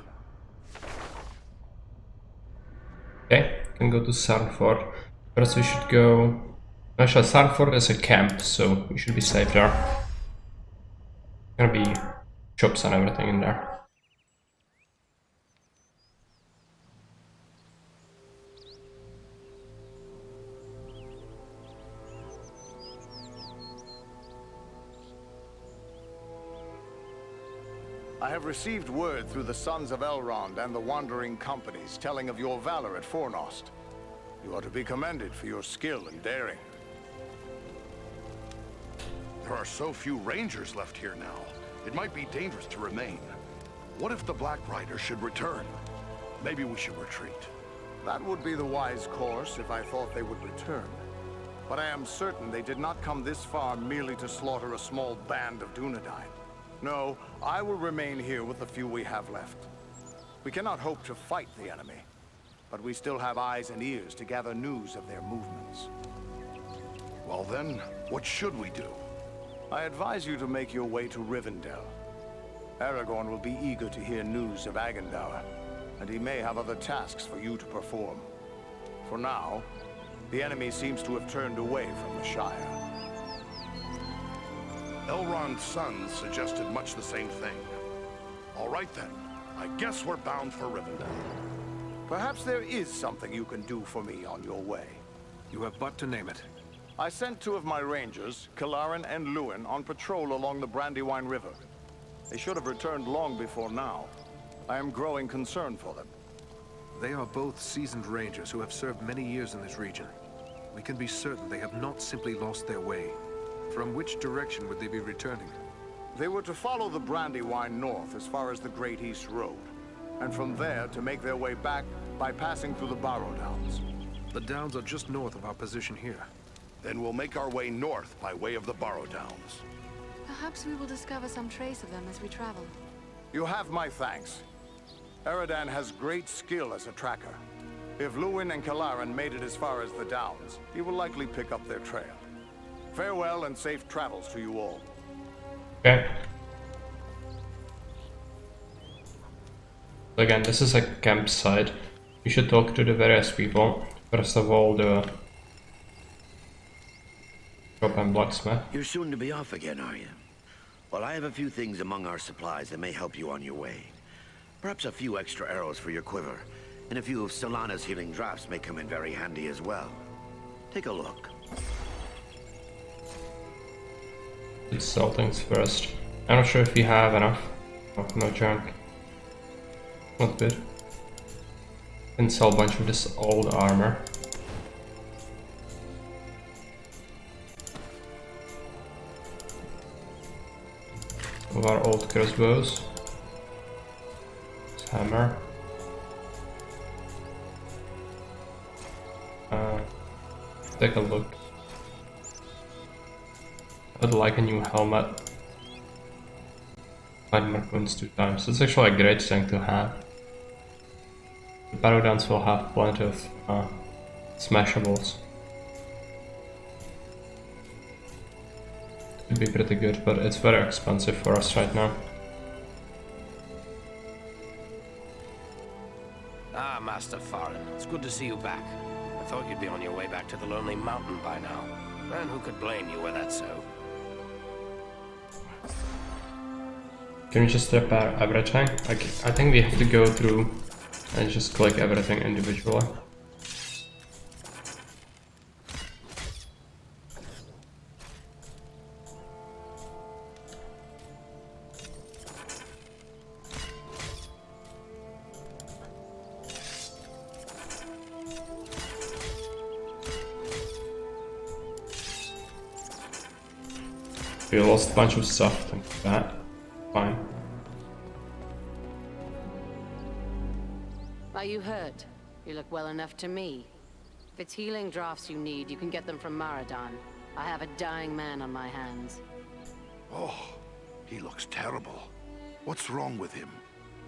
Okay, can go to Sarnford. First we should go... Actually, Sarnford is a camp, so we should be safe there. Gonna be shops and everything in there. I have received word through the Sons of Elrond and the Wandering Companies telling of your valor at Fornost. You are to be commended for your skill and daring. There are so few rangers left here now. It might be dangerous to remain. What if the Black Riders should return? Maybe we should retreat. That would be the wise course if I thought they would return. But I am certain they did not come this far merely to slaughter a small band of Dunedain. No, I will remain here with the few we have left. We cannot hope to fight the enemy, but we still have eyes and ears to gather news of their movements. Well then, what should we do? I advise you to make your way to Rivendell. Aragorn will be eager to hear news of Agandaur, and he may have other tasks for you to perform. For now, the enemy seems to have turned away from the Shire. Elrond's sons suggested much the same thing. All right then, I guess we're bound for Rivendell. Perhaps there is something you can do for me on your way. You have but to name it. I sent 2 of my rangers, Kalarin and Lewin, on patrol along the Brandywine River. They should have returned long before now. I am growing concerned for them. They are both seasoned rangers who have served many years in this region. We can be certain they have not simply lost their way. From which direction would they be returning? They were to follow the Brandywine north as far as the Great East Road, and from there to make their way back by passing through the Barrow Downs. The Downs are just north of our position here. Then we'll make our way north by way of the Barrow Downs. Perhaps we will discover some trace of them as we travel. You have my thanks. Eredan has great skill as a tracker. If Lewin and Kalarin made it as far as the Downs, he will likely pick up their trail. Farewell and safe travels to you all. Okay. So again, this is a campsite. You should talk to the various people. First of all, the shop and blacksmith. You're soon to be off again, are you? Well, I have a few things among our supplies that may help you on your way. Perhaps a few extra arrows for your quiver, and a few of Solana's healing drafts may come in very handy as well. Take a look. Let's sell things first. I'm not sure if we have enough. Oh, no junk. Not good. Can sell a bunch of this old armor. Of our old crossbows. This hammer. Take a look. I'd like a new helmet. Find more coins 2 times. It's actually a great thing to have. The Barrow Downs will have plenty of smashables. Could be pretty good, but it's very expensive for us right now. Ah, Master Farin, it's good to see you back. I thought you'd be on your way back to the Lonely Mountain by now. And who could blame you were that so? Can we just repair everything? I think we have to go through and just click everything individually. We lost a bunch of stuff, thanks for that. Fine. Are you hurt? You look well enough to me. If it's healing drafts you need, you can get them from Maradan. I have a dying man on my hands. Oh, he looks terrible. What's wrong with him?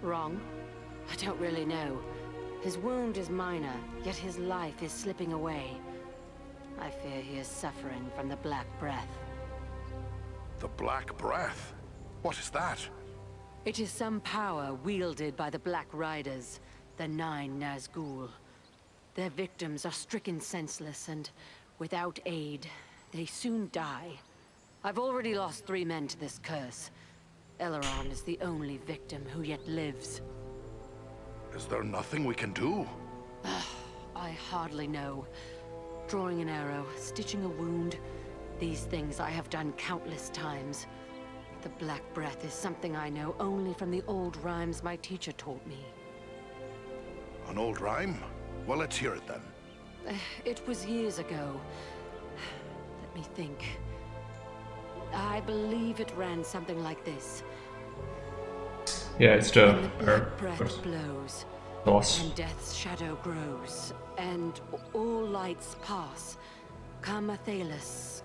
Wrong? I don't really know. His wound is minor, yet his life is slipping away. I fear he is suffering from the Black Breath. The Black Breath? What is that? It is some power wielded by the Black Riders, the 9 Nazgul. Their victims are stricken senseless, and without aid, they soon die. I've already lost 3 men to this curse. Elrond is the only victim who yet lives. Is there nothing we can do? I hardly know. Drawing an arrow, stitching a wound, these things I have done countless times. The Black Breath is something I know only from the old rhymes my teacher taught me. An old rhyme? Well, let's hear it then. It was years ago. Let me think. I believe it ran something like this. Yeah, it's the When the black breath blows, boss. and death's shadow grows, and all lights pass. Come Athalis,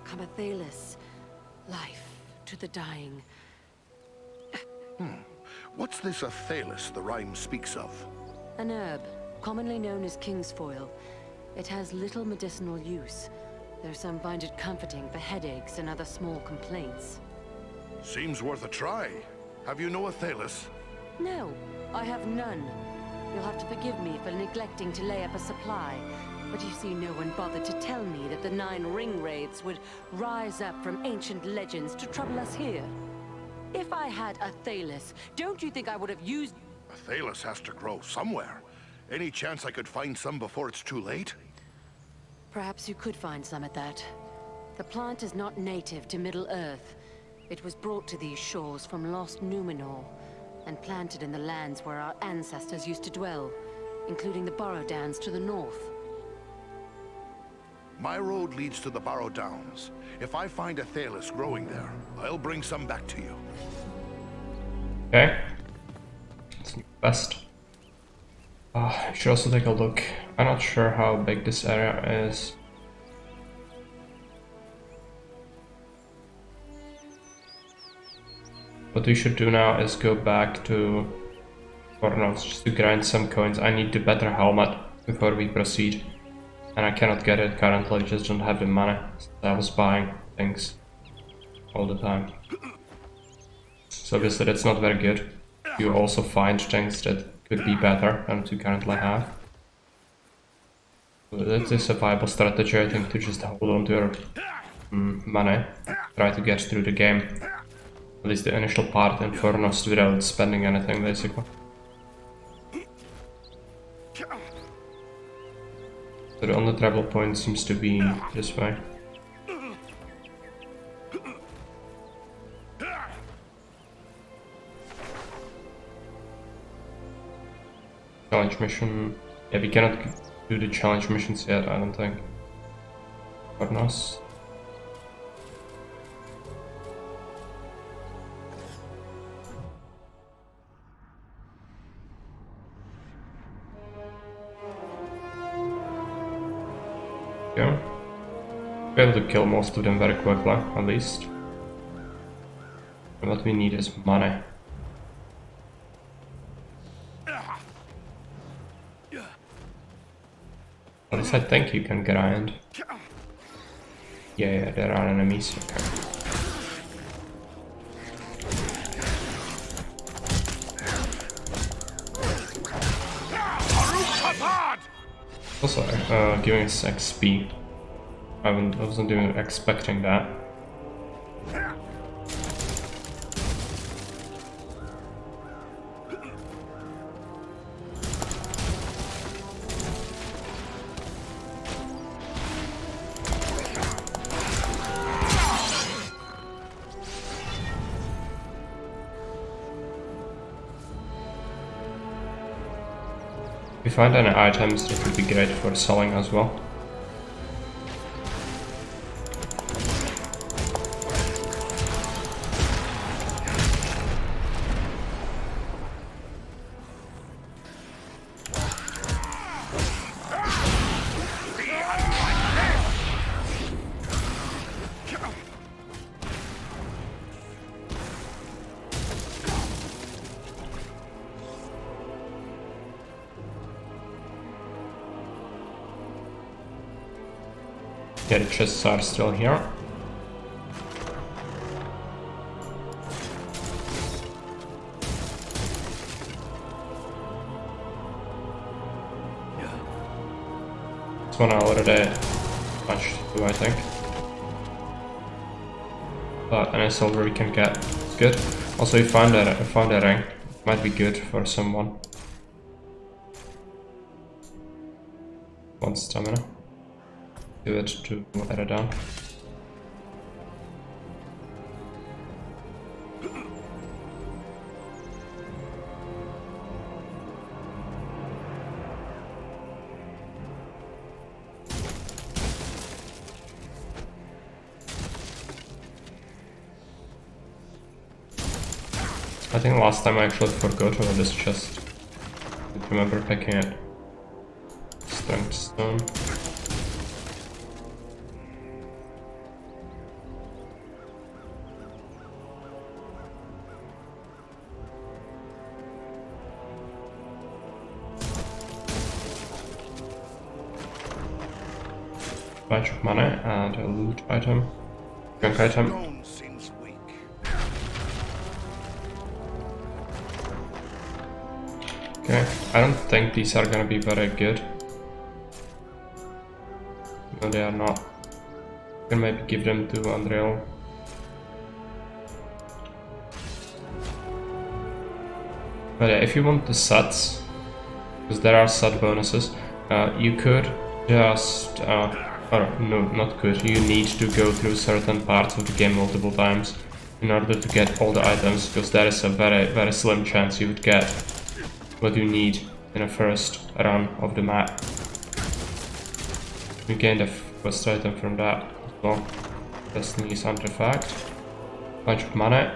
life to the dying. What's this Athalis the rhyme speaks of? An herb, commonly known as kingsfoil. It has little medicinal use, though some find it comforting for headaches and other small complaints. Seems worth a try. Have you no Athalis? No, I have none. You'll have to forgive me for neglecting to lay up a supply. But you see, no one bothered to tell me that the 9 ring wraiths would rise up from ancient legends to trouble us here. If I had Athalis, don't you think I would have used... Athalis has to grow somewhere. Any chance I could find some before it's too late? Perhaps you could find some at that. The plant is not native to Middle-earth. It was brought to these shores from lost Numenor, and planted in the lands where our ancestors used to dwell, including the Burrow Downs to the north. My road leads to the Burrow Downs. If I find Athalis growing there, I'll bring some back to you. Okay. It's best. I should also take a look. I'm not sure how big this area is. What we should do now is go back to Fornos just to grind some coins. I need the better helmet before we proceed. And I cannot get it currently, I just don't have the money. I was buying things all the time. So obviously that's not very good. You also find things that could be better than what you currently have. So that's a survival strategy, I think, to just hold on to your money. Try to get through the game. At least the initial part in Fornos without spending anything, basically. So the only travel point seems to be this way. Challenge mission. Yeah, we cannot do the challenge missions yet, I don't think. Fornos. Yeah. Be able to kill most of them very quickly, at least. And what we need is money. At least I think you can grind. Yeah, there are enemies. Okay. Also, giving us XP. I wasn't even expecting that. If we find any items, that would be great for selling as well. Yeah, the chests are still here. This one I already punched through, I think. But any silver we can get is good. Also, we found a ring. Might be good for someone. 1 stamina. Give it to Eradan. think last time I actually forgot about this chest. I remember picking it. Strength stone. Bunch of money and a loot item. Junk item. Okay, I don't think these are gonna be very good. No, they are not. I can maybe give them to Andreal. But yeah, if you want the sets, because there are set bonuses, you could just, or no, not could, you need to go through certain parts of the game multiple times in order to get all the items, because there is a very slim chance you would get what you need in a first run of the map. We gained a first item from that as well. Destiny's artifact. Bunch of money.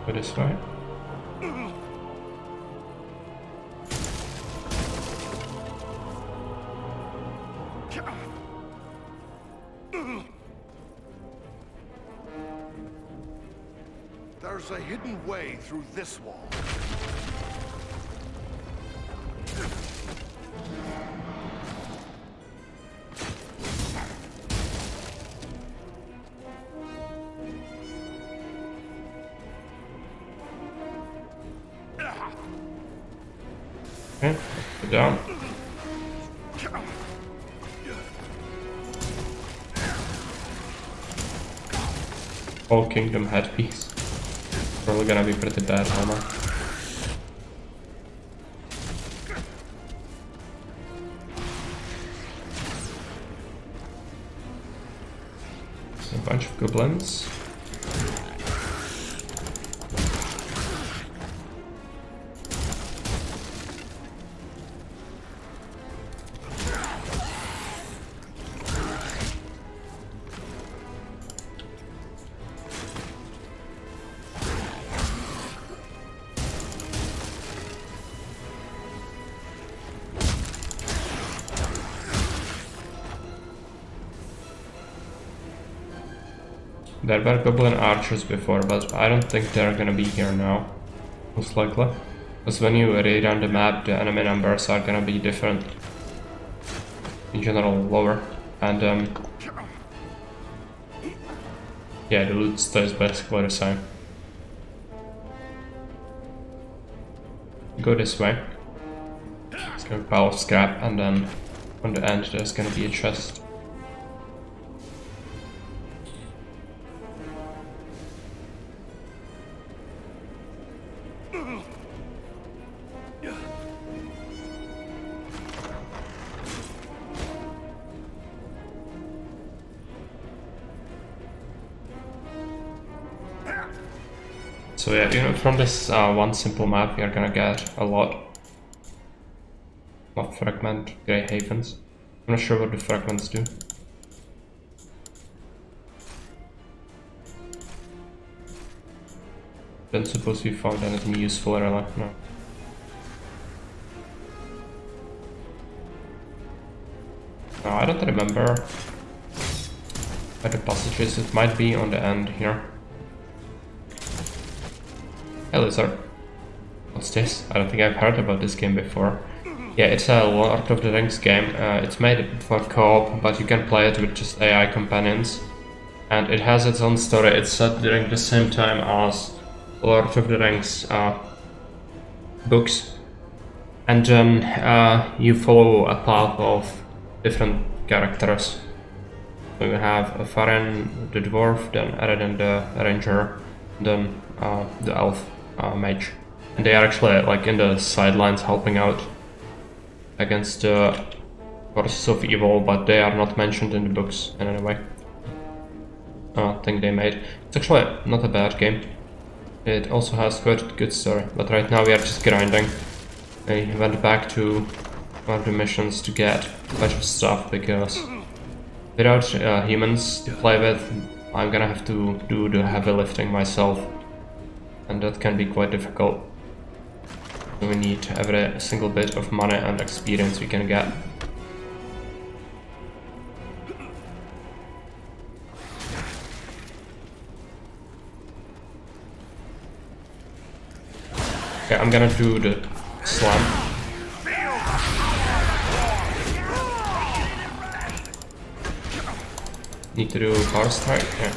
Go this way. There's a hidden way through this wall. Okay, go down. Whole kingdom headpiece. Probably gonna be pretty bad armor. A bunch of goblins. There were goblin archers before, but I don't think they're gonna be here now, most likely. Because when you rerun the map, the enemy numbers are gonna be different. In general, lower. And yeah, the loot stays basically the same. Go this way. It's gonna be a pile of scrap, and then on the end there's gonna be a chest. So yeah, you know, from this one simple map, we are gonna get a lot of fragment Grey Havens. I'm not sure what the fragments do. Don't suppose we found anything useful really, no. No, I don't remember where the passages. It might be on the end here. Hey Lizard. What's this? I don't think I've heard about this game before. Yeah, it's a Lord of the Rings game. It's made for co-op, but you can play it with just AI companions. And it has its own story. It's set during the same time as Lord of the Rings books. And then you follow a path of different characters. So you have Farin the dwarf, then Eredin the ranger, then the elf mage. And they are actually like in the sidelines helping out against the forces of evil, but they are not mentioned in the books in any way. Thing they made. It's actually not a bad game. It also has quite a good story, but right now we are just grinding. I went back to one of the missions to get a bunch of stuff, because without humans to play with, I'm gonna have to do the heavy lifting myself, and that can be quite difficult. So we need every single bit of money and experience we can get. Okay, I'm gonna do the slam. Need to do power strike? Yeah.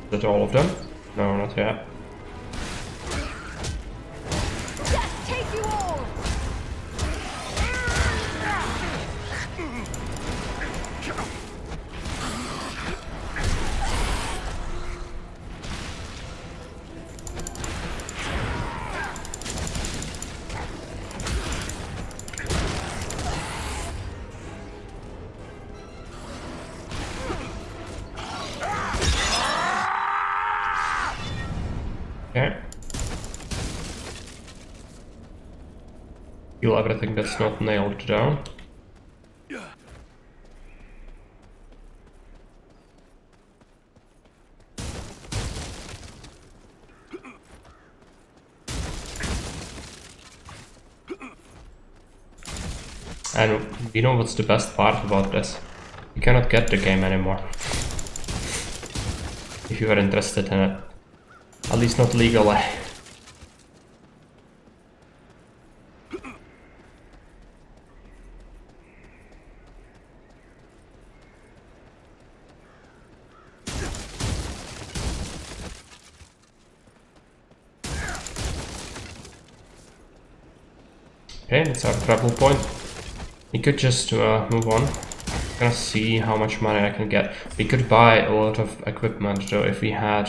Is that all of them? No, not yet. Take you all! Okay. Kill everything that's not nailed down. And you know what's the best part about this? You cannot get the game anymore. If you are interested in it. At least not legally. Okay, that's our travel point. We could just move on. Gonna see how much money I can get. We could buy a lot of equipment though if we had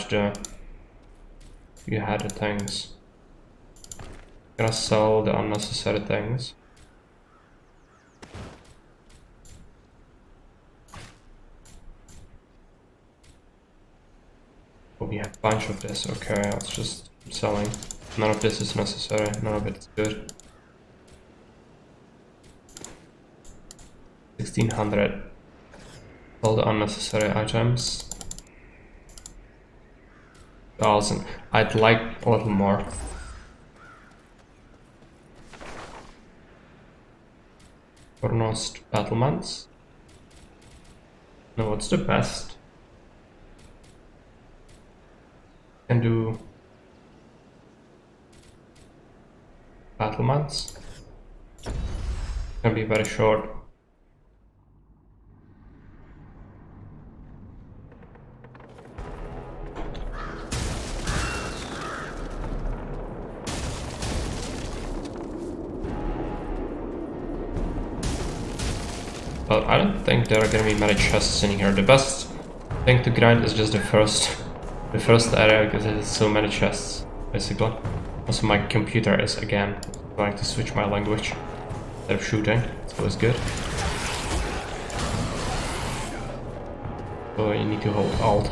the things. Gonna sell the unnecessary things. Oh, we have a bunch of this. Okay, let's just keep selling. None of this is necessary. None of it is good. 1600. All the unnecessary items. 1000. I'd like a little more. Foremost battlements. No, what's the best? Can do battlements. Can be very short. But I don't think there are gonna be many chests in here. The best thing to grind is just the first area, because it has so many chests, basically. Also, my computer is again trying to switch my language instead of shooting. It's always good. So you need to hold Alt.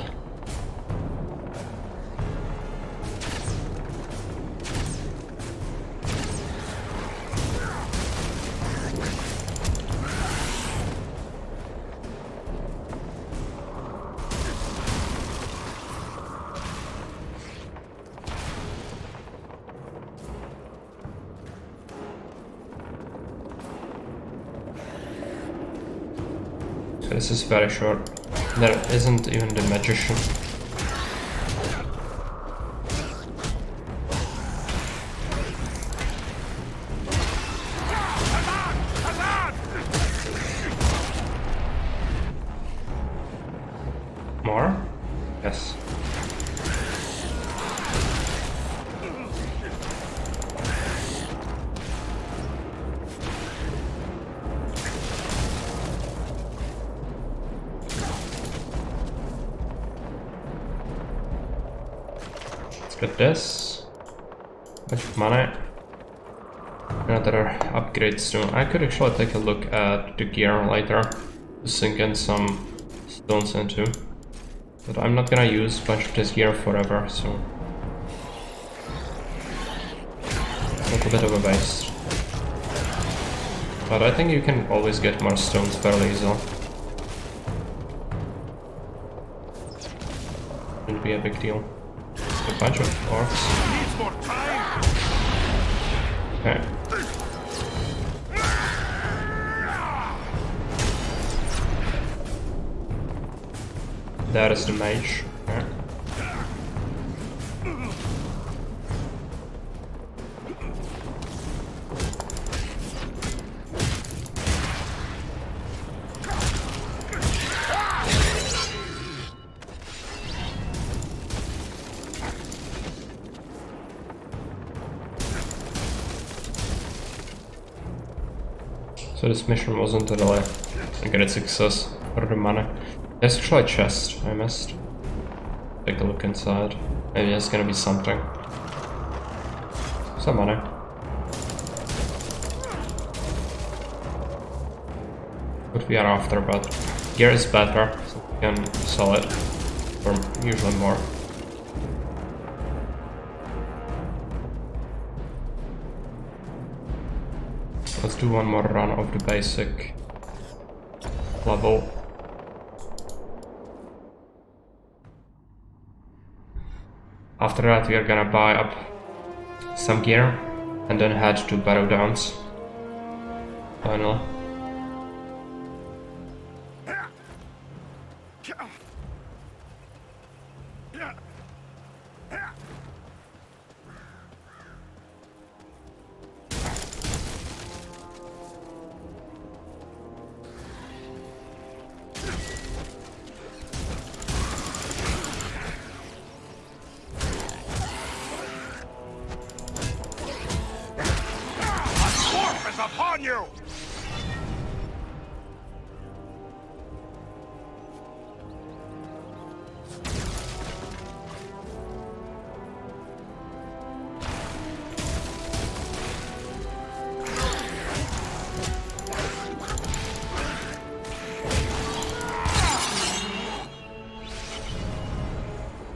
This is very short. There isn't even the magician. More? Yes. Get this. Bunch of money. Another upgrade stone. I could actually take a look at the gear later to sink in some stones into. But I'm not gonna use a bunch of this gear forever, so... a little bit of a waste. But I think you can always get more stones fairly easily. Shouldn't be a big deal. A bunch of orcs. Okay. That is the mage. Okay. So this mission wasn't really a great success for the money. There's actually a chest I missed. Take a look inside. Maybe there's gonna be something. Some money. What we are after, but gear is better, so we can sell it for usually more. Let's do one more run of the basic level. After that we are gonna buy up some gear and then head to Barrow Downs. Finally. Upon you!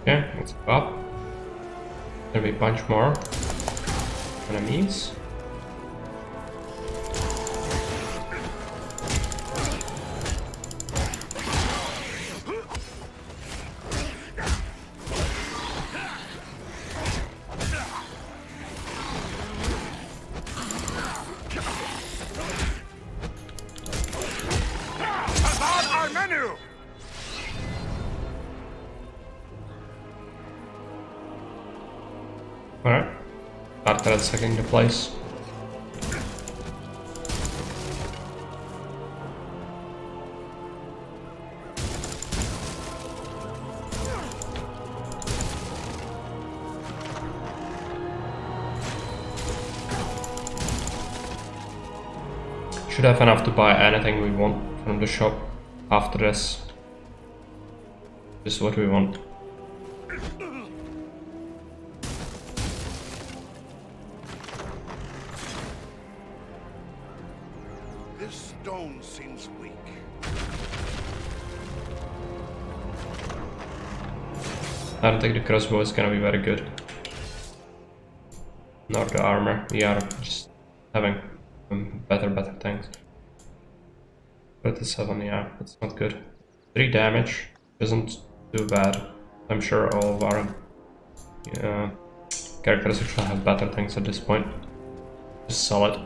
Okay, let's go up. There'll be a bunch more enemies. Alright. After that's taking the place. Should have enough to buy anything we want from the shop after this. This is what we want. This stone seems weak. I don't think the crossbow is gonna be very good. Nor the armor. We are just having better things. 37, yeah, that's not good. 3 damage isn't too bad. I'm sure all of our characters actually have better things at this point. Just sell it.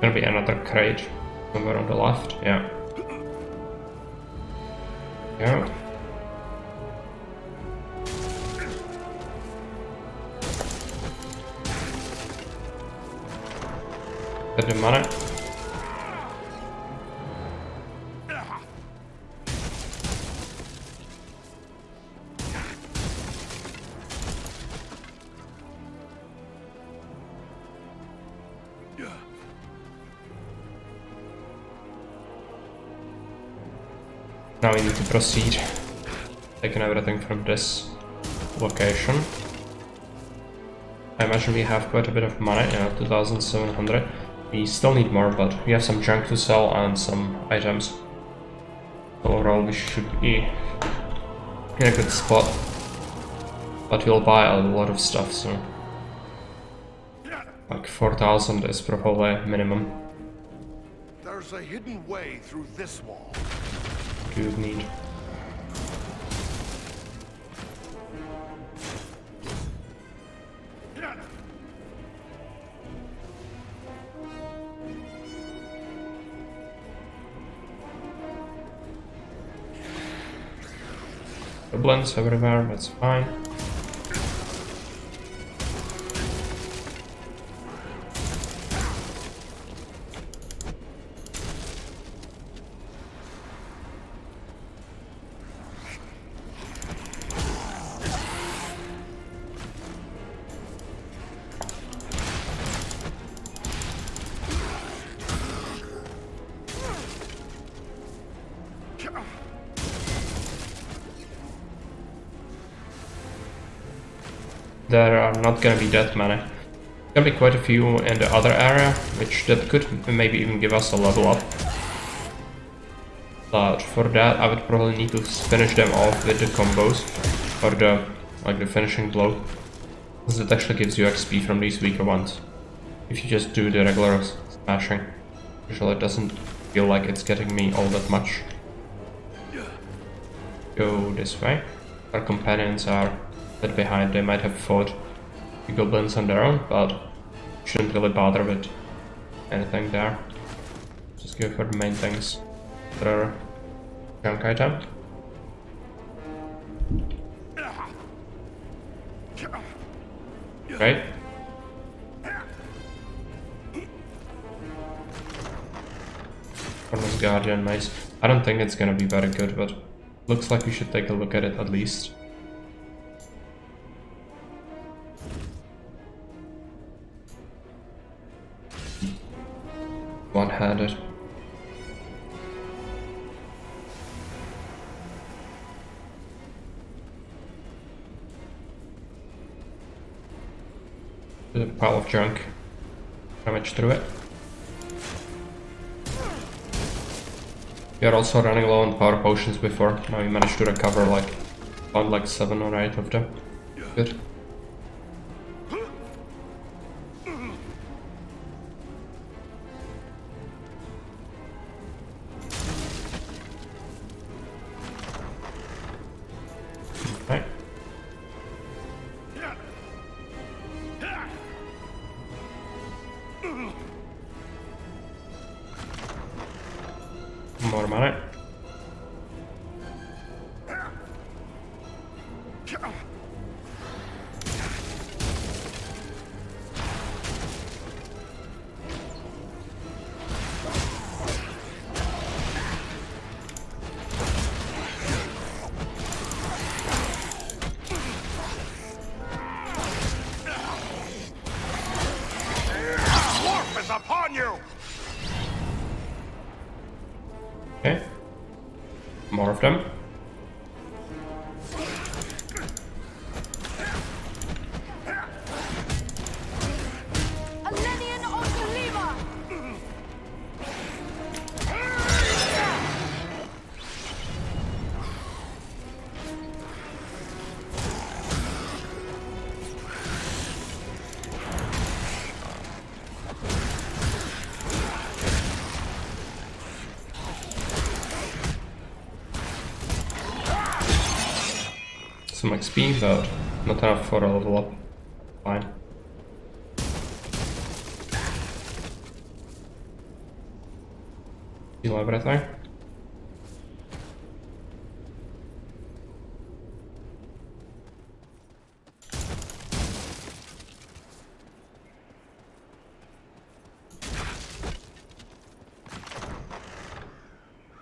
Gonna be another crate somewhere on the left, yeah. Yeah. Get the money. Now we need to proceed. Taking everything from this location. I imagine we have quite a bit of money, 2,700. We still need more, but we have some junk to sell and some items. So overall we should be in a good spot. But we'll buy a lot of stuff, so... like 4,000 is probably minimum. There's a hidden way through this wall. You would need. Goblins everywhere, that's fine. There are not gonna be that many. There's gonna be quite a few in the other area, which that could maybe even give us a level up. But for that I would probably need to finish them off with the combos, or the finishing blow. Because it actually gives you XP from these weaker ones. If you just do the regular smashing. Usually it doesn't feel like it's getting me all that much. Go this way. Our companions are a bit behind. They might have fought the goblins on their own, but shouldn't really bother with anything there. Just go for the main things. Other junk item. Right. Cornus Guardian, nice. I don't think it's gonna be very good, but looks like we should take a look at it at least. One-handed. There's a pile of junk. Damage through it. We are also running low on power potions before. Now we managed to recover found like 7 or 8 of them. Good. Right. More money. Dwarf is upon you! Okay. More of them. Some XP, but not enough for a level up. Fine. Steal everything.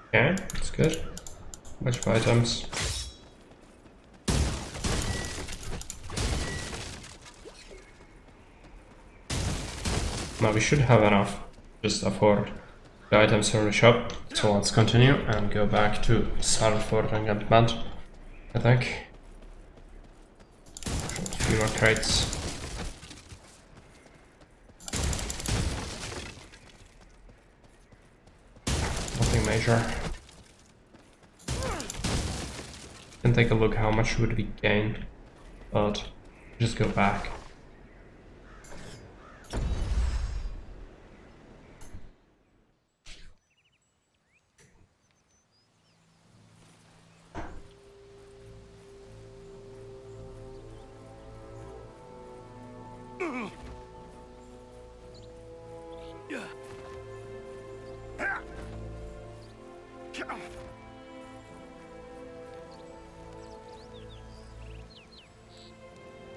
Okay, that's good. Bunch of items. Now we should have enough just afford the items from the shop. So let's continue and go back to Salford encampment, I think. A few more crates. Nothing major. Can take a look how much would we gain, but just go back.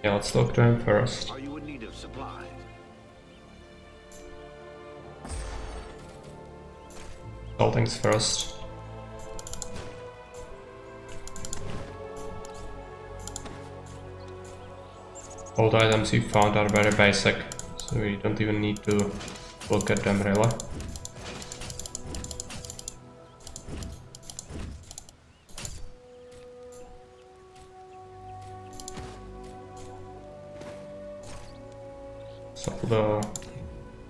Yeah, let's talk to him first. Are you in need of supplies? All things first. All the items you found are very basic, so you don't even need to look at them really. So the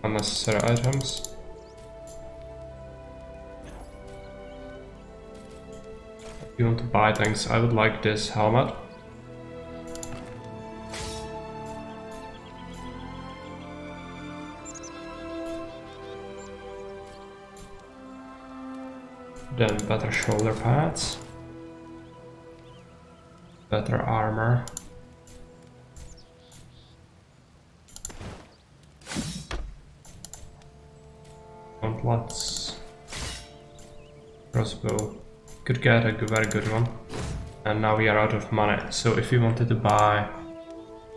unnecessary items. If you want to buy things, I would like this helmet. Then better shoulder pads. Better armor. Gauntlets. Crossbow. Could get a very good one. And now we are out of money. So if you wanted to buy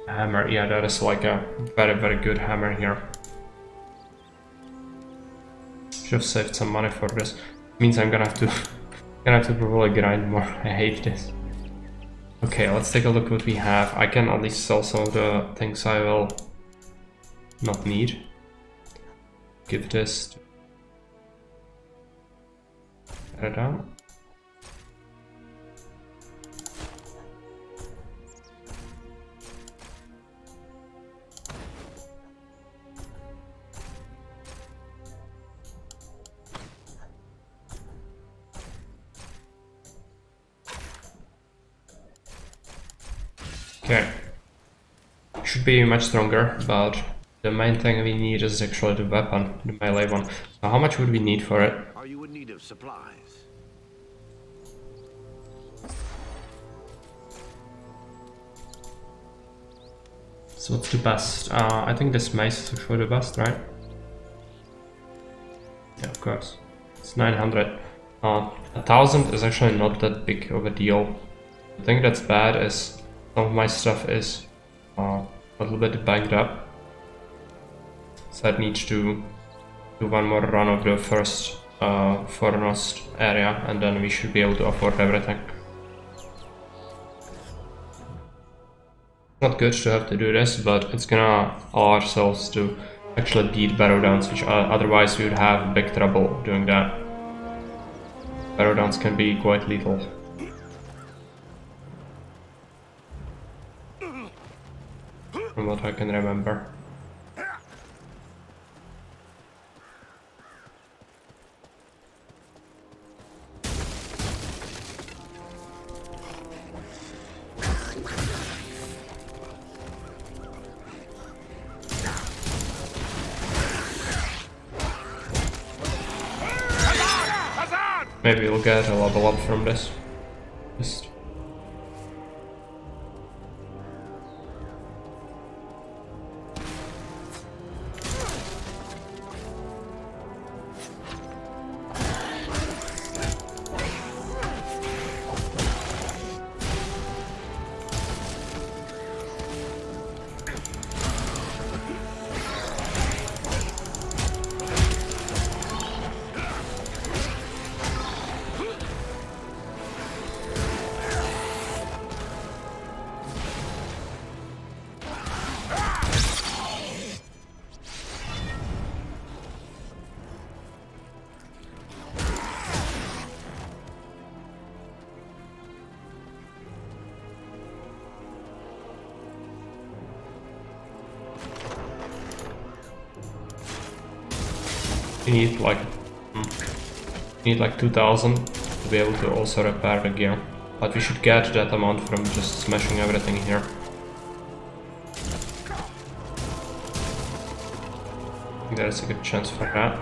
a hammer, yeah, that is like a very good hammer here. Should have saved some money for this. Means I'm gonna have to probably grind more. I hate this. Okay, let's take a look what we have. I can at least sell some of the things I will not need. Give this to down. Okay, should be much stronger, but the main thing we need is actually the weapon, the melee one. So how much would we need for it? Are you in need of supplies? So what's the best? I think this mace is actually the best, right? Yeah, of course. It's 900. 1000 is actually not that big of a deal. The thing that's bad is some of my stuff is a little bit banged up. So I need to do one more run of the first Fornost area, and then we should be able to afford everything. Not good to have to do this, but it's gonna allow ourselves to actually beat Barrow Downs, which otherwise we would have big trouble doing that. Barrow Downs can be quite lethal. From what I can remember. Maybe we'll get a level up from this. Just need like 2000 to be able to also repair the gear. But we should get that amount from just smashing everything here. I think there's a good chance for that.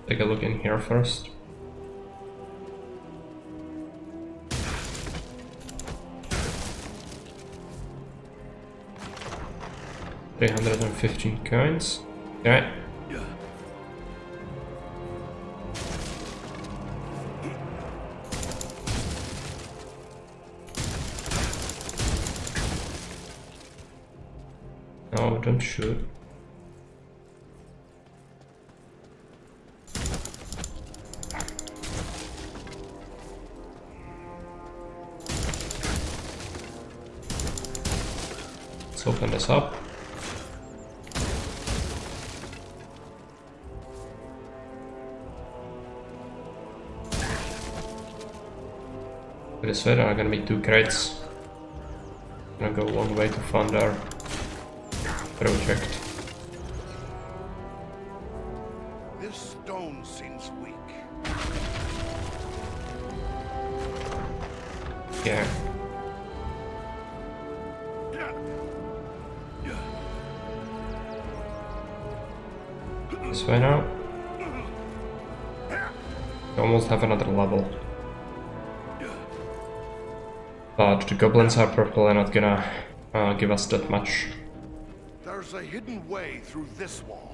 Take a look in here first. $315 coins. Okay. No, don't shoot. Let's open this up. This way there are gonna be 2 crates. Gonna go a long way to fund our project. This stone seems weak. Yeah. This way now. We almost have another level. But the goblins are probably not gonna give us that much. There's a hidden way through this wall.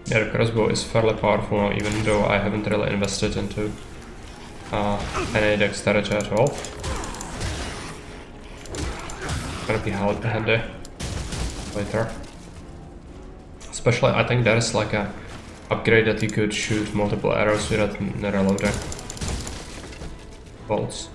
Yeah, the crossbow is fairly powerful now, even though I haven't really invested into any dexterity at all. Gonna be handy later. Especially, I think there is like a upgrade that you could shoot multiple arrows without reloading bolts.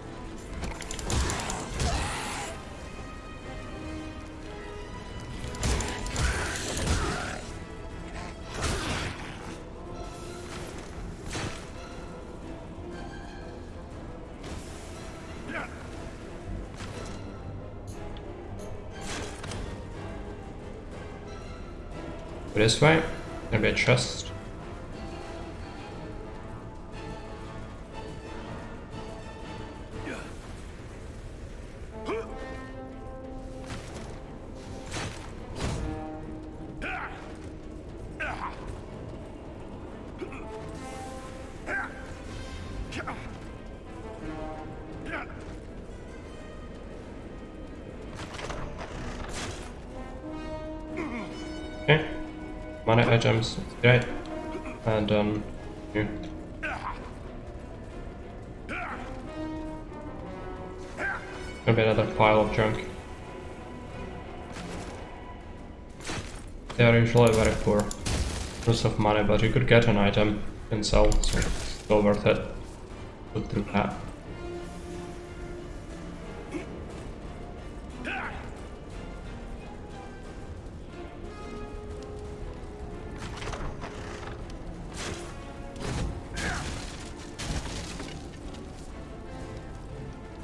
This way, there'll be a chest. Okay. Money items, great. And here. Gonna be another pile of junk. They are usually very poor use of money, but you could get an item and sell, so it's still worth it. Look through that.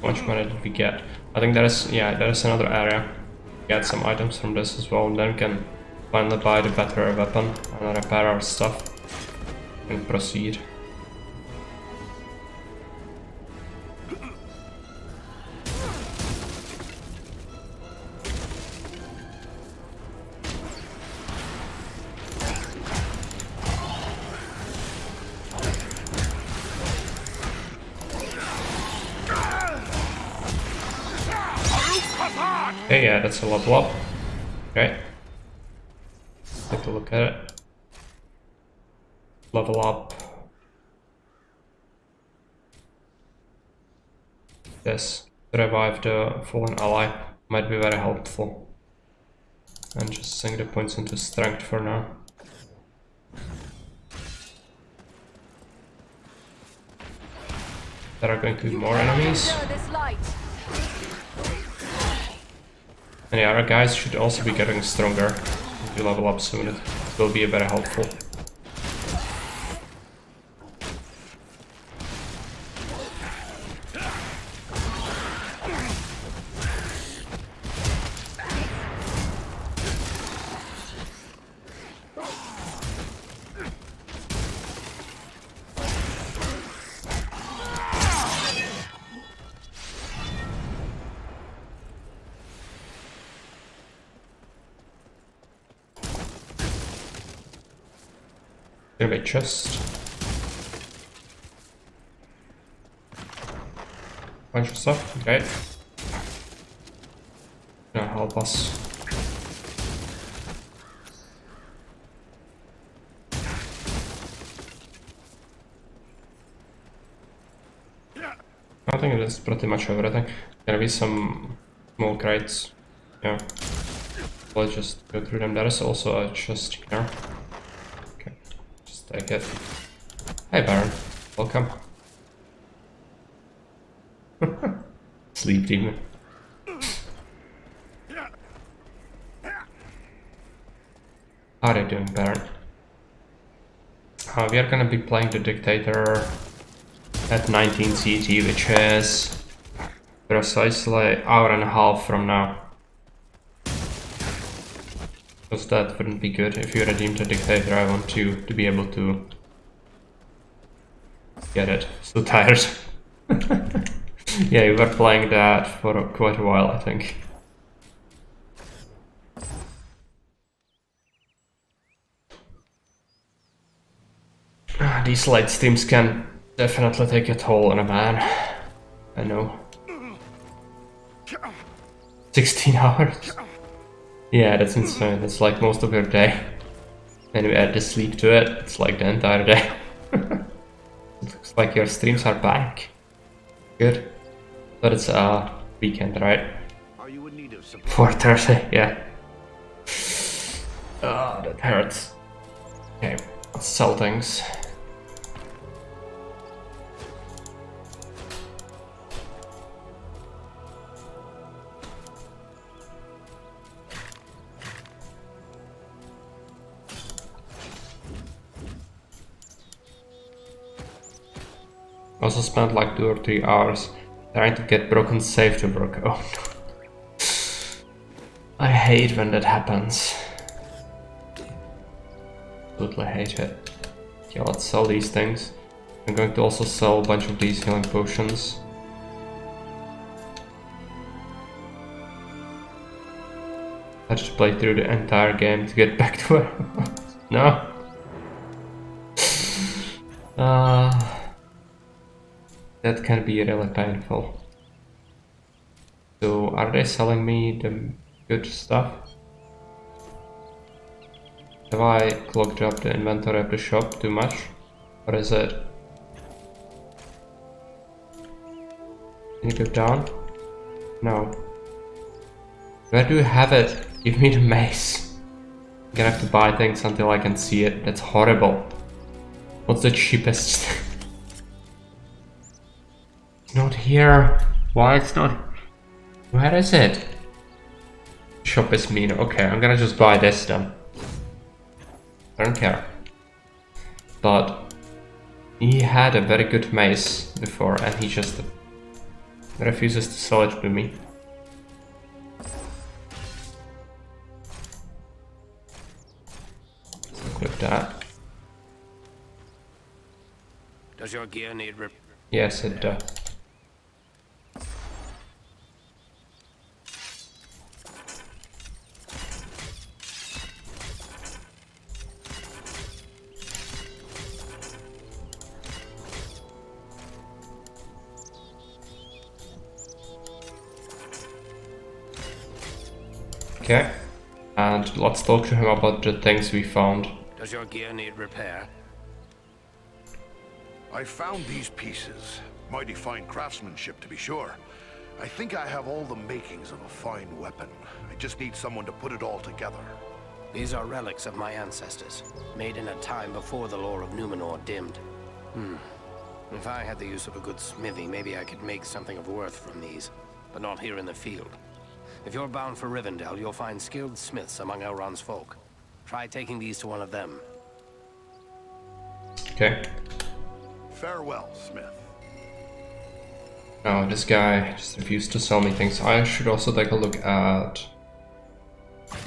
How much money did we get? I think there is another area. Get some items from this as well, and then we can finally buy the better weapon and repair our stuff and proceed. Okay, yeah, that's a level up. Okay. Take a look at it. level up this. Revive the fallen ally might be very helpful. And just sink the points into strength for now. There are going to be more enemies. And the other guys should also be getting stronger. If you level up soon, it will be very helpful. Gonna be chest. Bunch of stuff, great. Gonna help us. I think it is pretty much everything. Gonna be some small crates. Yeah. We'll just go through them. There is also a chest here. Take it. Hey Baron, welcome. Sleep demon. How are you doing, Baron? We are gonna be playing the Dictator at 19 CT, which is precisely an hour and a half from now. Because that wouldn't be good. If you redeem the Dictator, I want you to be able to get it. So tired. Yeah, you were playing that for quite a while, I think. These light streams can definitely take a toll on a man. I know. 16 hours? Yeah, that's insane. That's like most of your day. And we add the sleep to it, it's like the entire day. It looks like your streams are back. Good. But it's a weekend, right? 4:30, yeah. Oh, that hurts. Okay, let's sell things. I also spent like 2 or 3 hours trying to get broken save to broke. Oh no. I hate when that happens. Totally hate it. Okay, let's sell these things. I'm going to also sell a bunch of these healing potions. I just played through the entire game to get back to where I was. No. That can be really painful. So, are they selling me the good stuff? Have I clogged up the inventory of the shop too much? Or is it? Can you go down? No. Where do you have it? Give me the mace. I'm gonna have to buy things until I can see it. That's horrible. What's the cheapest? It's not here. Why it's not? Where is it? Shop is mean. Okay, I'm gonna just buy this then. I don't care. But he had a very good mace before and he just refuses to sell it to me. So equip that. Does your gear need repair? Yes, it does. Okay, and let's talk to him about the things we found. Does your gear need repair? I found these pieces. Mighty fine craftsmanship, to be sure. I think I have all the makings of a fine weapon. I just need someone to put it all together. These are relics of my ancestors, made in a time before the lore of Numenor dimmed. If I had the use of a good smithy, maybe I could make something of worth from these, but not here in the field. If you're bound for Rivendell, you'll find skilled smiths among Elrond's folk. Try taking these to one of them. Okay. Farewell, Smith. Oh, this guy just refused to sell me things. I should also take a look at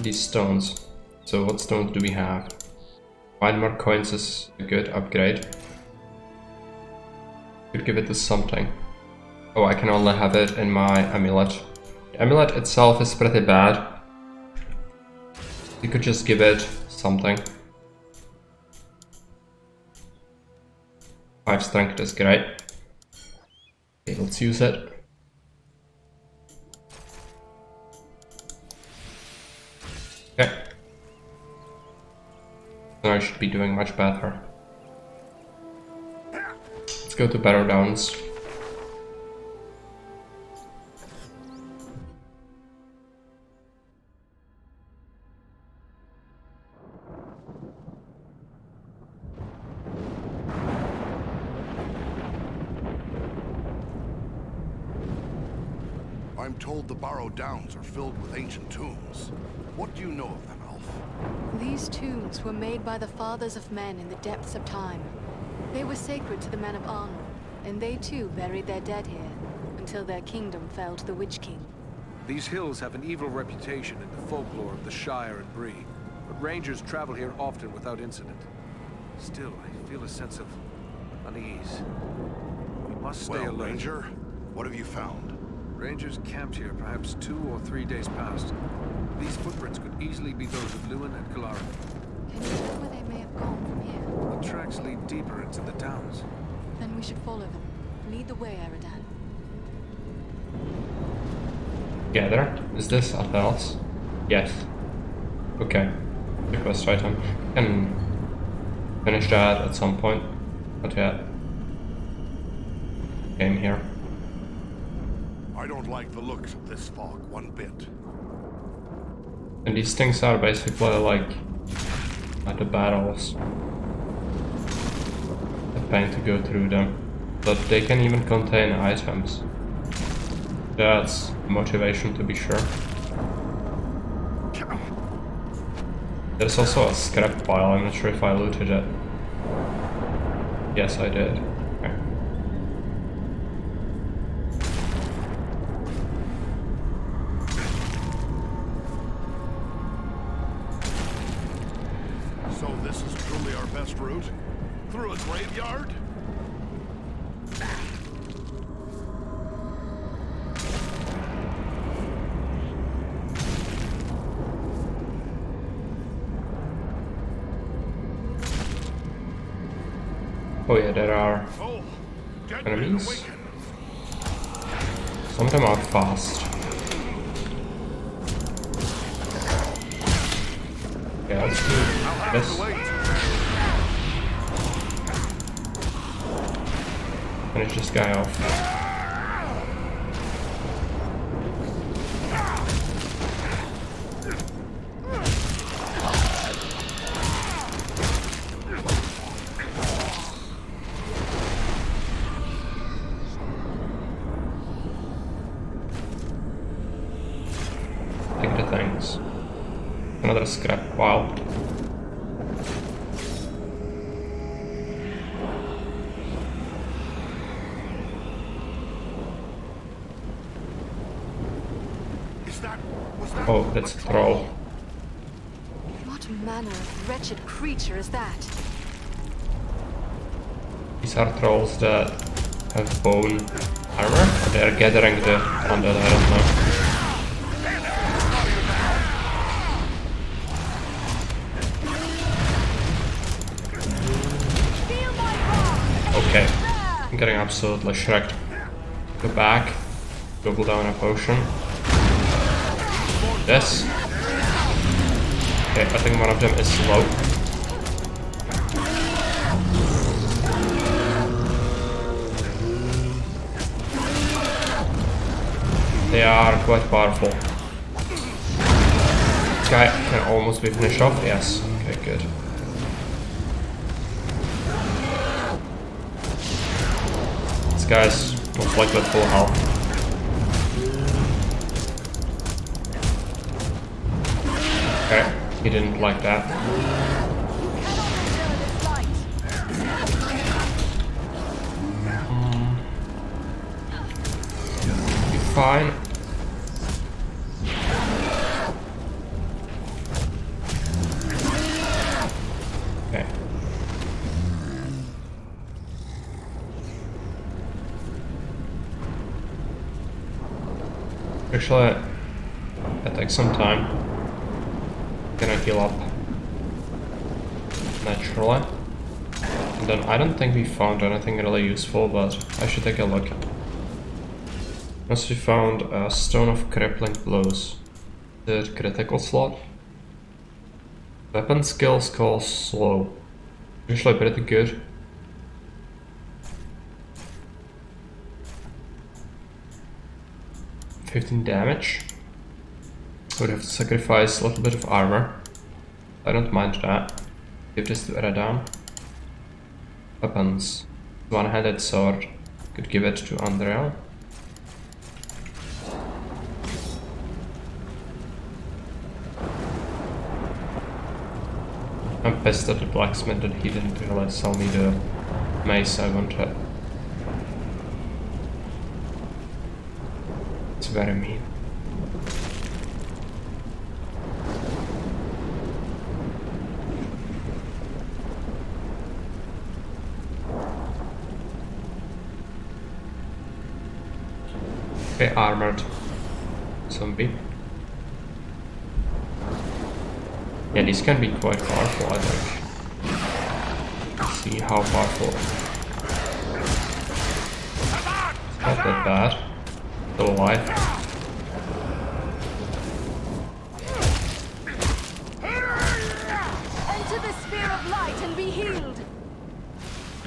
these stones. So what stones do we have? 5 more coins is a good upgrade. Could give it to something. Oh, I can only have it in my amulet. The amulet itself is pretty bad. You could just give it something. 5 strength is great. Okay, let's use it. Okay. Now I should be doing much better. Let's go to Barrow Downs. I'm told the Barrow Downs are filled with ancient tombs. What do you know of them, Elf? These tombs were made by the fathers of men in the depths of time. They were sacred to the men of Arnor, and they too buried their dead here, until their kingdom fell to the Witch King. These hills have an evil reputation in the folklore of the Shire and Bree, but rangers travel here often without incident. Still, I feel a sense of unease. We must stay alert. Ranger, what have you found? Rangers camped here perhaps 2 or 3 days past. These footprints could easily be those of Lewin and Kalarin. Can you tell where they may have gone from here? The tracks lead deeper into the downs. Then we should follow them. Lead the way, Eridan. Gather? Is this Athel's? Yes. Okay. Request item. Can finish that at some point. Not yet. Game here. I don't like the looks of this fog one bit. And these things are basically like the battles. A pain to go through them. But they can even contain items. That's motivation to be sure. There's also a scrap pile, I'm not sure if I looted it. Yes, I did. Okay. So this is truly our best route? Through a graveyard? Oh yeah, there are enemies. Some of them are fast. Yeah, let's do this. Finish this guy off. Take the things. Another scrap pile. Oh, that's a troll. What manner of wretched creature is that? These are trolls that have bone armor. They are gathering the undead, I don't know. Okay, I'm getting absolutely shreked. Go back, double down a potion. This. Okay, I think one of them is slow. They are quite powerful. This guy can almost be finished off. Yes. Okay, good. This guy's most likely full health. Okay, he didn't like that. Be fine. Okay. Actually, that takes some time. Gonna heal up naturally. And then I don't think we found anything really useful, but I should take a look. Once we found a Stone of Crippling Blows. The critical slot. Weapon skills call slow. Usually pretty good. $15 damage. Would have to sacrifice a little bit of armor. I don't mind that. Give this to Eradan. Weapons. One-handed sword. Could give it to Andrea. I'm pissed at the blacksmith that he didn't really sell me the mace I wanted. It's very mean. Okay, armored zombie. Yeah, these can be quite powerful, I think. Let's see how powerful. Not that bad. Still alive. Enter the sphere of light and be healed.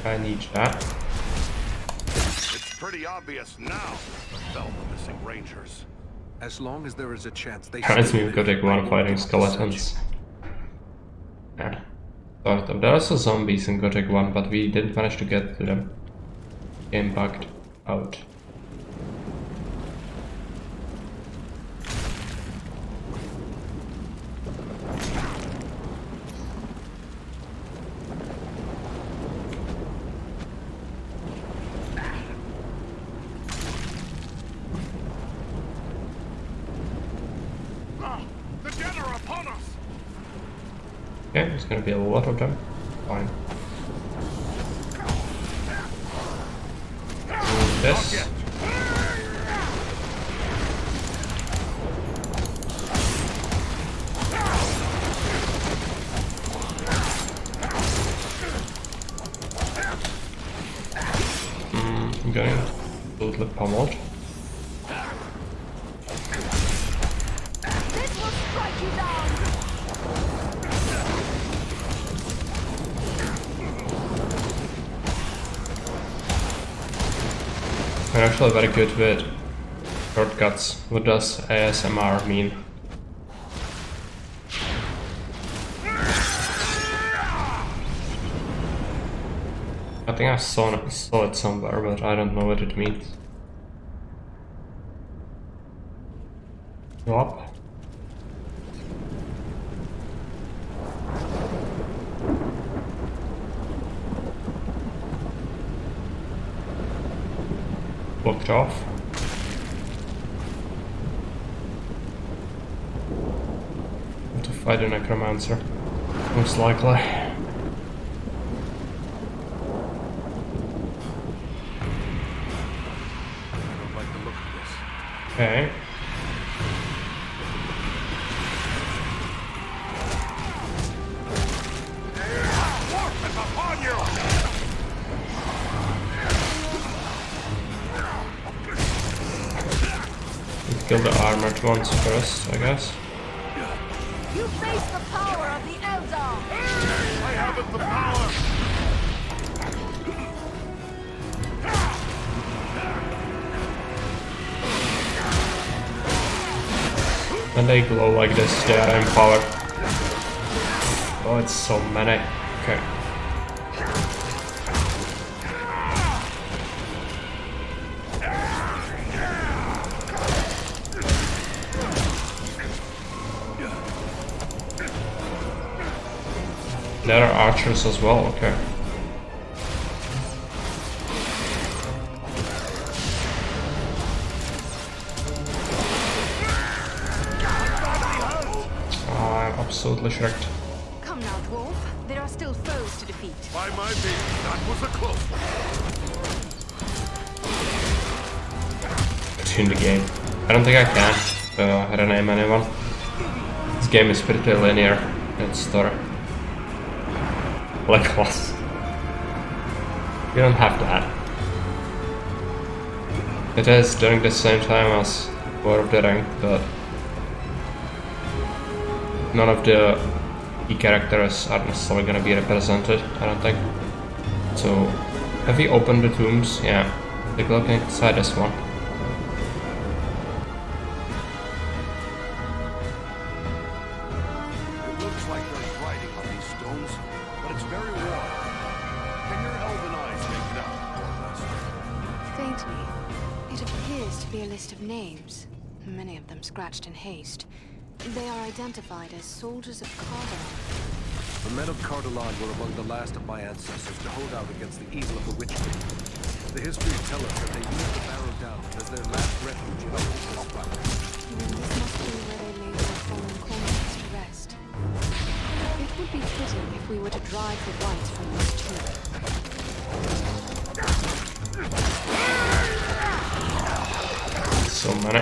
I need that. It's pretty obvious now the fell the missing rangers. As long as there is a chance they Reminds me of Gothic 1 fighting skeletons. Yeah. Sort of. There are also zombies in Gothic 1, but we didn't manage to get to them. Game bugged out. The dead are upon us! Okay, there's gonna be a lot of them. Fine. Do this. I'm getting totally pummeled. This will strike you down. I'm actually very good with shortcuts. What does ASMR mean? I think I saw it somewhere, but I don't know what it means. Go up. Blocked off. Have to fight a necromancer, most likely. Okay. Kill the armored ones first, I guess. You face the power of the Eldar. I haven't the power! When they glow like this, they are empowered. Oh, it's so many. Okay. There are archers as well, okay. I'm absolutely shreked. Come now, dwarf. There are still foes to defeat. By my being, that was a close one. Tune the game. I don't think I can rename anyone. This game is pretty linear in its story. Like us. You don't have that. It is during the same time as War of the Ring, but none of the key characters are necessarily gonna be represented, I don't think. So, have we opened the tombs? Yeah. Take a look inside this one. It looks like there's writing on these stones, but it's very worn. Can your elven eyes make it out, Warmaster? Faintly, it appears to be a list of names, many of them scratched in haste. They are identified as soldiers of Cardaron. The men of Cardaron were among the last of my ancestors to hold out against the evil of the Witch King. The histories tell us that they used the Barrow Down as their last refuge in the hopeless fight. This must be where they laid their fallen comrades to rest. It would be fitting if we were to drive the rites from this tomb. So many.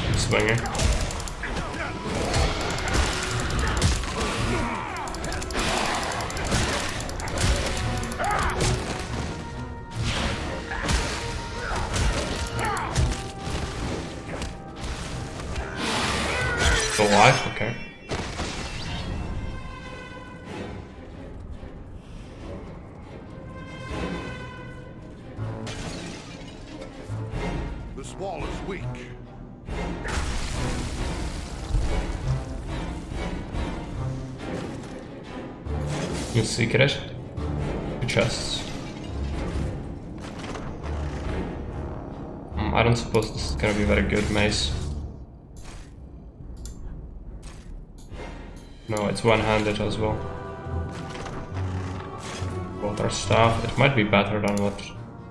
I'm swinging. Still alive? Okay. This wall is weak. New secret. Two chests. I don't suppose this is gonna be very good mace. No, it's one-handed as well. Water staff. It might be better than what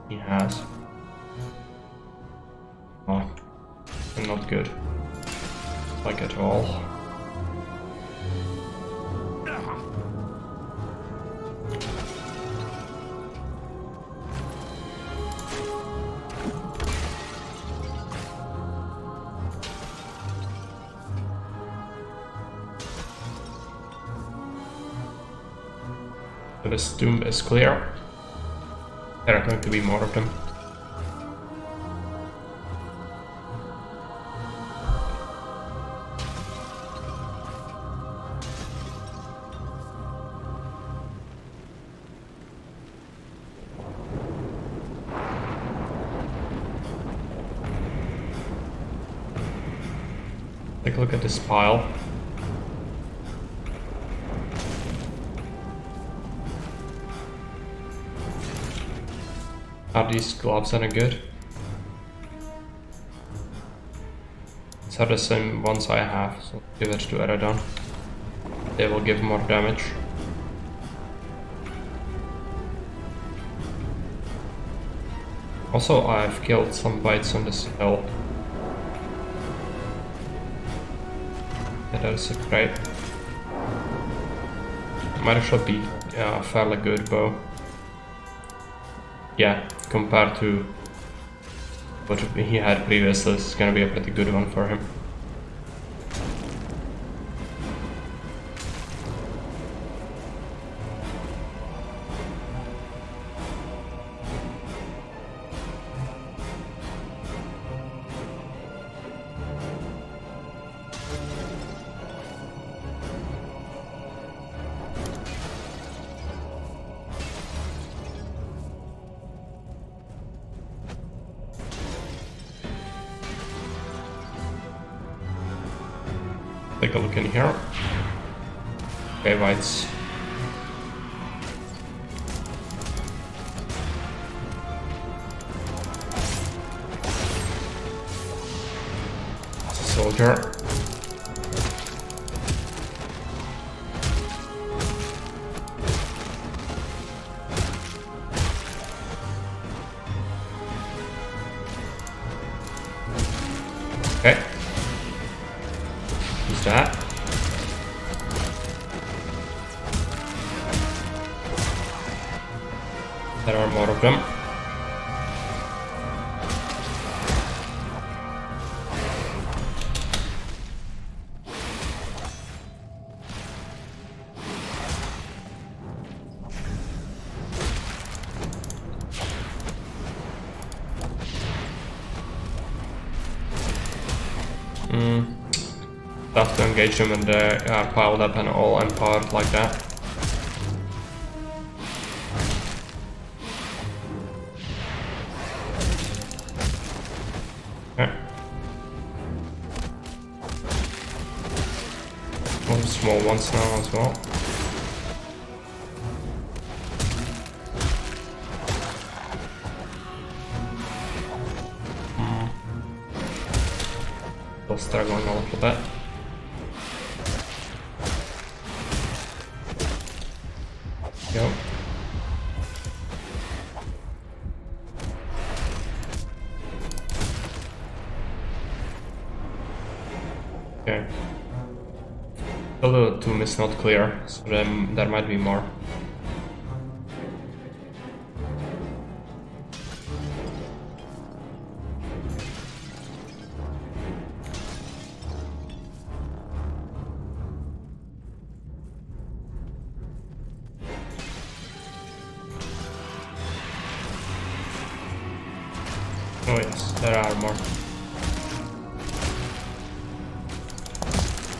he has. Oh, not good. Like at all. This tomb is clear. There are going to be more of them. Take a look at this pile. Are these gloves any good? These are the same ones I have, so give it to Eredon. They will give more damage. Also, I've killed some bites on this hill. Yeah, that is great. Might actually be a fairly good bow. Yeah, compared to what he had previously, this is gonna be a pretty good one for him. Take a look in here. Okay, whites. Soldier. Okay. Who's that? There are more of them. Tough to engage them when they are piled up and all empowered like that. Okay. More small ones now as well. Still struggling a little bit. Go. Okay. Still the tomb is not clear, so then there might be more. Oh yes, there are more.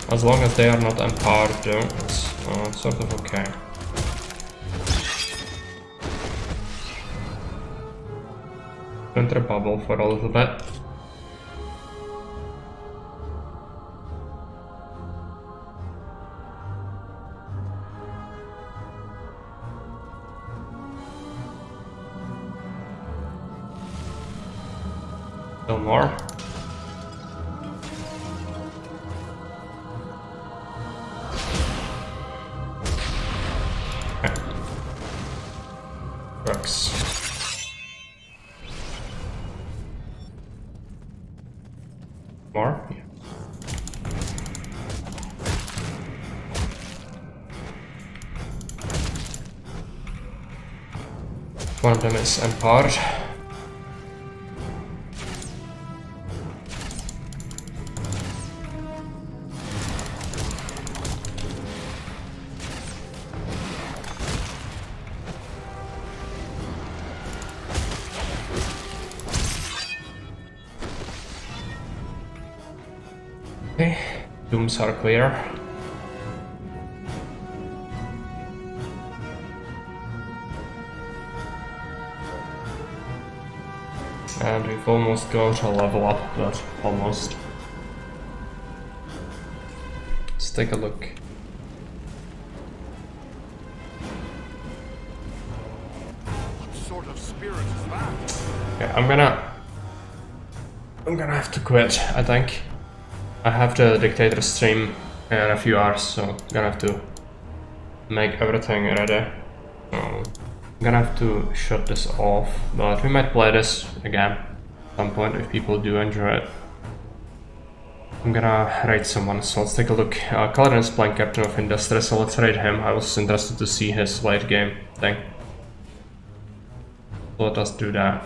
As long as they are not empowered though, it's sort of okay. Enter a bubble for a little bit. Still more. Okay. Works. More? Yeah. One of them is empowered. Okay, dooms are clear. And we've almost got a level up, but almost. Let's take a look. What sort of spirit is that? Okay, I'm gonna have to quit, I think. I have the dictator stream in a few hours, so I'm gonna have to make everything ready. So I'm gonna have to shut this off, but we might play this again at some point if people do enjoy it. I'm gonna raid someone, so let's take a look. Kaladin is playing Captain of Industry, so let's raid him. I was interested to see his late game thing. So let us do that.